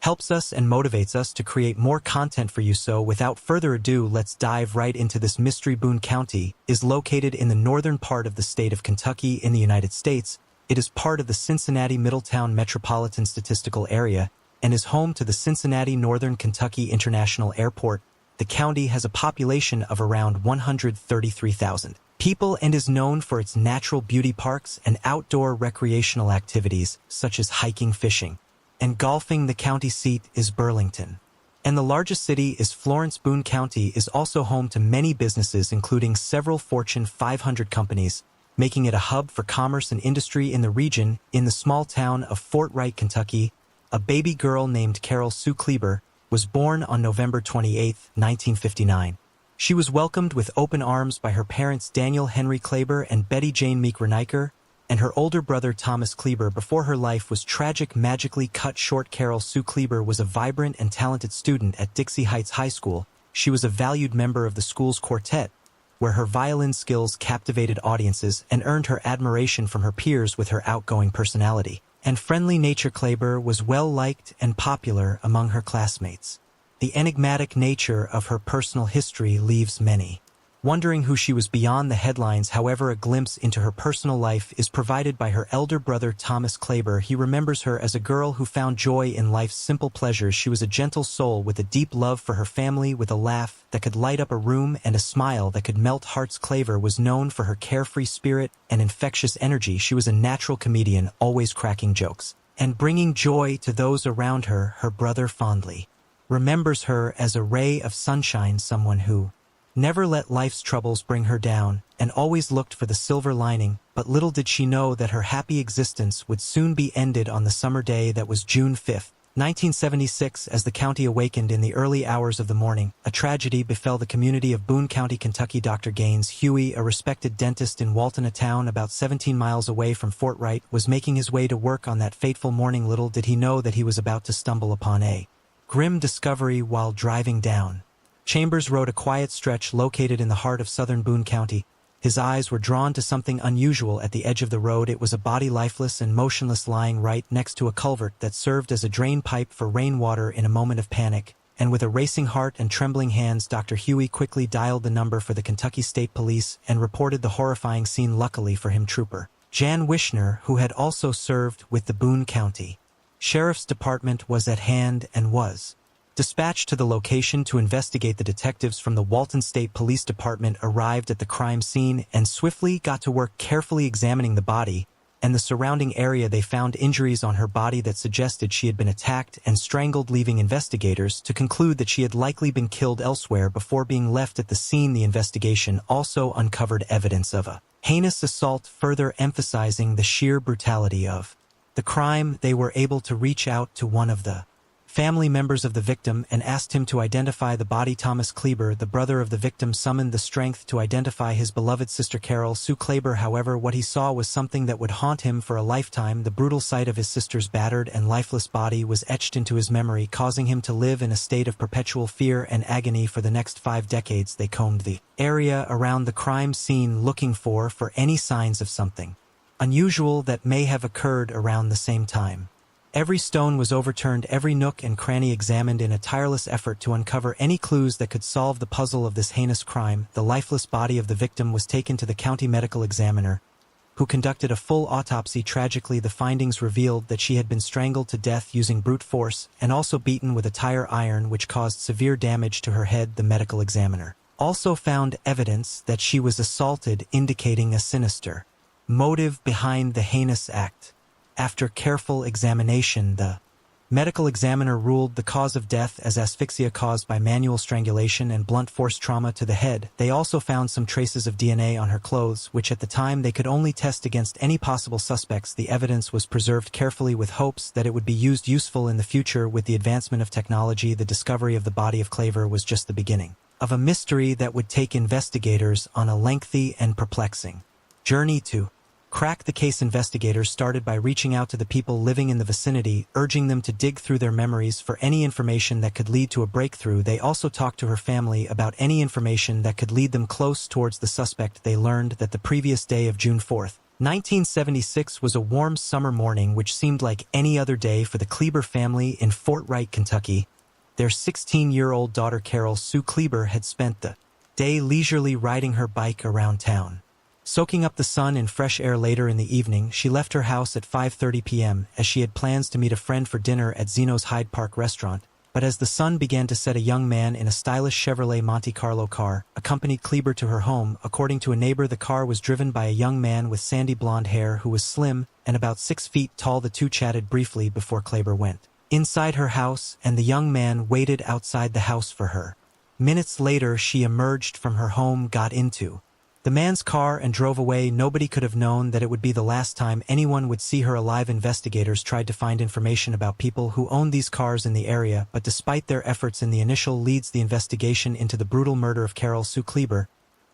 helps us and motivates us to create more content for you. So without further ado, let's dive right into this mystery. Boone County is located in the northern part of the state of Kentucky in the United States. It is part of the Cincinnati-Middletown Metropolitan Statistical Area and is home to the Cincinnati Northern Kentucky International Airport. The county has a population of around 133,000 people and is known for its natural beauty parks and outdoor recreational activities such as hiking, fishing, and golfing. The county seat is Burlington, and the largest city is Florence. Boone County is also home to many businesses, including several Fortune 500 companies, making it a hub for commerce and industry in the region. In the small town of Fort Wright, Kentucky, a baby girl named Carol Sue Klaber was born on November 28, 1959. She was welcomed with open arms by her parents Daniel Henry Klaber and Betty Jane Meek Reniker, and her older brother Thomas Klaber. Before her life was magically cut short, Carol Sue Klaber was a vibrant and talented student at Dixie Heights High School. She was a valued member of the school's quartet, where her violin skills captivated audiences and earned her admiration from her peers. With her outgoing personality and friendly nature, Klaber was well-liked and popular among her classmates. The enigmatic nature of her personal history leaves many wondering who she was beyond the headlines. However, a glimpse into her personal life is provided by her elder brother Thomas Klaber. He remembers her as a girl who found joy in life's simple pleasures. She was a gentle soul with a deep love for her family, with a laugh that could light up a room and a smile that could melt hearts. Klaber was known for her carefree spirit and infectious energy. She was a natural comedian, always cracking jokes and bringing joy to those around her. Her brother fondly remembers her as a ray of sunshine, someone who never let life's troubles bring her down, and always looked for the silver lining. But little did she know that her happy existence would soon be ended on the summer day that was June 5, 1976. As the county awakened in the early hours of the morning, a tragedy befell the community of Boone County, Kentucky. Dr. Gaines Huey, a respected dentist in Walton, a town about 17 miles away from Fort Wright, was making his way to work on that fateful morning. Little did he know that he was about to stumble upon a grim discovery while driving down Chambers Road, a quiet stretch located in the heart of southern Boone County. His eyes were drawn to something unusual at the edge of the road. It was a body, lifeless and motionless, lying right next to a culvert that served as a drain pipe for rainwater. In a moment of panic, and with a racing heart and trembling hands, Dr. Huey quickly dialed the number for the Kentucky State Police and reported the horrifying scene. Luckily for him, Trooper Jan Wishner, who had also served with the Boone County Sheriff's Department, was at hand and was dispatched to the location to investigate. The detectives from the Walton State Police Department arrived at the crime scene and swiftly got to work carefully examining the body and the surrounding area. They found injuries on her body that suggested she had been attacked and strangled, leaving investigators to conclude that she had likely been killed elsewhere before being left at the scene. The investigation also uncovered evidence of a heinous assault, further emphasizing the sheer brutality of the crime. They were able to reach out to one of the family members of the victim and asked him to identify the body. Thomas Klaber, the brother of the victim, summoned the strength to identify his beloved sister Carol Sue Klaber. However, what he saw was something that would haunt him for a lifetime. The brutal sight of his sister's battered and lifeless body was etched into his memory, causing him to live in a state of perpetual fear and agony for the next 5 decades. They combed the area around the crime scene looking for any signs of something unusual that may have occurred around the same time. Every stone was overturned, every nook and cranny examined in a tireless effort to uncover any clues that could solve the puzzle of this heinous crime. The lifeless body of the victim was taken to the county medical examiner, who conducted a full autopsy. Tragically, the findings revealed that she had been strangled to death using brute force and also beaten with a tire iron, which caused severe damage to her head. The medical examiner also found evidence that she was assaulted, indicating a sinister motive behind the heinous act. After careful examination, the medical examiner ruled the cause of death as asphyxia caused by manual strangulation and blunt force trauma to the head. They also found some traces of DNA on her clothes, which at the time they could only test against any possible suspects. The evidence was preserved carefully with hopes that it would be useful in the future. With the advancement of technology, the discovery of the body of Claver was just the beginning of a mystery that would take investigators on a lengthy and perplexing journey to crack the case. Investigators started by reaching out to the people living in the vicinity, urging them to dig through their memories for any information that could lead to a breakthrough. They also talked to her family about any information that could lead them close towards the suspect. They learned that the previous day of June 4th, 1976 was a warm summer morning which seemed like any other day for the Kleber family in Fort Wright, Kentucky. Their 16-year-old daughter Carol Sue Kleber had spent the day leisurely riding her bike around town. Soaking up the sun in fresh air. Later in the evening, she left her house at 5:30 p.m. as she had plans to meet a friend for dinner at Zeno's Hyde Park restaurant. But as the sun began to set, a young man in a stylish Chevrolet Monte Carlo car accompanied Kleber to her home. According to a neighbor, the car was driven by a young man with sandy blonde hair who was slim and about 6 feet tall. The two chatted briefly before Kleber went inside her house, and the young man waited outside the house for her. Minutes later, she emerged from her home, got into the man's car, and drove away. Nobody could have known that it would be the last time anyone would see her alive. Investigators tried to find information about people who owned these cars in the area, but despite their efforts in the initial leads, the investigation into the brutal murder of Carol Sue Kleber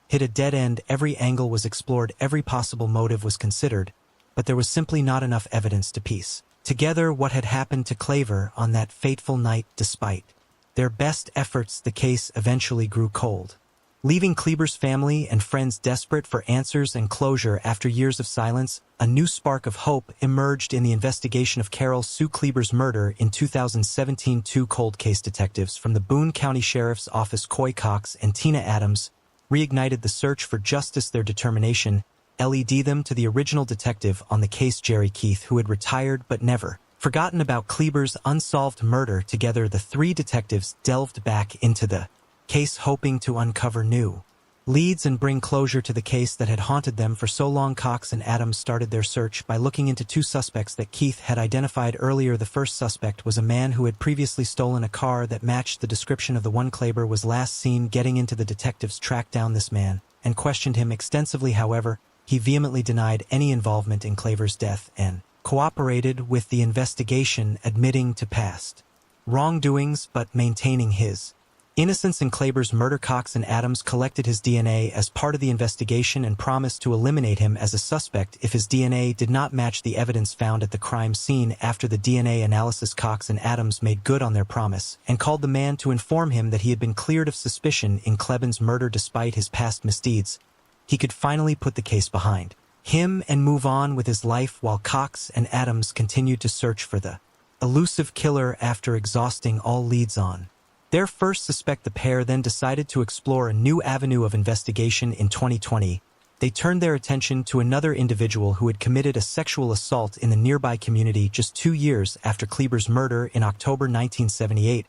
hit a dead end. Every angle was explored, every possible motive was considered, but there was simply not enough evidence to piece together what had happened to Kleber on that fateful night. Despite their best efforts, the case eventually grew cold, leaving Kleber's family and friends desperate for answers and closure. After years of silence, a new spark of hope emerged in the investigation of Carol Sue Kleber's murder. In 2017, two cold case detectives from the Boone County Sheriff's Office, Coy Cox and Tina Adams, reignited the search for justice. Their determination led them to the original detective on the case, Jerry Keith, who had retired but never forgotten about Kleber's unsolved murder. Together, the three detectives delved back into the case, hoping to uncover new leads and bring closure to the case that had haunted them for so long. Cox and Adams started their search by looking into two suspects that Keith had identified earlier. The first suspect was a man who had previously stolen a car that matched the description of the one Kleber was last seen getting into. The detectives tracked down this man and questioned him extensively. However, he vehemently denied any involvement in Kleber's death and cooperated with the investigation, admitting to past wrongdoings but maintaining his innocence in Kleber's murder. Cox and Adams collected his DNA as part of the investigation and promised to eliminate him as a suspect if his DNA did not match the evidence found at the crime scene. After the DNA analysis, Cox and Adams made good on their promise and called the man to inform him that he had been cleared of suspicion in Kleber's murder. Despite his past misdeeds, he could finally put the case behind him and move on with his life, while Cox and Adams continued to search for the elusive killer. After exhausting all leads on their first suspect, the pair then decided to explore a new avenue of investigation. In 2020, they turned their attention to another individual who had committed a sexual assault in the nearby community just 2 years after Kleber's murder in October 1978.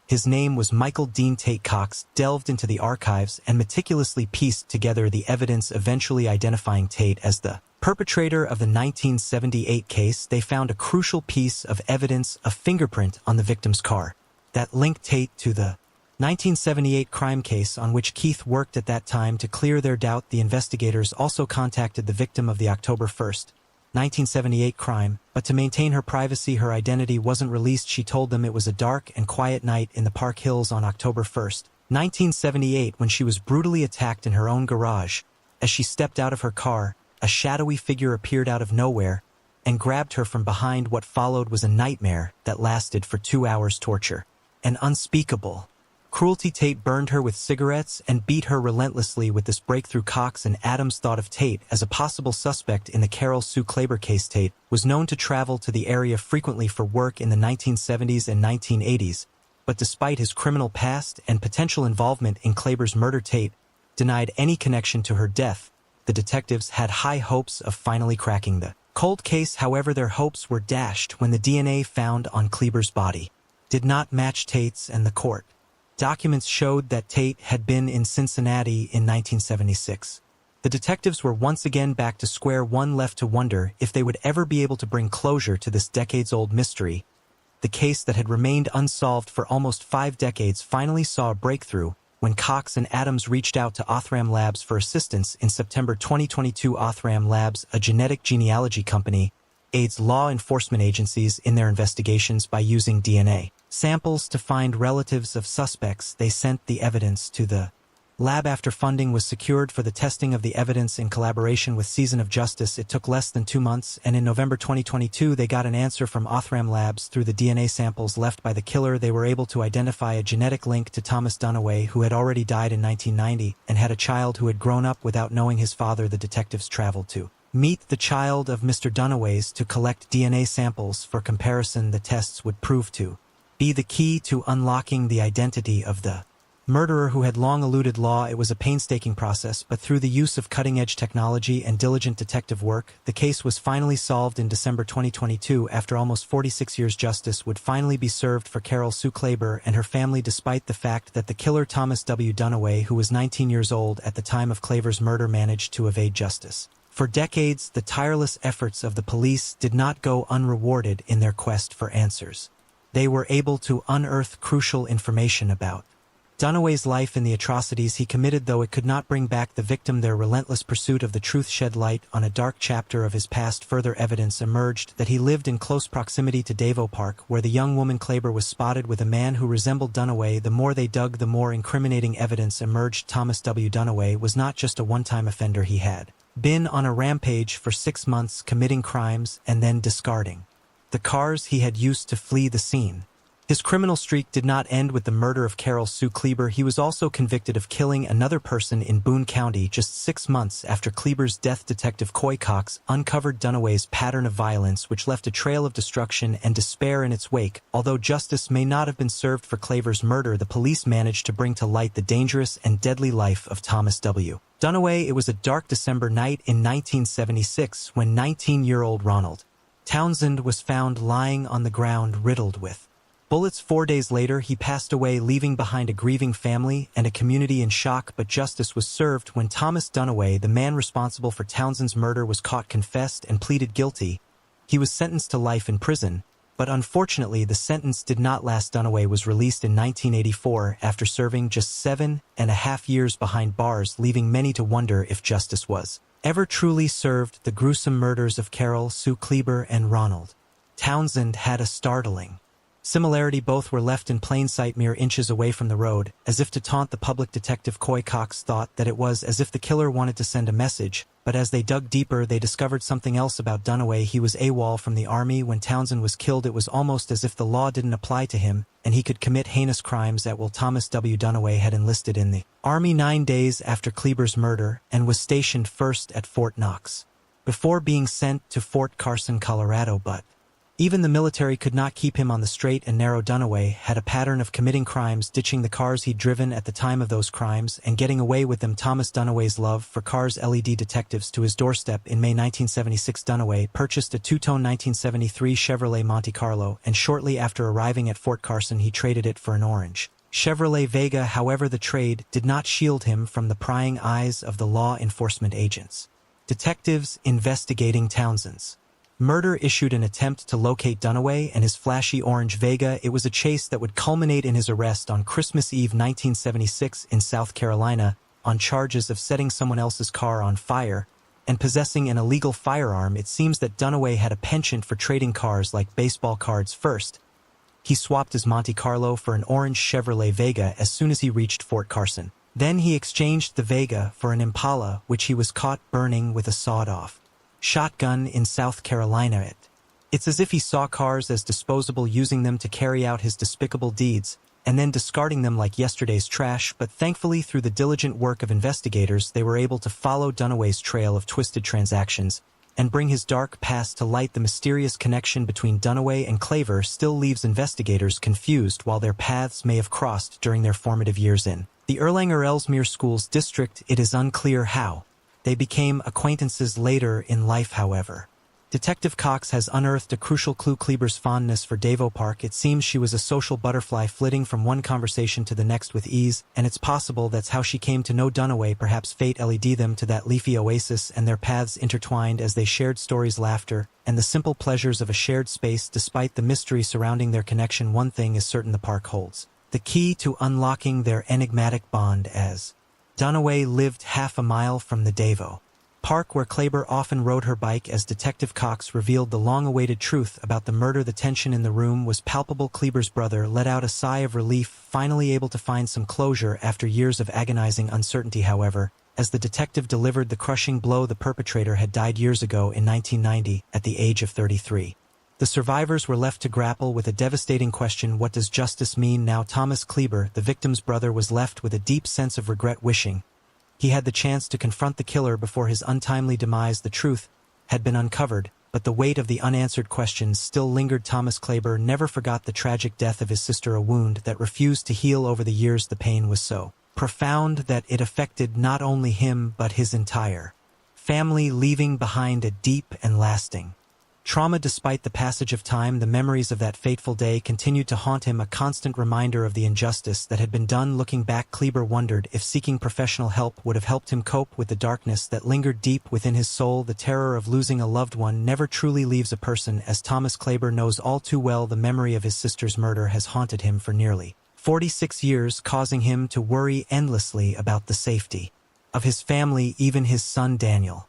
His name was Michael Dean Tate. Cox delved into the archives and meticulously pieced together the evidence, eventually identifying Tate as the perpetrator of the 1978 case. They found a crucial piece of evidence, a fingerprint on the victim's car that linked Tate to the 1978 crime case on which Keith worked at that time. To clear their doubt, the investigators also contacted the victim of the October 1st, 1978 crime, but to maintain her privacy, her identity wasn't released. She told them it was a dark and quiet night in the Park Hills on October 1st, 1978, when she was brutally attacked in her own garage. As she stepped out of her car, a shadowy figure appeared out of nowhere and grabbed her from behind. What followed was a nightmare that lasted for 2 hours. Torture and unspeakable cruelty. Tate burned her with cigarettes and beat her relentlessly. With this breakthrough, Cox and Adams thought of Tate as a possible suspect in the Carol Sue Kleber case. Tate was known to travel to the area frequently for work in the 1970s and 1980s, but despite his criminal past and potential involvement in Kleber's murder, Tate denied any connection to her death. The detectives had high hopes of finally cracking the cold case. However, their hopes were dashed when the DNA found on Kleber's body did not match Tate's, and the court documents showed that Tate had been in Cincinnati in 1976. The detectives were once again back to square one, left to wonder if they would ever be able to bring closure to this decades-old mystery. The case that had remained unsolved for almost 5 decades finally saw a breakthrough when Cox and Adams reached out to Othram Labs for assistance in September 2022. Othram Labs, a genetic genealogy company, aids law enforcement agencies in their investigations by using DNA samples to find relatives of suspects. They sent the evidence to the lab after funding was secured for the testing of the evidence in collaboration with Season of Justice. It took less than 2 months, and in November 2022 they got an answer from Othram Labs. Through the DNA samples left by the killer, they were able to identify a genetic link to Thomas Dunaway, who had already died in 1990 and had a child who had grown up without knowing his father. The detectives traveled to meet the child of Mr. Dunaway's to collect DNA samples for comparison. The tests would prove to be the key to unlocking the identity of the murderer who had long eluded law. It was a painstaking process, but through the use of cutting-edge technology and diligent detective work, the case was finally solved in December 2022. After almost 46 years, justice would finally be served for Carol Sue Klaber and her family, despite the fact that the killer, Thomas W. Dunaway, who was 19 years old at the time of Klaber's murder, managed to evade justice. For decades, the tireless efforts of the police did not go unrewarded in their quest for answers. They were able to unearth crucial information about Dunaway's life and the atrocities he committed, though it could not bring back the victim. Their relentless pursuit of the truth shed light on a dark chapter of his past. Further evidence emerged that he lived in close proximity to Davo Park, where the young woman Klaber was spotted with a man who resembled Dunaway. The more they dug, the more incriminating evidence emerged. Thomas W. Dunaway was not just a one-time offender. He had been on a rampage for 6 months, committing crimes and then discarding the cars he had used to flee the scene. His criminal streak did not end with the murder of Carol Sue Klaber. He was also convicted of killing another person in Boone County just 6 months after Klaber's death. Detective Coy Cox uncovered Dunaway's pattern of violence, which left a trail of destruction and despair in its wake. Although justice may not have been served for Klaber's murder, the police managed to bring to light the dangerous and deadly life of Thomas W. Dunaway. It was a dark December night in 1976 when 19-year-old Ronald Townsend was found lying on the ground, riddled with bullets. 4 days later, he passed away, leaving behind a grieving family and a community in shock. But justice was served when Thomas Dunaway, the man responsible for Townsend's murder, was caught, confessed, and pleaded guilty. He was sentenced to life in prison, but unfortunately the sentence did not last. Dunaway was released in 1984 after serving just 7.5 years behind bars, leaving many to wonder if justice was ever truly served. The gruesome murders of Carol Sue Klaber and Ronald Townsend had a startling similarity. Both were left in plain sight, mere inches away from the road, as if to taunt the public. Detective Coy Cox thought that it was as if the killer wanted to send a message, but as they dug deeper, they discovered something else about Dunaway. He was AWOL from the Army when Townsend was killed. It was almost as if the law didn't apply to him, and he could commit heinous crimes at will. Thomas W. Dunaway had enlisted in the Army 9 days after Klaber's murder and was stationed first at Fort Knox, before being sent to Fort Carson, Colorado. But even the military could not keep him on the straight and narrow. Dunaway had a pattern of committing crimes, ditching the cars he'd driven at the time of those crimes and getting away with them. Thomas Dunaway's love for cars led detectives to his doorstep. In May 1976, Dunaway purchased a two-tone 1973 Chevrolet Monte Carlo, and shortly after arriving at Fort Carson, he traded it for an orange Chevrolet Vega. However, the trade did not shield him from the prying eyes of the law enforcement agents. Detectives investigating Townsend's murder issued an attempt to locate Dunaway and his flashy orange Vega. It was a chase that would culminate in his arrest on Christmas Eve 1976 in South Carolina on charges of setting someone else's car on fire and possessing an illegal firearm. It seems that Dunaway had a penchant for trading cars like baseball cards. First, he swapped his Monte Carlo for an orange Chevrolet Vega as soon as he reached Fort Carson. Then he exchanged the Vega for an Impala, which he was caught burning with a sawed-off shotgun in South Carolina. It's as if he saw cars as disposable, using them to carry out his despicable deeds, and then discarding them like yesterday's trash. But thankfully, through the diligent work of investigators, they were able to follow Dunaway's trail of twisted transactions and bring his dark past to light. The mysterious connection between Dunaway and Klaber still leaves investigators confused, while their paths may have crossed during their formative years in the Erlanger-Ellesmere Schools District. It is unclear how they became acquaintances later in life, however. Detective Cox has unearthed a crucial clue: Kleber's fondness for Devo Park. It seems she was a social butterfly, flitting from one conversation to the next with ease, and it's possible that's how she came to know Dunaway. Perhaps fate led them to that leafy oasis, and their paths intertwined as they shared stories, laughter, and the simple pleasures of a shared space. Despite the mystery surrounding their connection, one thing is certain: the park holds the key to unlocking their enigmatic bond, as Dunaway lived half a mile from the Devo Park where Kleber often rode her bike. As Detective Cox revealed the long-awaited truth about the murder, the tension in the room was palpable. Kleber's brother let out a sigh of relief, finally able to find some closure after years of agonizing uncertainty. However, as the detective delivered the crushing blow, the perpetrator had died years ago in 1990 at the age of 33. The survivors were left to grapple with a devastating question: what does justice mean now? Thomas Kleber, the victim's brother, was left with a deep sense of regret, wishing he had the chance to confront the killer before his untimely demise. The truth had been uncovered, but the weight of the unanswered questions still lingered. Thomas Kleber never forgot the tragic death of his sister, a wound that refused to heal over the years. The pain was so profound that it affected not only him but his entire family, leaving behind a deep and lasting trauma. Despite the passage of time, the memories of that fateful day continued to haunt him, a constant reminder of the injustice that had been done. Looking back, Kleber wondered if seeking professional help would have helped him cope with the darkness that lingered deep within his soul. The terror of losing a loved one never truly leaves a person, as Thomas Kleber knows all too well. The memory of his sister's murder has haunted him for nearly 46 years, causing him to worry endlessly about the safety of his family. Even his son Daniel,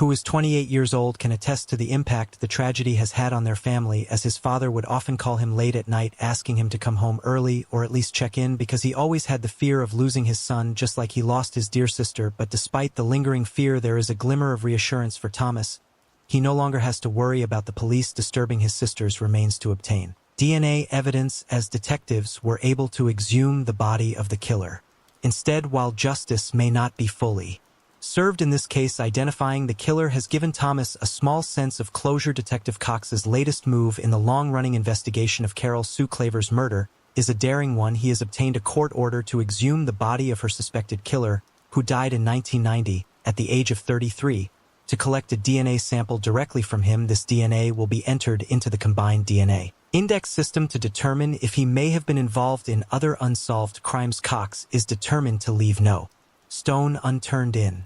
who is 28 years old, can attest to the impact the tragedy has had on their family, as his father would often call him late at night, asking him to come home early or at least check in, because he always had the fear of losing his son, just like he lost his dear sister. But despite the lingering fear, there is a glimmer of reassurance for Thomas. He no longer has to worry about the police disturbing his sister's remains to obtain DNA evidence, as detectives were able to exhume the body of the killer. Instead, while justice may not be fully served in this case, identifying the killer has given Thomas a small sense of closure. Detective Cox's latest move in the long-running investigation of Carol Sue Kleber's murder is a daring one. He has obtained a court order to exhume the body of her suspected killer, who died in 1990 at the age of 33, to collect a DNA sample directly from him. This DNA will be entered into the combined DNA index system to determine if he may have been involved in other unsolved crimes. Cox is determined to leave no stone unturned in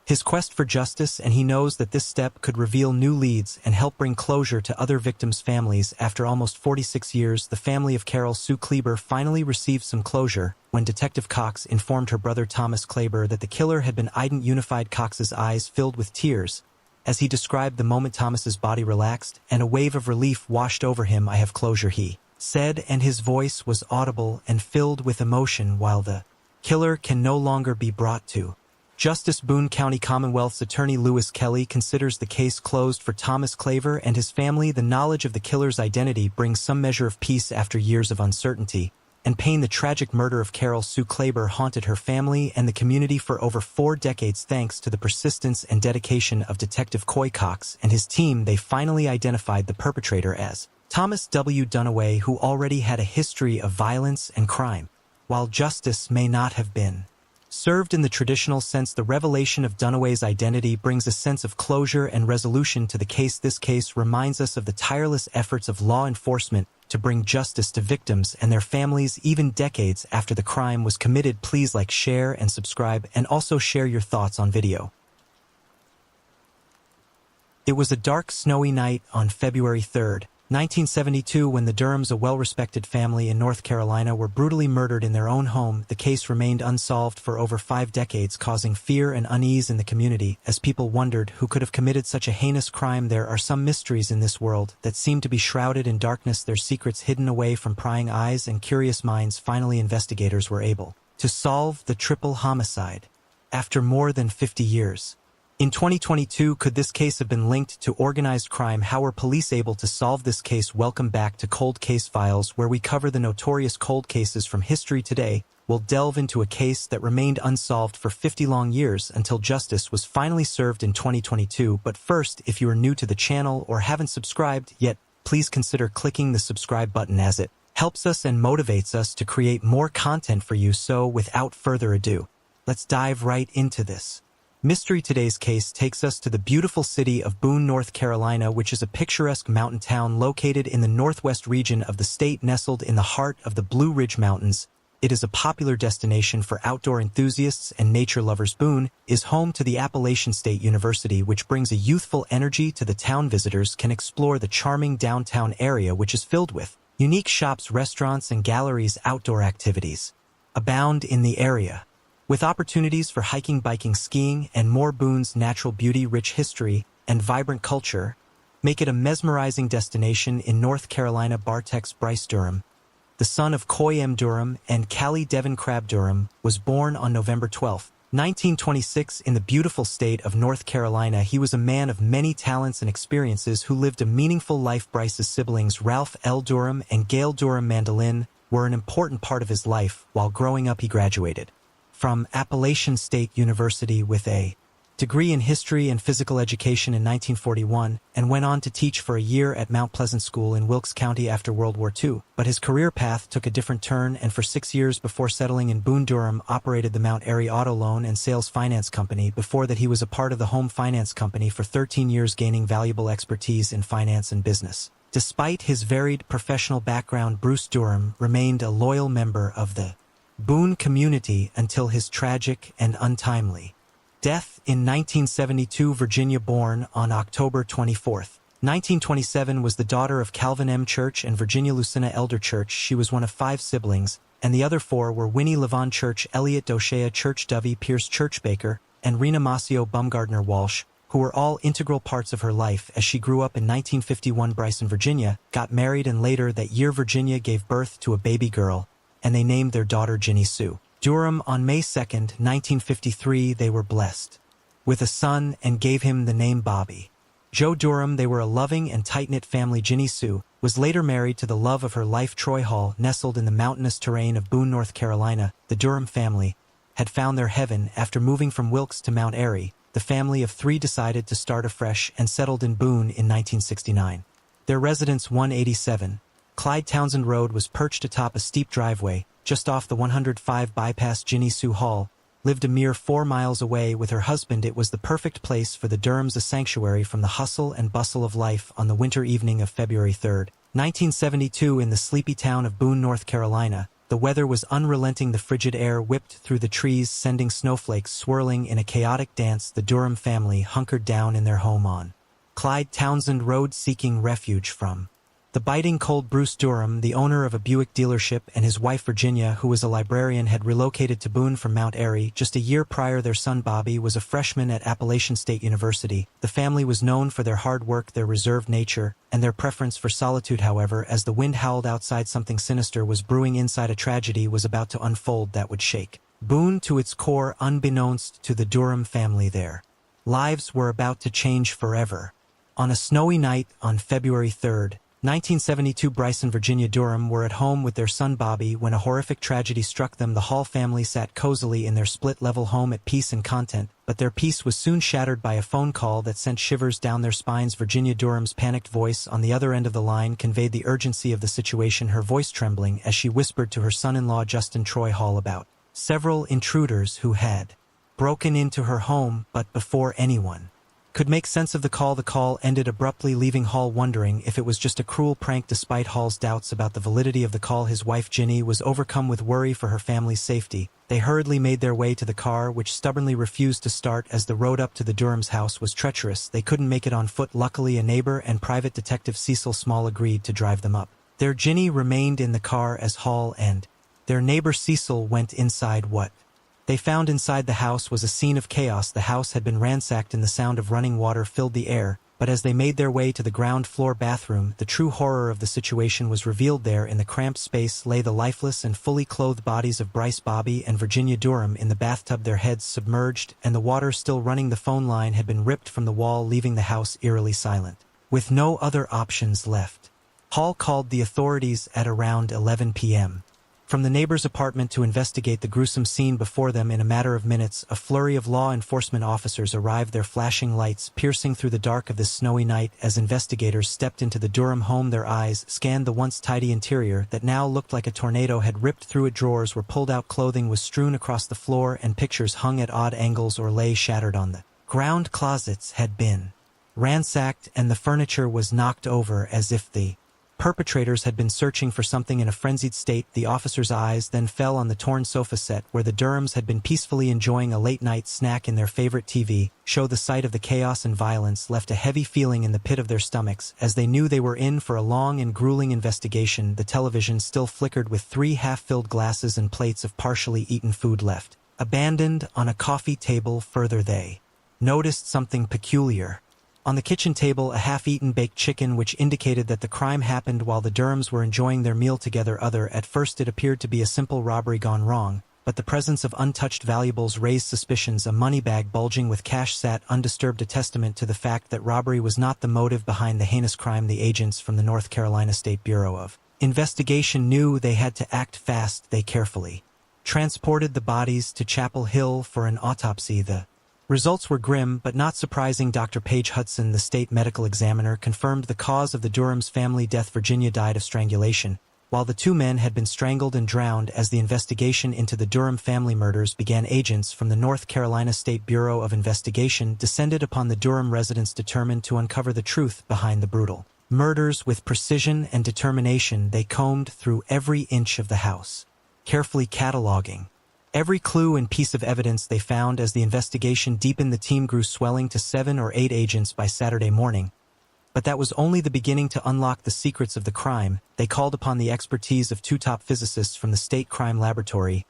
his quest for justice, and he knows that this step could reveal new leads and help bring closure to other victims' families. After almost 46 years, the family of Carol Sue Kleber finally received some closure when Detective Cox informed her brother Thomas Kleber that the killer had been identified. Cox's eyes filled with tears as he described the moment Thomas's body relaxed and a wave of relief washed over him. "I have closure," he said, and his voice was audible and filled with emotion. While the killer can no longer be brought to justice, Boone County Commonwealth's Attorney Lewis Kelly considers the case closed for Thomas Kleber and his family. The knowledge of the killer's identity brings some measure of peace after years of uncertainty and pain. The tragic murder of Carol Sue Kleber haunted her family and the community for over 4 decades. Thanks to the persistence and dedication of Detective Coy Cox and his team, they finally identified the perpetrator as Thomas W. Dunaway, who already had a history of violence and crime. While justice may not have been served in the traditional sense, the revelation of Dunaway's identity brings a sense of closure and resolution to the case. This case reminds us of the tireless efforts of law enforcement to bring justice to victims and their families, even decades after the crime was committed. Please like, share, and subscribe, and also share your thoughts on video. It was a dark, snowy night on February 3rd, 1972, when the Durhams, a well-respected family in North Carolina, were brutally murdered in their own home. The case remained unsolved for over 5 decades, causing fear and unease in the community as people wondered who could have committed such a heinous crime. There are some mysteries in this world that seem to be shrouded in darkness, their secrets hidden away from prying eyes and curious minds. Finally, investigators were able to solve the triple homicide after more than 50 years. In 2022, could this case have been linked to organized crime? How were police able to solve this case? Welcome back to Cold Case Files, where we cover the notorious cold cases from history. Today, we'll delve into a case that remained unsolved for 50 long years until justice was finally served in 2022. But first, if you are new to the channel or haven't subscribed yet, please consider clicking the subscribe button, as it helps us and motivates us to create more content for you. So without further ado, let's dive right into this Mystery Today's case takes us to the beautiful city of Boone, North Carolina, which is a picturesque mountain town located in the northwest region of the state nestled in the heart of the Blue Ridge Mountains. It is a popular destination for outdoor enthusiasts and nature lovers. Boone is home to the Appalachian State University, which brings a youthful energy to the town. Visitors can explore the charming downtown area, which is filled with unique shops, restaurants, and galleries. Outdoor activities abound in the area, with opportunities for hiking, biking, skiing, and more. Boone's natural beauty, rich history, and vibrant culture make it a mesmerizing destination in North Carolina. Bartex Bryce Durham, the son of Coy M. Durham and Callie Devon Crabb Durham, was born on November 12, 1926 in the beautiful state of North Carolina. He was a man of many talents and experiences who lived a meaningful life. Bryce's siblings Ralph L. Durham and Gail Durham Mandolin were an important part of his life. While growing up, he graduated from Appalachian State University with a degree in history and physical education in 1941, and went on to teach for a year at Mount Pleasant School in Wilkes County after World War II. But his career path took a different turn, and for 6 years before settling in Boone, Durham operated the Mount Airy Auto Loan and Sales Finance Company. Before that, he was a part of the Home Finance Company for 13 years, gaining valuable expertise in finance and business. Despite his varied professional background, Bruce Durham remained a loyal member of the Boone community until his tragic and untimely death in 1972. Virginia, born on October 24, 1927, was the daughter of Calvin M. Church and Virginia Lucina Elder Church. She was one of 5 siblings, and the other 4 were Winnie Levon Church, Elliot Doshea Church, Dovey Pierce Church Baker, and Rena Masio Bumgardner Walsh, who were all integral parts of her life. As she grew up in 1951, Bryce and Virginia got married, and later that year Virginia gave birth to a baby girl, and they named their daughter Ginny Sue Durham. On May 2, 1953, they were blessed with a son and gave him the name Bobby Joe Durham. They were a loving and tight-knit family. Ginny Sue was later married to the love of her life, Troy Hall. Nestled in the mountainous terrain of Boone, North Carolina, the Durham family had found their heaven. After moving from Wilkes to Mount Airy, the family of 3 decided to start afresh and settled in Boone in 1969. Their residence, 187 Clyde Townsend Road, was perched atop a steep driveway just off the 105 bypass. Ginny Sue Hall lived a mere 4 miles away with her husband. It was the perfect place for the Durhams, a sanctuary from the hustle and bustle of life. On the winter evening of February 3, 1972, in the sleepy town of Boone, North Carolina, the weather was unrelenting. The frigid air whipped through the trees, sending snowflakes swirling in a chaotic dance. The Durham family hunkered down in their home on Clyde Townsend Road, seeking refuge from the biting cold. Bruce Durham, the owner of a Buick dealership, and his wife Virginia, who was a librarian, had relocated to Boone from Mount Airy just a year prior. Their son Bobby was a freshman at Appalachian State University. The family was known for their hard work, their reserved nature, and their preference for solitude. However, as the wind howled outside, something sinister was brewing inside. A tragedy was about to unfold that would shake Boone to its core. Unbeknownst to the Durham family, their lives were about to change forever. On a snowy night on February 3, 1972, Bryce and Virginia Durham were at home with their son Bobby when a horrific tragedy struck them. The Hall family sat cozily in their split-level home at peace and content, but their peace was soon shattered by a phone call that sent shivers down their spines. Virginia Durham's panicked voice on the other end of the line conveyed the urgency of the situation, her voice trembling as she whispered to her son-in-law Justin Troy Hall about several intruders who had broken into her home. But before anyone could make sense of the call ended abruptly, leaving Hall wondering if it was just a cruel prank. Despite Hall's doubts about the validity of the call, his wife Ginny was overcome with worry for her family's safety. They hurriedly made their way to the car, which stubbornly refused to start as the road up to the Durham's house was treacherous. They couldn't make it on foot. Luckily, a neighbor and private detective Cecil Small agreed to drive them up. Their Ginny remained in the car as Hall and their neighbor Cecil went inside. What they found inside the house was a scene of chaos. The house had been ransacked and the sound of running water filled the air, but as they made their way to the ground floor bathroom, the true horror of the situation was revealed. There in the cramped space lay the lifeless and fully clothed bodies of Bryce, Bobby, and Virginia Durham in the bathtub, their heads submerged and the water still running. The phone line had been ripped from the wall, leaving the house eerily silent. With no other options left, Hall called the authorities at around 11 p.m. From the neighbor's apartment to investigate the gruesome scene before them in a matter of minutes, a flurry of law enforcement officers arrived, their flashing lights piercing through the dark of this snowy night. As investigators stepped into the Durham home, their eyes scanned the once tidy interior that now looked like a tornado had ripped through it. Drawers were pulled out, clothing was strewn across the floor, and pictures hung at odd angles or lay shattered on the ground. Closets had been ransacked, and the furniture was knocked over as if the perpetrators had been searching for something in a frenzied state. The officers' eyes then fell on the torn sofa set where the Durhams had been peacefully enjoying a late-night snack in their favorite TV show. The sight of the chaos and violence left a heavy feeling in the pit of their stomachs, as they knew they were in for a long and grueling investigation. The television still flickered with 3 half-filled glasses and plates of partially eaten food left abandoned on a coffee table. Further, they noticed something peculiar. On the kitchen table, a half-eaten baked chicken, which indicated that the crime happened while the Durhams were enjoying their meal together. At first it appeared to be a simple robbery gone wrong, but the presence of untouched valuables raised suspicions. A money bag bulging with cash sat undisturbed, a testament to the fact that robbery was not the motive behind the heinous crime. The agents from the North Carolina State Bureau of Investigation knew they had to act fast. They carefully transported the bodies to Chapel Hill for an autopsy. The results were grim, but not surprising. Dr. Paige Hudson, the state medical examiner, confirmed the cause of the Durham's family death. Virginia died of strangulation, while the 2 men had been strangled and drowned. As the investigation into the Durham family murders began, agents from the North Carolina State Bureau of Investigation descended upon the Durham residence, determined to uncover the truth behind the brutal murders. With precision and determination, they combed through every inch of the house, carefully cataloging every clue and piece of evidence they found. As the investigation deepened, the team grew, swelling to 7 or 8 agents by Saturday morning. But that was only the beginning. To unlock the secrets of the crime, they called upon the expertise of 2 top physicists from the State Crime Laboratory,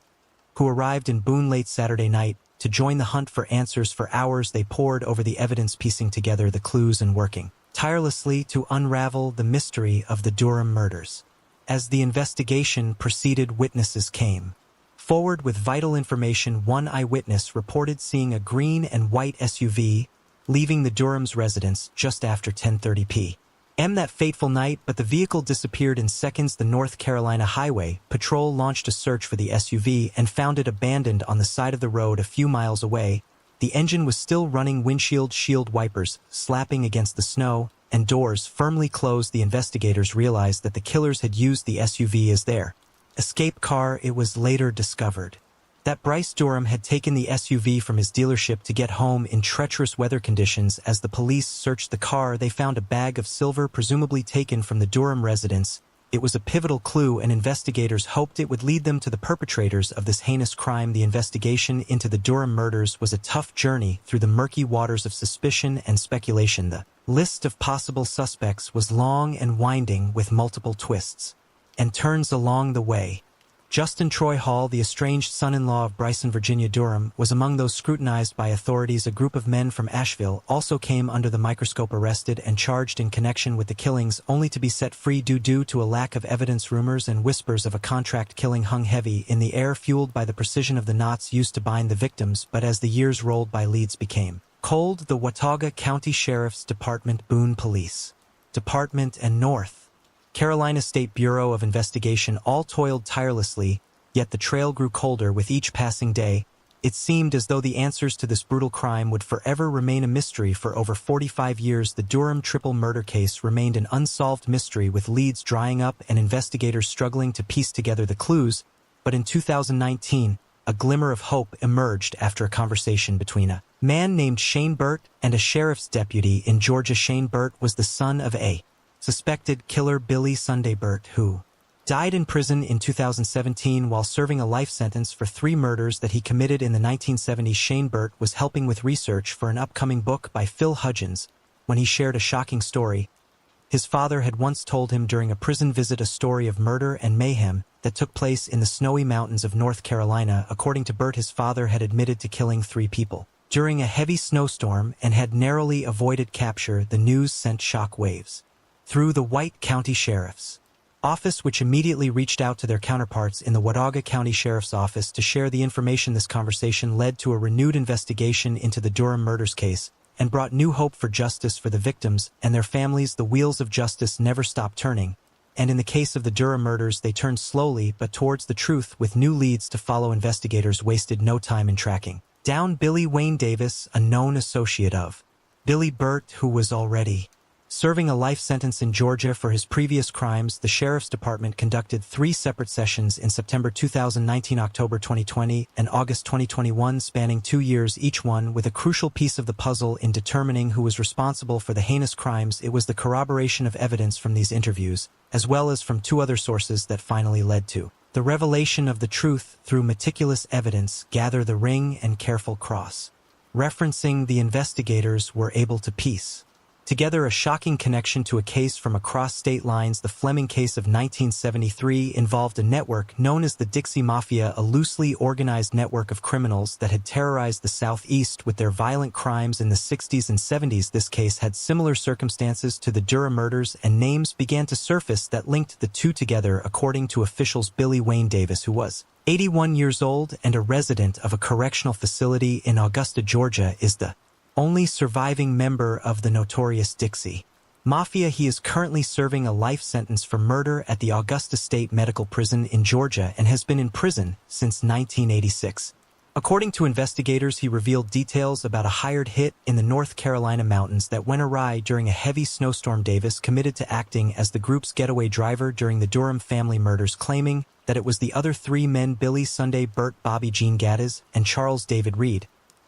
who arrived in Boone late Saturday night to join the hunt for answers. For hours they pored over the evidence, piecing together the clues and working tirelessly to unravel the mystery of the Durham murders. As the investigation proceeded, witnesses came forward with vital information. One eyewitness reported seeing a green and white SUV leaving the Durham's residence just after 10:30 p.m. that fateful night, but the vehicle disappeared in seconds. The North Carolina Highway Patrol launched a search for the SUV and found it abandoned on the side of the road a few miles away. The engine was still running, windshield shield wipers slapping against the snow, and doors firmly closed. The investigators realized that the killers had used the SUV as their escape car. It was later discovered that Bryce Durham had taken the SUV from his dealership to get home in treacherous weather conditions. As the police searched the car, they found a bag of silver, presumably taken from the Durham residence. It was a pivotal clue, and investigators hoped it would lead them to the perpetrators of this heinous crime. The investigation into the Durham murders was a tough journey through the murky waters of suspicion and speculation. The list of possible suspects was long and winding, with multiple twists and turns along the way. Justin Troy Hall, the estranged son-in-law of Bryce and Virginia Durham, was among those scrutinized by authorities. A group of men from Asheville also came under the microscope, arrested and charged in connection with the killings, only to be set free due to a lack of evidence. Rumors and whispers of a contract killing hung heavy in the air, fueled by the precision of the knots used to bind the victims. But as the years rolled by, leads became cold. The Watauga County Sheriff's Department, Boone Police Department, and North Carolina State Bureau of Investigation all toiled tirelessly, yet the trail grew colder with each passing day. It seemed as though the answers to this brutal crime would forever remain a mystery. For over 45 years, the Durham triple murder case remained an unsolved mystery, with leads drying up and investigators struggling to piece together the clues. But in 2019, a glimmer of hope emerged after a conversation between a man named Shane Burt and a sheriff's deputy in Georgia. Shane Burt was the son of a suspected killer, Billy Sunday Burt, who died in prison in 2017 while serving a life sentence for 3 murders that he committed in the 1970s. Shane Burt was helping with research for an upcoming book by Phil Hudgens when he shared a shocking story. His father had once told him during a prison visit a story of murder and mayhem that took place in the snowy mountains of North Carolina. According to Burt, his father had admitted to killing 3 people during a heavy snowstorm and had narrowly avoided capture. The news sent shock waves through the White County Sheriff's Office, which immediately reached out to their counterparts in the Watauga County Sheriff's Office to share the information. This conversation led to a renewed investigation into the Durham murders case and brought new hope for justice for the victims and their families. The wheels of justice never stopped turning, and in the case of the Durham murders they turned slowly but towards the truth with new leads to follow. Investigators wasted no time in tracking down Billy Wayne Davis, a known associate of Billy Burt, who was already serving a life sentence in Georgia for his previous crimes. The Sheriff's Department conducted 3 separate sessions in September 2019, October 2020, and August 2021, spanning 2 years each, one with a crucial piece of the puzzle in determining who was responsible for the heinous crimes. It was the corroboration of evidence from these interviews, as well as from 2 other sources, that finally led to the revelation of the truth through meticulous evidence. Gather the ring and careful cross referencing, the investigators were able to piece together a shocking connection to a case from across state lines. The Fleming case of 1973 involved a network known as the Dixie Mafia, a loosely organized network of criminals that had terrorized the Southeast with their violent crimes in the 60s and 70s. This case had similar circumstances to the Durham murders, and names began to surface that linked the two together. According to officials, Billy Wayne Davis, who was 81 years old and a resident of a correctional facility in Augusta, Georgia, is the only surviving member of the notorious Dixie Mafia. He is currently serving a life sentence for murder at the Augusta State Medical Prison in Georgia and has been in prison since 1986. According to investigators, he revealed details about a hired hit in the North Carolina mountains that went awry during a heavy snowstorm. Davis committed to acting as the group's getaway driver during the Durham family murders, claiming that it was the other 3 men, Billy Sunday Burt, Bobby Jean Gaddis, and Charles David Reed,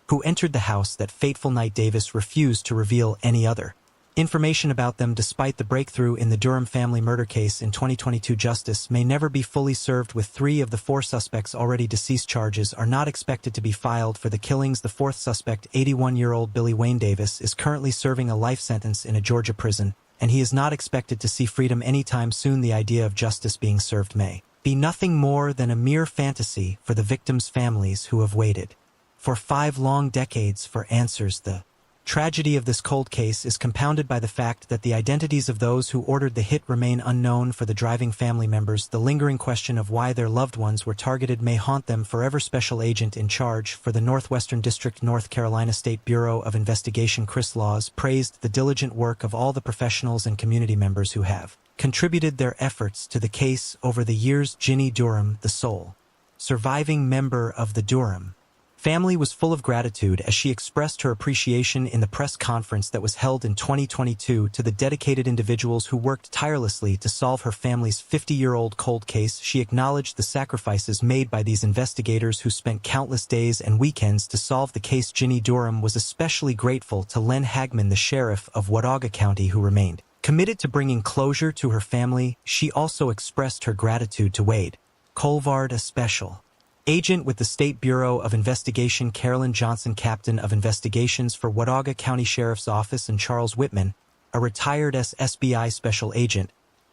who entered the house that fateful night. Davis refused to reveal any other information about them. Despite the breakthrough in the Durham family murder case in 2022, justice may never be fully served, with 3 of the 4 suspects already deceased. Charges are not expected to be filed for the killings. The 4th suspect, 81-year-old Billy Wayne Davis, is currently serving a life sentence in a Georgia prison, and he is not expected to see freedom anytime soon. The idea of justice being served may be nothing more than a mere fantasy for the victims' families who have waited for 5 long decades for answers. The tragedy of this cold case is compounded by the fact that the identities of those who ordered the hit remain unknown. For the driving family members, the lingering question of why their loved ones were targeted may haunt them forever. Special Agent in charge for the Northwestern District, North Carolina State Bureau of Investigation, Chris Laws, praised the diligent work of all the professionals and community members who have contributed their efforts to the case over the years. Ginny Durham, the sole surviving member of the Durham family, was full of gratitude as she expressed her appreciation in the press conference that was held in 2022 to the dedicated individuals who worked tirelessly to solve her family's 50-year-old cold case. She acknowledged the sacrifices made by these investigators who spent countless days and weekends to solve the case. Ginny Durham was especially grateful to Len Hagman, the sheriff of Watauga County, who remained committed to bringing closure to her family. She also expressed her gratitude to Wade Colvard, a special agent with the State Bureau of Investigation, Carolyn Johnson, captain of investigations for Watauga County Sheriff's Office, and Charles Whitman, a retired SBI special agent,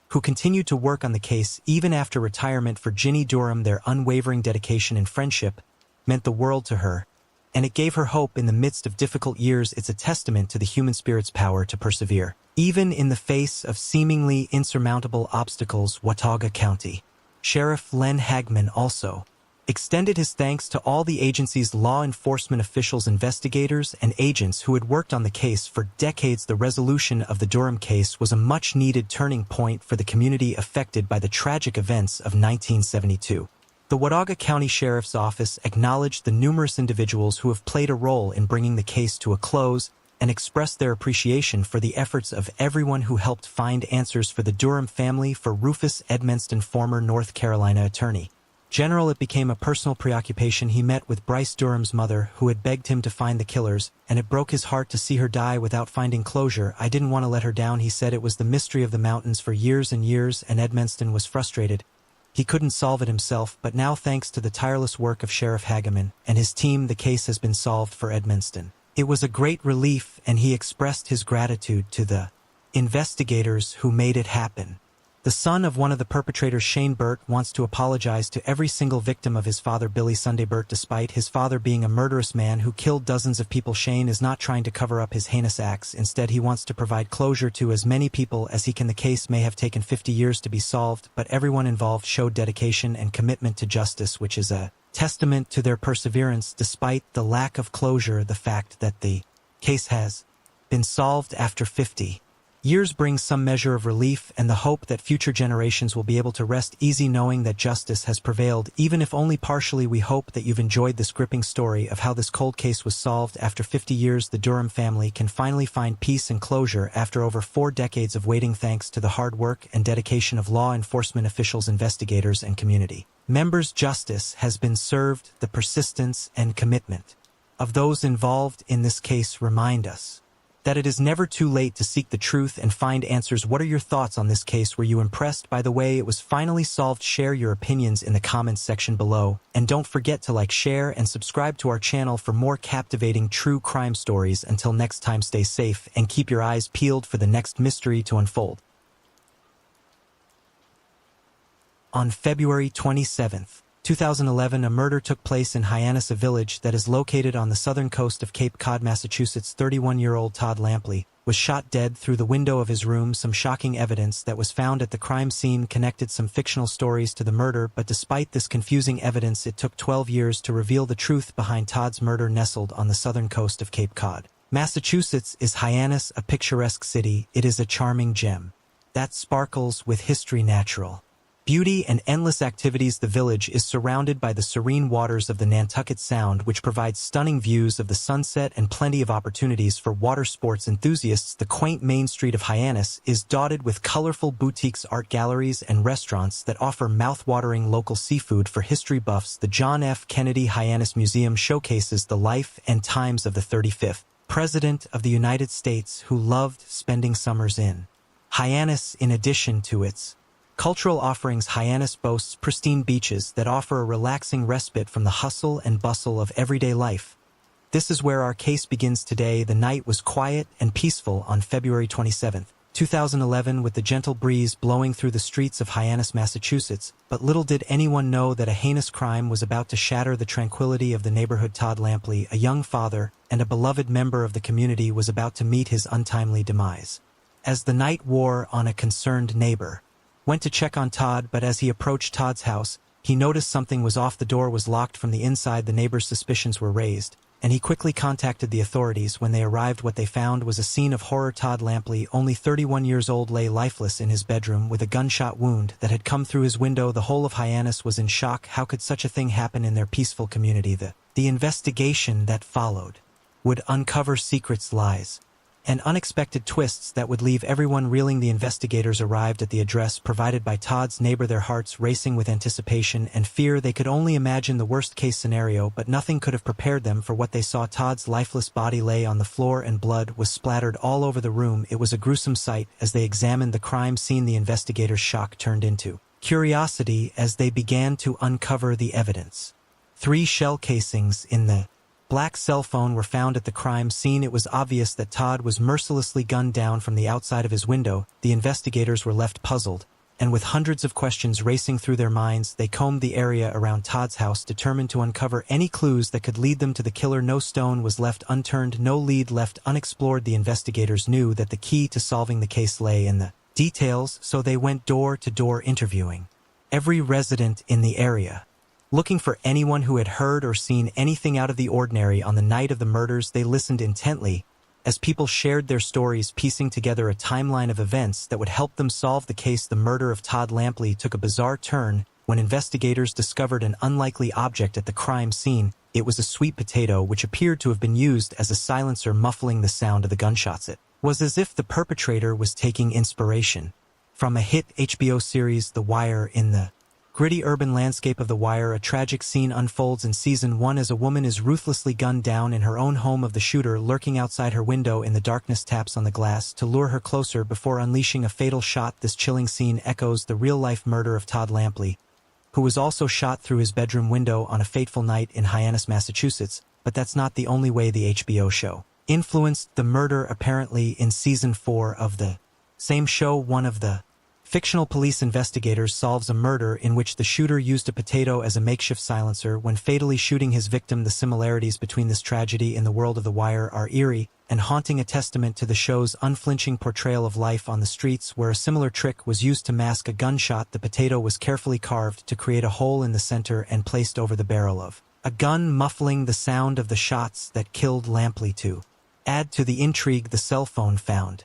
who continued to work on the case even after retirement. For Ginny Durham, their unwavering dedication and friendship meant the world to her, and it gave her hope in the midst of difficult years. It's a testament to the human spirit's power to persevere, even in the face of seemingly insurmountable obstacles. Watauga County Sheriff Len Hagman also extended his thanks to all the agency's law enforcement officials, investigators, and agents who had worked on the case for decades. The resolution of the Durham case was a much-needed turning point for the community affected by the tragic events of 1972. The Watauga County Sheriff's Office acknowledged the numerous individuals who have played a role in bringing the case to a close and expressed their appreciation for the efforts of everyone who helped find answers for the Durham family. For Rufus Edmonston, former North Carolina Attorney General, it became a personal preoccupation. He met with Bryce Durham's mother, who had begged him to find the killers, and it broke his heart to see her die without finding closure. "I didn't want to let her down," he said. "It was the mystery of the mountains for years and years," and Edmonston was frustrated. He couldn't solve it himself, but now, thanks to the tireless work of Sheriff Hagaman and his team, the case has been solved for Edmonston. It was a great relief, and he expressed his gratitude to the investigators who made it happen. The son of one of the perpetrators, Shane Burt, wants to apologize to every single victim of his father, Billy Sunday Burt. Despite his father being a murderous man who killed dozens of people, Shane is not trying to cover up his heinous acts. Instead, he wants to provide closure to as many people as he can. The case may have taken 50 years to be solved, but everyone involved showed dedication and commitment to justice, which is a testament to their perseverance. Despite the lack of closure, the fact that the case has been solved after 50 Years bring some measure of relief and the hope that future generations will be able to rest easy knowing that justice has prevailed, even if only partially. We hope that you've enjoyed this gripping story of how this cold case was solved. After 50 years, the Durham family can finally find peace and closure after over 4 decades of waiting, thanks to the hard work and dedication of law enforcement officials, investigators, and community members. Justice has been served. The persistence and commitment of those involved in this case remind us that it is never too late to seek the truth and find answers. What are your thoughts on this case? Were you impressed by the way it was finally solved? Share your opinions in the comments section below, and don't forget to like, share, and subscribe to our channel for more captivating true crime stories. Until next time, stay safe and keep your eyes peeled for the next mystery to unfold. On February 27, 2011, a murder took place in Hyannis, a village that is located on the southern coast of Cape Cod, Massachusetts. 31-year-old Todd Lampley was shot dead through the window of his room. Some shocking evidence that was found at the crime scene connected some fictional stories to the murder, but despite this confusing evidence, it took 12 years to reveal the truth behind Todd's murder. Nestled on the southern coast of Cape Cod, Massachusetts, is Hyannis, a picturesque city. It is a charming gem that sparkles with history, natural beauty, and endless activities. The village is surrounded by the serene waters of the Nantucket Sound, which provides stunning views of the sunset and plenty of opportunities for water sports enthusiasts. The quaint main street of Hyannis is dotted with colorful boutiques, art galleries, and restaurants that offer mouth-watering local seafood for history buffs. The John F. Kennedy Hyannis Museum showcases the life and times of the 35th President of the United States, who loved spending summers in Hyannis. In addition to its cultural offerings, Hyannis boasts pristine beaches that offer a relaxing respite from the hustle and bustle of everyday life. This is where our case begins today. The night was quiet and peaceful on February 27, 2011, with the gentle breeze blowing through the streets of Hyannis, Massachusetts. But little did anyone know that a heinous crime was about to shatter the tranquility of the neighborhood. Todd Lampley, a young father and a beloved member of the community, was about to meet his untimely demise. As the night wore on, a concerned neighbor went to check on Todd, but as he approached Todd's house, he noticed something was off. The door was locked from the inside. The neighbor's suspicions were raised, and he quickly contacted the authorities. When they arrived, what they found was a scene of horror. Todd Lampley, only 31 years old, lay lifeless in his bedroom with a gunshot wound that had come through his window. The whole of Hyannis was in shock. How could such a thing happen in their peaceful community? The investigation that followed would uncover secrets, lies, and unexpected twists that would leave everyone reeling. The investigators arrived at the address provided by Todd's neighbor, their hearts racing with anticipation and fear. They could only imagine the worst-case scenario, but nothing could have prepared them for what they saw. Todd's lifeless body lay on the floor and blood was splattered all over the room. It was a gruesome sight. As they examined the crime scene, the investigators' shock turned into curiosity as they began to uncover the evidence. 3 shell casings in the black cell phone were found at the crime scene. It was obvious that Todd was mercilessly gunned down from the outside of his window. The investigators were left puzzled, and with hundreds of questions racing through their minds, they combed the area around Todd's house, determined to uncover any clues that could lead them to the killer. No stone was left unturned, no lead left unexplored. The investigators knew that the key to solving the case lay in the details, so they went door to door, interviewing every resident in the area, looking for anyone who had heard or seen anything out of the ordinary on the night of the murders. They listened intently as people shared their stories, piecing together a timeline of events that would help them solve the case. The murder of Todd Lampley took a bizarre turn when investigators discovered an unlikely object at the crime scene. It was a sweet potato which appeared to have been used as a silencer, muffling the sound of the gunshots. It was as if the perpetrator was taking inspiration from a hit HBO series, The Wire. In the gritty urban landscape of The Wire, a tragic scene unfolds in Season 1 as a woman is ruthlessly gunned down in her own home. Of the shooter lurking outside her window in the darkness taps on the glass to lure her closer before unleashing a fatal shot. This chilling scene echoes the real-life murder of Todd Lampley, who was also shot through his bedroom window on a fateful night in Hyannis, Massachusetts. But that's not the only way the HBO show influenced the murder. Apparently, in Season 4 of the same show, one of the fictional police investigators solves a murder in which the shooter used a potato as a makeshift silencer when fatally shooting his victim. The similarities between this tragedy in the world of The Wire are eerie and haunting, a testament to the show's unflinching portrayal of life on the streets, where a similar trick was used to mask a gunshot. The potato was carefully carved to create a hole in the center and placed over the barrel of a gun, muffling the sound of the shots that killed Lampley. To add to the intrigue, the cell phone found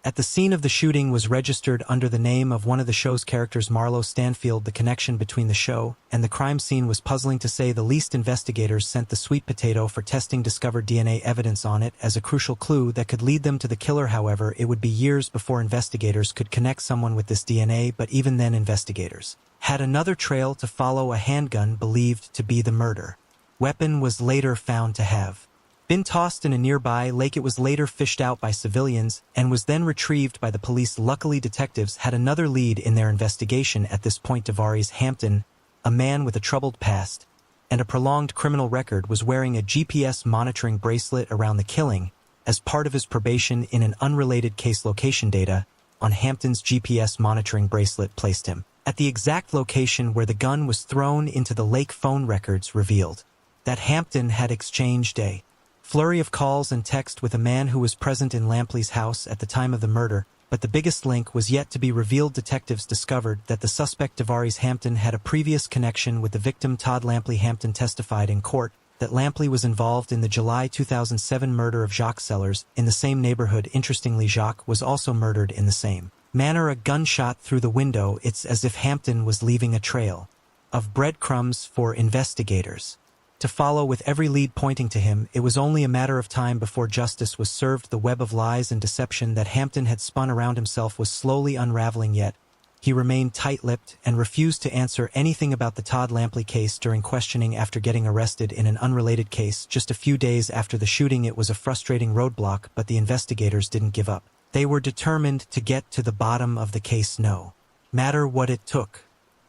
At the scene of the shooting was registered under the name of one of the show's characters, Marlo Stanfield. The connection between the show and the crime scene was puzzling to say the least. Investigators sent the sweet potato for testing, discovered DNA evidence on it as a crucial clue that could lead them to the killer. However, it would be years before investigators could connect someone with this DNA, but even then investigators had another trail to follow: a handgun believed to be the murder weapon was later found to have been tossed in a nearby lake. It was later fished out by civilians and was then retrieved by the police. Luckily, detectives had another lead in their investigation at this point. DeVaries Hampton, a man with a troubled past and a prolonged criminal record, was wearing a GPS monitoring bracelet around the killing as part of his probation. In an unrelated case, location data on Hampton's GPS monitoring bracelet placed him at the exact location where the gun was thrown into the lake. Phone records revealed that Hampton had exchanged a flurry of calls and text with a man who was present in Lampley's house at the time of the murder, but the biggest link was yet to be revealed. Detectives discovered that the suspect DeVaries Hampton had a previous connection with the victim Todd Lampley. Hampton testified in court that Lampley was involved in the July 2007 murder of Jacques Sellers in the same neighborhood. Interestingly, Jacques was also murdered in the same manner, a gunshot through the window. It's as if Hampton was leaving a trail of breadcrumbs for investigators to follow, with every lead pointing to him. It was only a matter of time before justice was served. The web of lies and deception that Hampton had spun around himself was slowly unraveling, yet he remained tight-lipped and refused to answer anything about the Todd Lampley case during questioning after getting arrested in an unrelated case just a few days after the shooting. It was a frustrating roadblock, but the investigators didn't give up. They were determined to get to the bottom of the case, no matter what it took.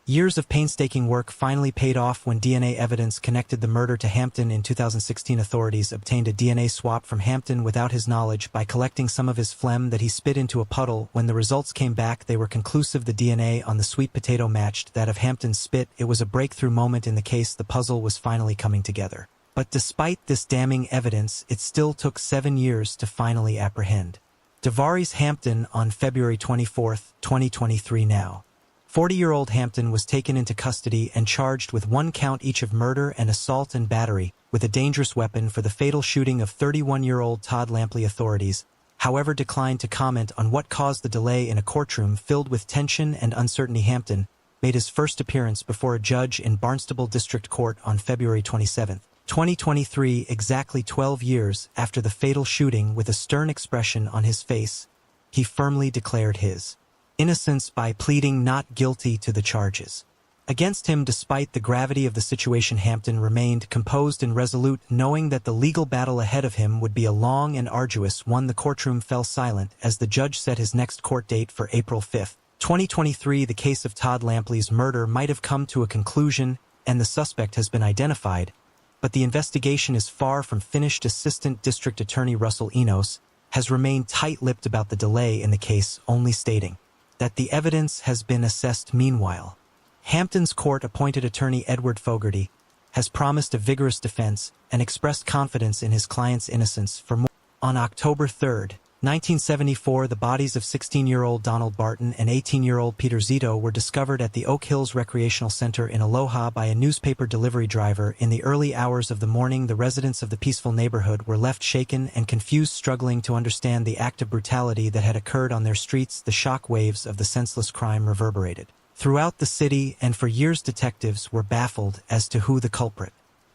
Years of painstaking work finally paid off when DNA evidence connected the murder to Hampton. In 2016, authorities obtained a DNA swap from Hampton without his knowledge by collecting some of his phlegm that he spit into a puddle. When the results came back, they were conclusive. The DNA on the sweet potato matched that of Hampton's spit. It was a breakthrough moment in the case. The puzzle was finally coming together. But despite this damning evidence, it still took 7 years to finally apprehend DeVaries Hampton on February 24, 2023. Now 40-year-old Hampton was taken into custody and charged with 1 count each of murder and assault and battery with a dangerous weapon for the fatal shooting of 31-year-old Todd Lampley. Authorities, however, declined to comment on what caused the delay. In a courtroom filled with tension and uncertainty, Hampton made his first appearance before a judge in Barnstable District Court on February 27, 2023, exactly 12 years after the fatal shooting. With a stern expression on his face, he firmly declared his innocence by pleading not guilty to the charges against him. Despite the gravity of the situation, Hampton remained composed and resolute, knowing that the legal battle ahead of him would be a long and arduous one. The courtroom fell silent as the judge set his next court date for April 5, 2023. The case of Todd Lampley's murder might have come to a conclusion and the suspect has been identified, but the investigation is far from finished. Assistant District Attorney Russell Enos has remained tight-lipped about the delay in the case, only stating that the evidence has been assessed. Meanwhile, Hampton's court-appointed attorney Edward Fogarty has promised a vigorous defense and expressed confidence in his client's innocence. For more, on October 3, 1974, the bodies of 16-year-old Donald Barton and 18-year-old Peter Zito were discovered at the Oak Hills Recreational Center in Aloha by a newspaper delivery driver. In the early hours of the morning, the residents of the peaceful neighborhood were left shaken and confused, struggling to understand the act of brutality that had occurred on their streets. The shock waves of the senseless crime reverberated throughout the city, and for years detectives were baffled as to who the culprit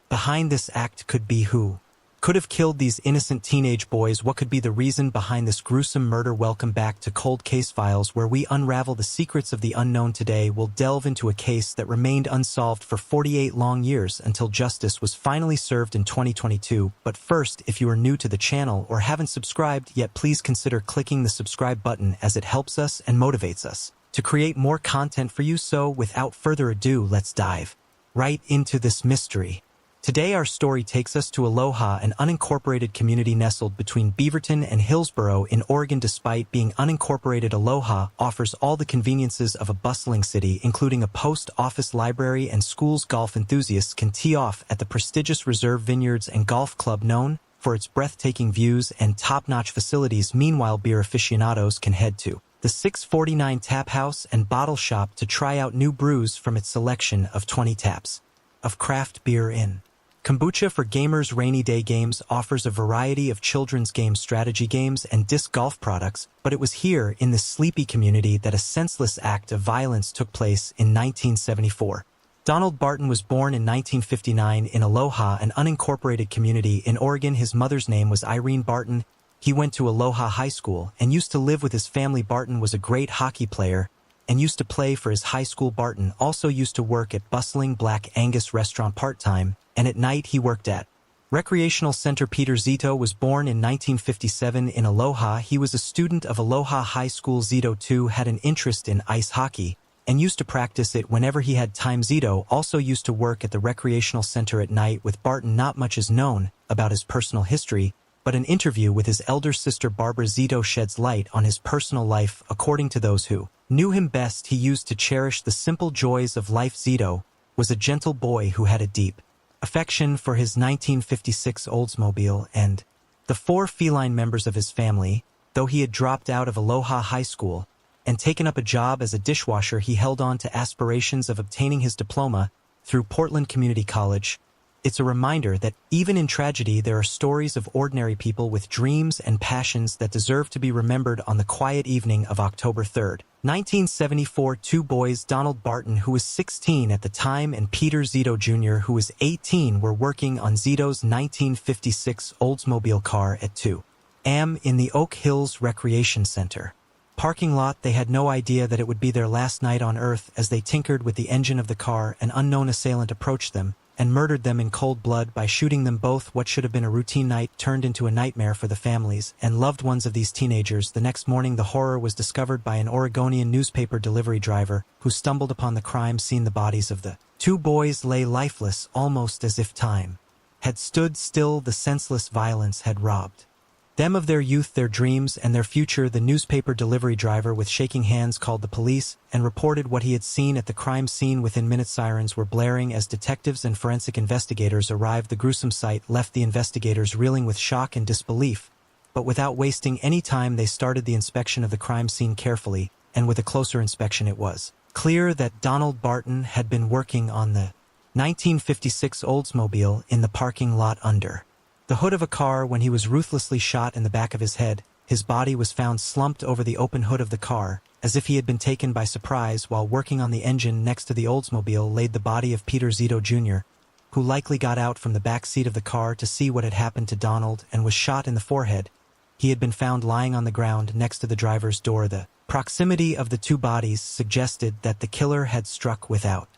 behind this act could be. Who could have killed these innocent teenage boys? What could be the reason behind this gruesome murder? Welcome back to Cold Case Files, where we unravel the secrets of the unknown. Today, we'll delve into a case that remained unsolved for 48 long years until justice was finally served in 2022. But first, if you are new to the channel or haven't subscribed yet, please consider clicking the subscribe button, as it helps us and motivates us to create more content for you. So, without further ado, let's dive right into this mystery. Today our story takes us to Aloha, an unincorporated community nestled between Beaverton and Hillsboro in Oregon. Despite being unincorporated, Aloha offers all the conveniences of a bustling city, including a post office, library, and schools. Golf enthusiasts can tee off at the prestigious Reserve Vineyards and Golf Club, known for its breathtaking views and top-notch facilities. Meanwhile, beer aficionados can head to the 649 Tap House and Bottle Shop to try out new brews from its selection of 20 taps of craft beer. In Kombucha for Gamers Rainy Day Games offers a variety of children's game strategy games and disc golf products, but it was here, in this sleepy community, that a senseless act of violence took place in 1974. Donald Barton was born in 1959 in Aloha, an unincorporated community in Oregon. His mother's name was Irene Barton. He went to Aloha High School and used to live with his family. Barton was a great hockey player and used to play for his high school. Barton also used to work at bustling Black Angus restaurant part-time, and at night he worked at Recreational Center. Peter Zito was born in 1957 in Aloha. He was a student of Aloha High School. Zito too had an interest in ice hockey and used to practice it whenever he had time. Zito also used to work at the Recreational Center at night with Barton. Not much is known about his personal history, but an interview with his elder sister Barbara Zito sheds light on his personal life. According to those who knew him best, he used to cherish the simple joys of life. Zito was a gentle boy who had a deep affection for his 1956 Oldsmobile and the 4 feline members of his family. Though he had dropped out of Aloha High School and taken up a job as a dishwasher, he held on to aspirations of obtaining his diploma through Portland Community College. It's a reminder that even in tragedy there are stories of ordinary people with dreams and passions that deserve to be remembered. On the quiet evening of October 3, 1974, 2 boys, Donald Barton, who was 16 at the time, and Peter Zito Jr., who was 18, were working on Zito's 1956 Oldsmobile car at 2 a.m. in the Oak Hills Recreation Center parking lot. They had no idea that it would be their last night on Earth. As they tinkered with the engine of the car, an unknown assailant approached them and murdered them in cold blood by shooting them both. What should have been a routine night turned into a nightmare for the families and loved ones of these teenagers. The next morning, the horror was discovered by an Oregonian newspaper delivery driver who stumbled upon the crime scene. The bodies of the 2 boys lay lifeless, almost as if time had stood still. The senseless violence had robbed them of their youth, their dreams, and their future. The newspaper delivery driver, with shaking hands, called the police and reported what he had seen at the crime scene. Within minutes, sirens were blaring as detectives and forensic investigators arrived. The gruesome sight left the investigators reeling with shock and disbelief, but without wasting any time, they started the inspection of the crime scene carefully, and with a closer inspection it was clear that Donald Barton had been working on the 1956 Oldsmobile in the parking lot under the hood of a car when he was ruthlessly shot in the back of his head. His body was found slumped over the open hood of the car, as if he had been taken by surprise while working on the engine. Next to the Oldsmobile laid the body of Peter Zito Jr., who likely got out from the back seat of the car to see what had happened to Donald and was shot in the forehead. He had been found lying on the ground next to the driver's door. The proximity of the 2 bodies suggested that the killer had struck without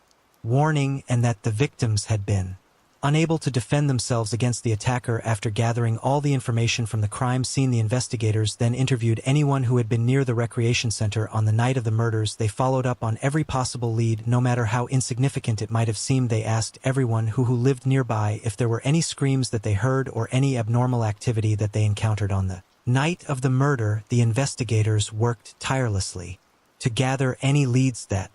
warning and that the victims had been unable to defend themselves against the attacker. After gathering all the information from the crime scene, the investigators then interviewed anyone who had been near the recreation center on the night of the murders. They followed up on every possible lead, no matter how insignificant it might have seemed. They asked everyone who lived nearby if there were any screams that they heard or any abnormal activity that they encountered. On the night of the murder, the investigators worked tirelessly to gather any leads that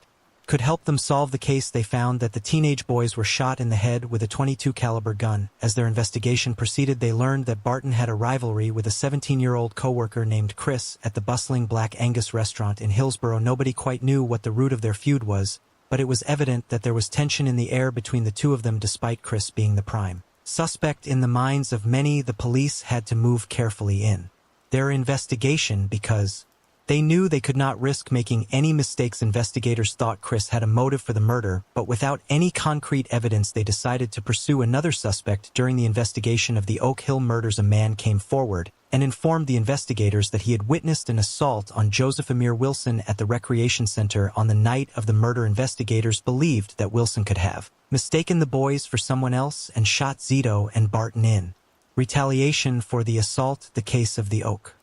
could help them solve the case. They found that the teenage boys were shot in the head with a .22 caliber gun. As their investigation proceeded, they learned that Barton had a rivalry with a 17-year-old co-worker named Chris at the bustling Black Angus restaurant in Hillsboro. Nobody quite knew what the root of their feud was, but it was evident that there was tension in the air between the 2 of them. Despite Chris being the prime suspect in the minds of many, the police had to move carefully in their investigation because they knew they could not risk making any mistakes. Investigators thought Chris had a motive for the murder, but without any concrete evidence, they decided to pursue another suspect. During the investigation of the Oak Hill murders, a man came forward and informed the investigators that he had witnessed an assault on Joseph Amir Wilson at the recreation center on the night of the murder. Investigators believed that Wilson could have mistaken the boys for someone else and shot Zito and Barton in retaliation for the assault. The case of the Oak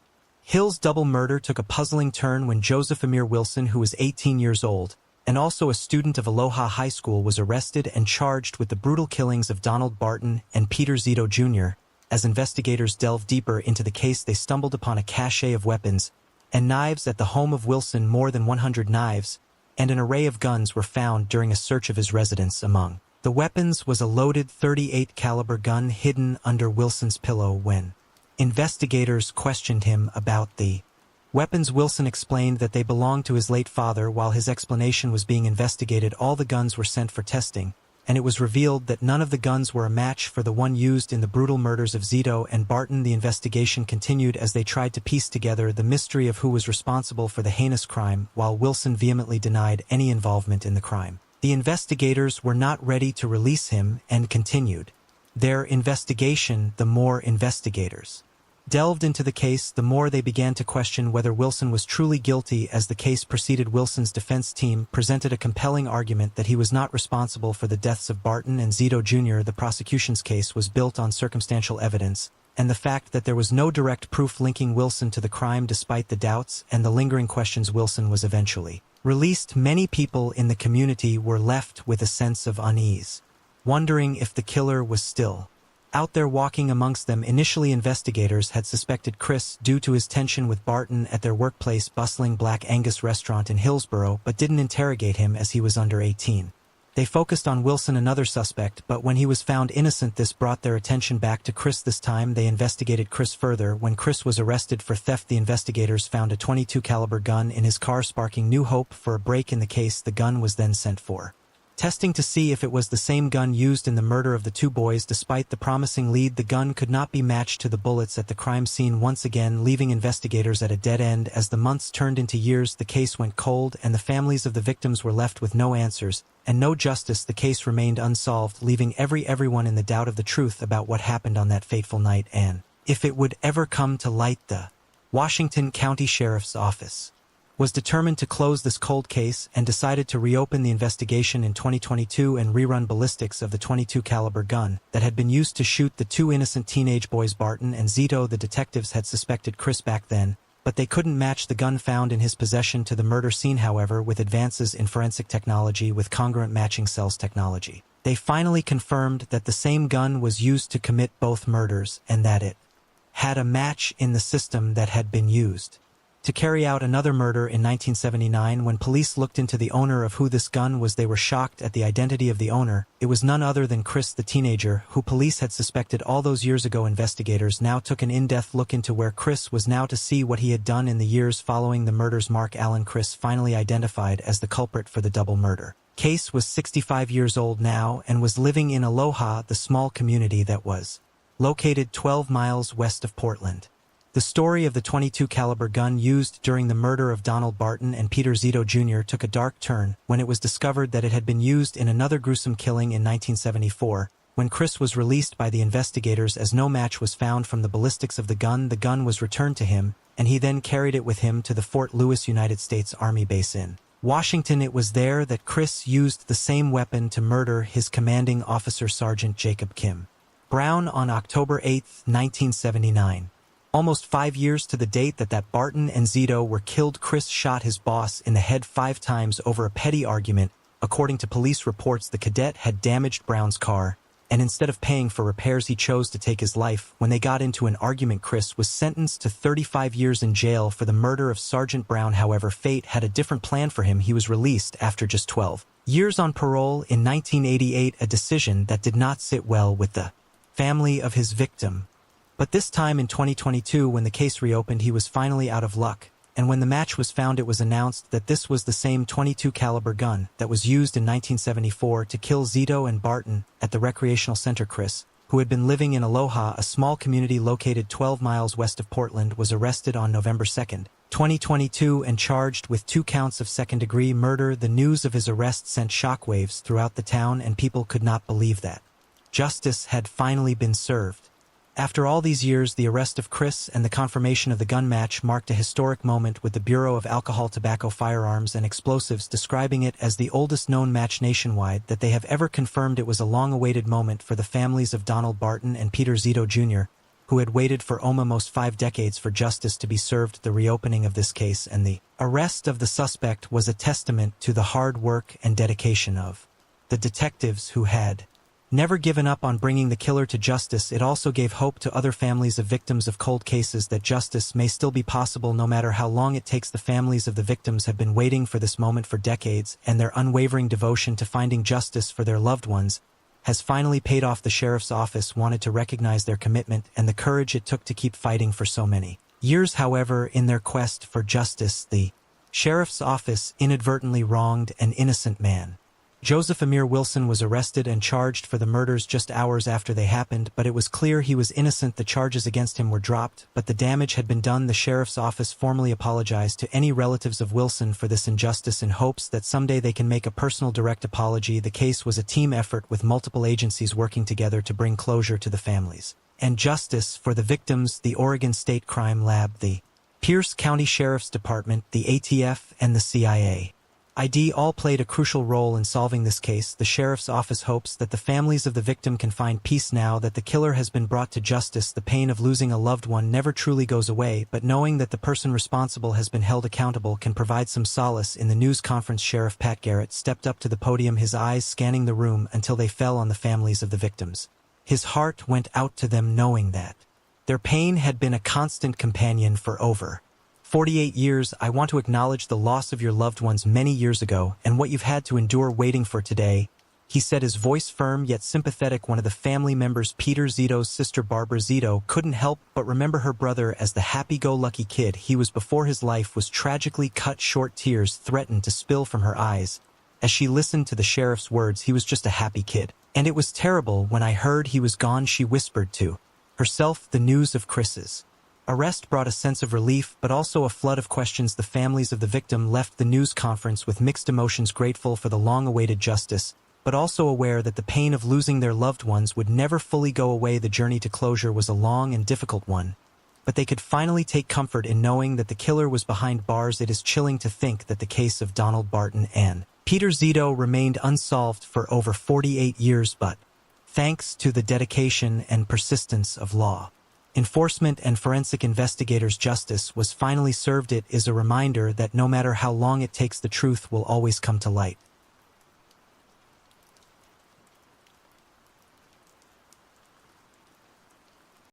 Hill's double murder took a puzzling turn when Joseph Amir Wilson, who was 18 years old and also a student of Aloha High School, was arrested and charged with the brutal killings of Donald Barton and Peter Zito Jr. As investigators delved deeper into the case, they stumbled upon a cache of weapons and knives at the home of Wilson. More than 100 knives and an array of guns were found during a search of his residence. Among the weapons was a loaded .38 caliber gun hidden under Wilson's pillow. When investigators questioned him about the weapons, Wilson explained that they belonged to his late father. While his explanation was being investigated, all the guns were sent for testing, and it was revealed that none of the guns were a match for the one used in the brutal murders of Zito and Barton. The investigation continued as they tried to piece together the mystery of who was responsible for the heinous crime, while Wilson vehemently denied any involvement in the crime. The investigators were not ready to release him and continued their investigation. The more investigators delved into the case, the more they began to question whether Wilson was truly guilty. As the case proceeded, Wilson's defense team presented a compelling argument that he was not responsible for the deaths of Barton and Zito Jr. The prosecution's case was built on circumstantial evidence, and the fact that there was no direct proof linking Wilson to the crime. Despite the doubts and the lingering questions, Wilson was eventually released. Many people in the community were left with a sense of unease, wondering if the killer was still out there walking amongst them. Initially, investigators had suspected Chris due to his tension with Barton at their workplace, bustling Black Angus restaurant in Hillsborough, but didn't interrogate him as he was under 18. They focused on Wilson, another suspect, but when he was found innocent, this brought their attention back to Chris. This time, they investigated Chris further. When Chris was arrested for theft, the investigators found a .22 caliber gun in his car, sparking new hope for a break in the case. The gun was then sent for testing to see if it was the same gun used in the murder of the two boys. Despite the promising lead, the gun could not be matched to the bullets at the crime scene, once again leaving investigators at a dead end. As the months turned into years, the case went cold, and the families of the victims were left with no answers and no justice. The case remained unsolved, leaving everyone in the doubt of the truth about what happened on that fateful night and if it would ever come to light. The Washington County Sheriff's Office was determined to close this cold case and decided to reopen the investigation in 2022 and rerun ballistics of the .22 caliber gun that had been used to shoot the two innocent teenage boys Barton and Zito. The detectives had suspected Chris back then, but they couldn't match the gun found in his possession to the murder scene. However, with advances in forensic technology with congruent matching cells technology, they finally confirmed that the same gun was used to commit both murders and that it had a match in the system that had been used to carry out another murder in 1979. When police looked into the owner of who this gun was, they were shocked at the identity of the owner. It was none other than Chris, the teenager who police had suspected all those years ago. Investigators now took an in-depth look into where Chris was now to see what he had done in the years following the murders. Mark Allen, Chris finally identified as the culprit for the double murder case, was 65 years old now and was living in Aloha, the small community that was located 12 miles west of Portland. The story of the .22 caliber gun used during the murder of Donald Barton and Peter Zito Jr. took a dark turn when it was discovered that it had been used in another gruesome killing in 1974. When Chris was released by the investigators as no match was found from the ballistics of the gun was returned to him, and he then carried it with him to the Fort Lewis United States Army base in Washington. It was there that Chris used the same weapon to murder his commanding officer, Sergeant Jacob Kim Brown, on October 8, 1979. Almost 5 years to the date that Barton and Zito were killed, Chris shot his boss in the head 5 times over a petty argument. According to police reports, the cadet had damaged Brown's car, and instead of paying for repairs, he chose to take his life. When they got into an argument, Chris was sentenced to 35 years in jail for the murder of Sergeant Brown. However, fate had a different plan for him. He was released after just 12 years on parole in 1988, a decision that did not sit well with the family of his victim. But this time in 2022, when the case reopened, he was finally out of luck, and when the match was found, it was announced that this was the same .22 caliber gun that was used in 1974 to kill Zito and Barton at the recreational center. Chris, who had been living in Aloha, a small community located 12 miles west of Portland, was arrested on November 2, 2022, and charged with 2 counts of second-degree murder. The news of his arrest sent shockwaves throughout the town, and people could not believe that justice had finally been served. After all these years, the arrest of Chris and the confirmation of the gun match marked a historic moment, with the Bureau of Alcohol, Tobacco, Firearms, and Explosives describing it as the oldest known match nationwide that they have ever confirmed. It was a long-awaited moment for the families of Donald Barton and Peter Zito Jr., who had waited for almost 5 decades for justice to be served. The reopening of this case and the arrest of the suspect was a testament to the hard work and dedication of the detectives who had never given up on bringing the killer to justice. It also gave hope to other families of victims of cold cases that justice may still be possible no matter how long it takes. The families of the victims have been waiting for this moment for decades, and their unwavering devotion to finding justice for their loved ones has finally paid off. The sheriff's office wanted to recognize their commitment and the courage it took to keep fighting for so many years. However, in their quest for justice, the sheriff's office inadvertently wronged an innocent man. Joseph Amir Wilson was arrested and charged for the murders just hours after they happened, but it was clear he was innocent. The charges against him were dropped, but the damage had been done. The sheriff's office formally apologized to any relatives of Wilson for this injustice in hopes that someday they can make a personal direct apology. The case was a team effort with multiple agencies working together to bring closure to the families and justice for the victims. The Oregon State Crime Lab, the Pierce County Sheriff's Department, the ATF, and the CIA all played a crucial role in solving this case. The sheriff's office hopes that the families of the victim can find peace now that the killer has been brought to justice. The pain of losing a loved one never truly goes away, but knowing that the person responsible has been held accountable can provide some solace. In the news conference, Sheriff Pat Garrett stepped up to the podium, his eyes scanning the room until they fell on the families of the victims. His heart went out to them, knowing that their pain had been a constant companion for over 48 years. I want to acknowledge the loss of your loved ones many years ago and what you've had to endure waiting for today, he said, his voice firm yet sympathetic. One of the family members, Peter Zito's sister Barbara Zito, couldn't help but remember her brother as the happy-go-lucky kid he was before his life was tragically cut short. Tears threatened to spill from her eyes as she listened to the sheriff's words. He was just a happy kid, and it was terrible when I heard he was gone, she whispered to herself. The news of Chris's arrest brought a sense of relief, but also a flood of questions. The families of the victim left the news conference with mixed emotions, grateful for the long-awaited justice, but also aware that the pain of losing their loved ones would never fully go away. The journey to closure was a long and difficult one, but they could finally take comfort in knowing that the killer was behind bars. It is chilling to think that the case of Donald Barton and Peter Zito remained unsolved for over 48 years, but thanks to the dedication and persistence of law enforcement and forensic investigators, justice was finally served. It is a reminder that no matter how long it takes, the truth will always come to light.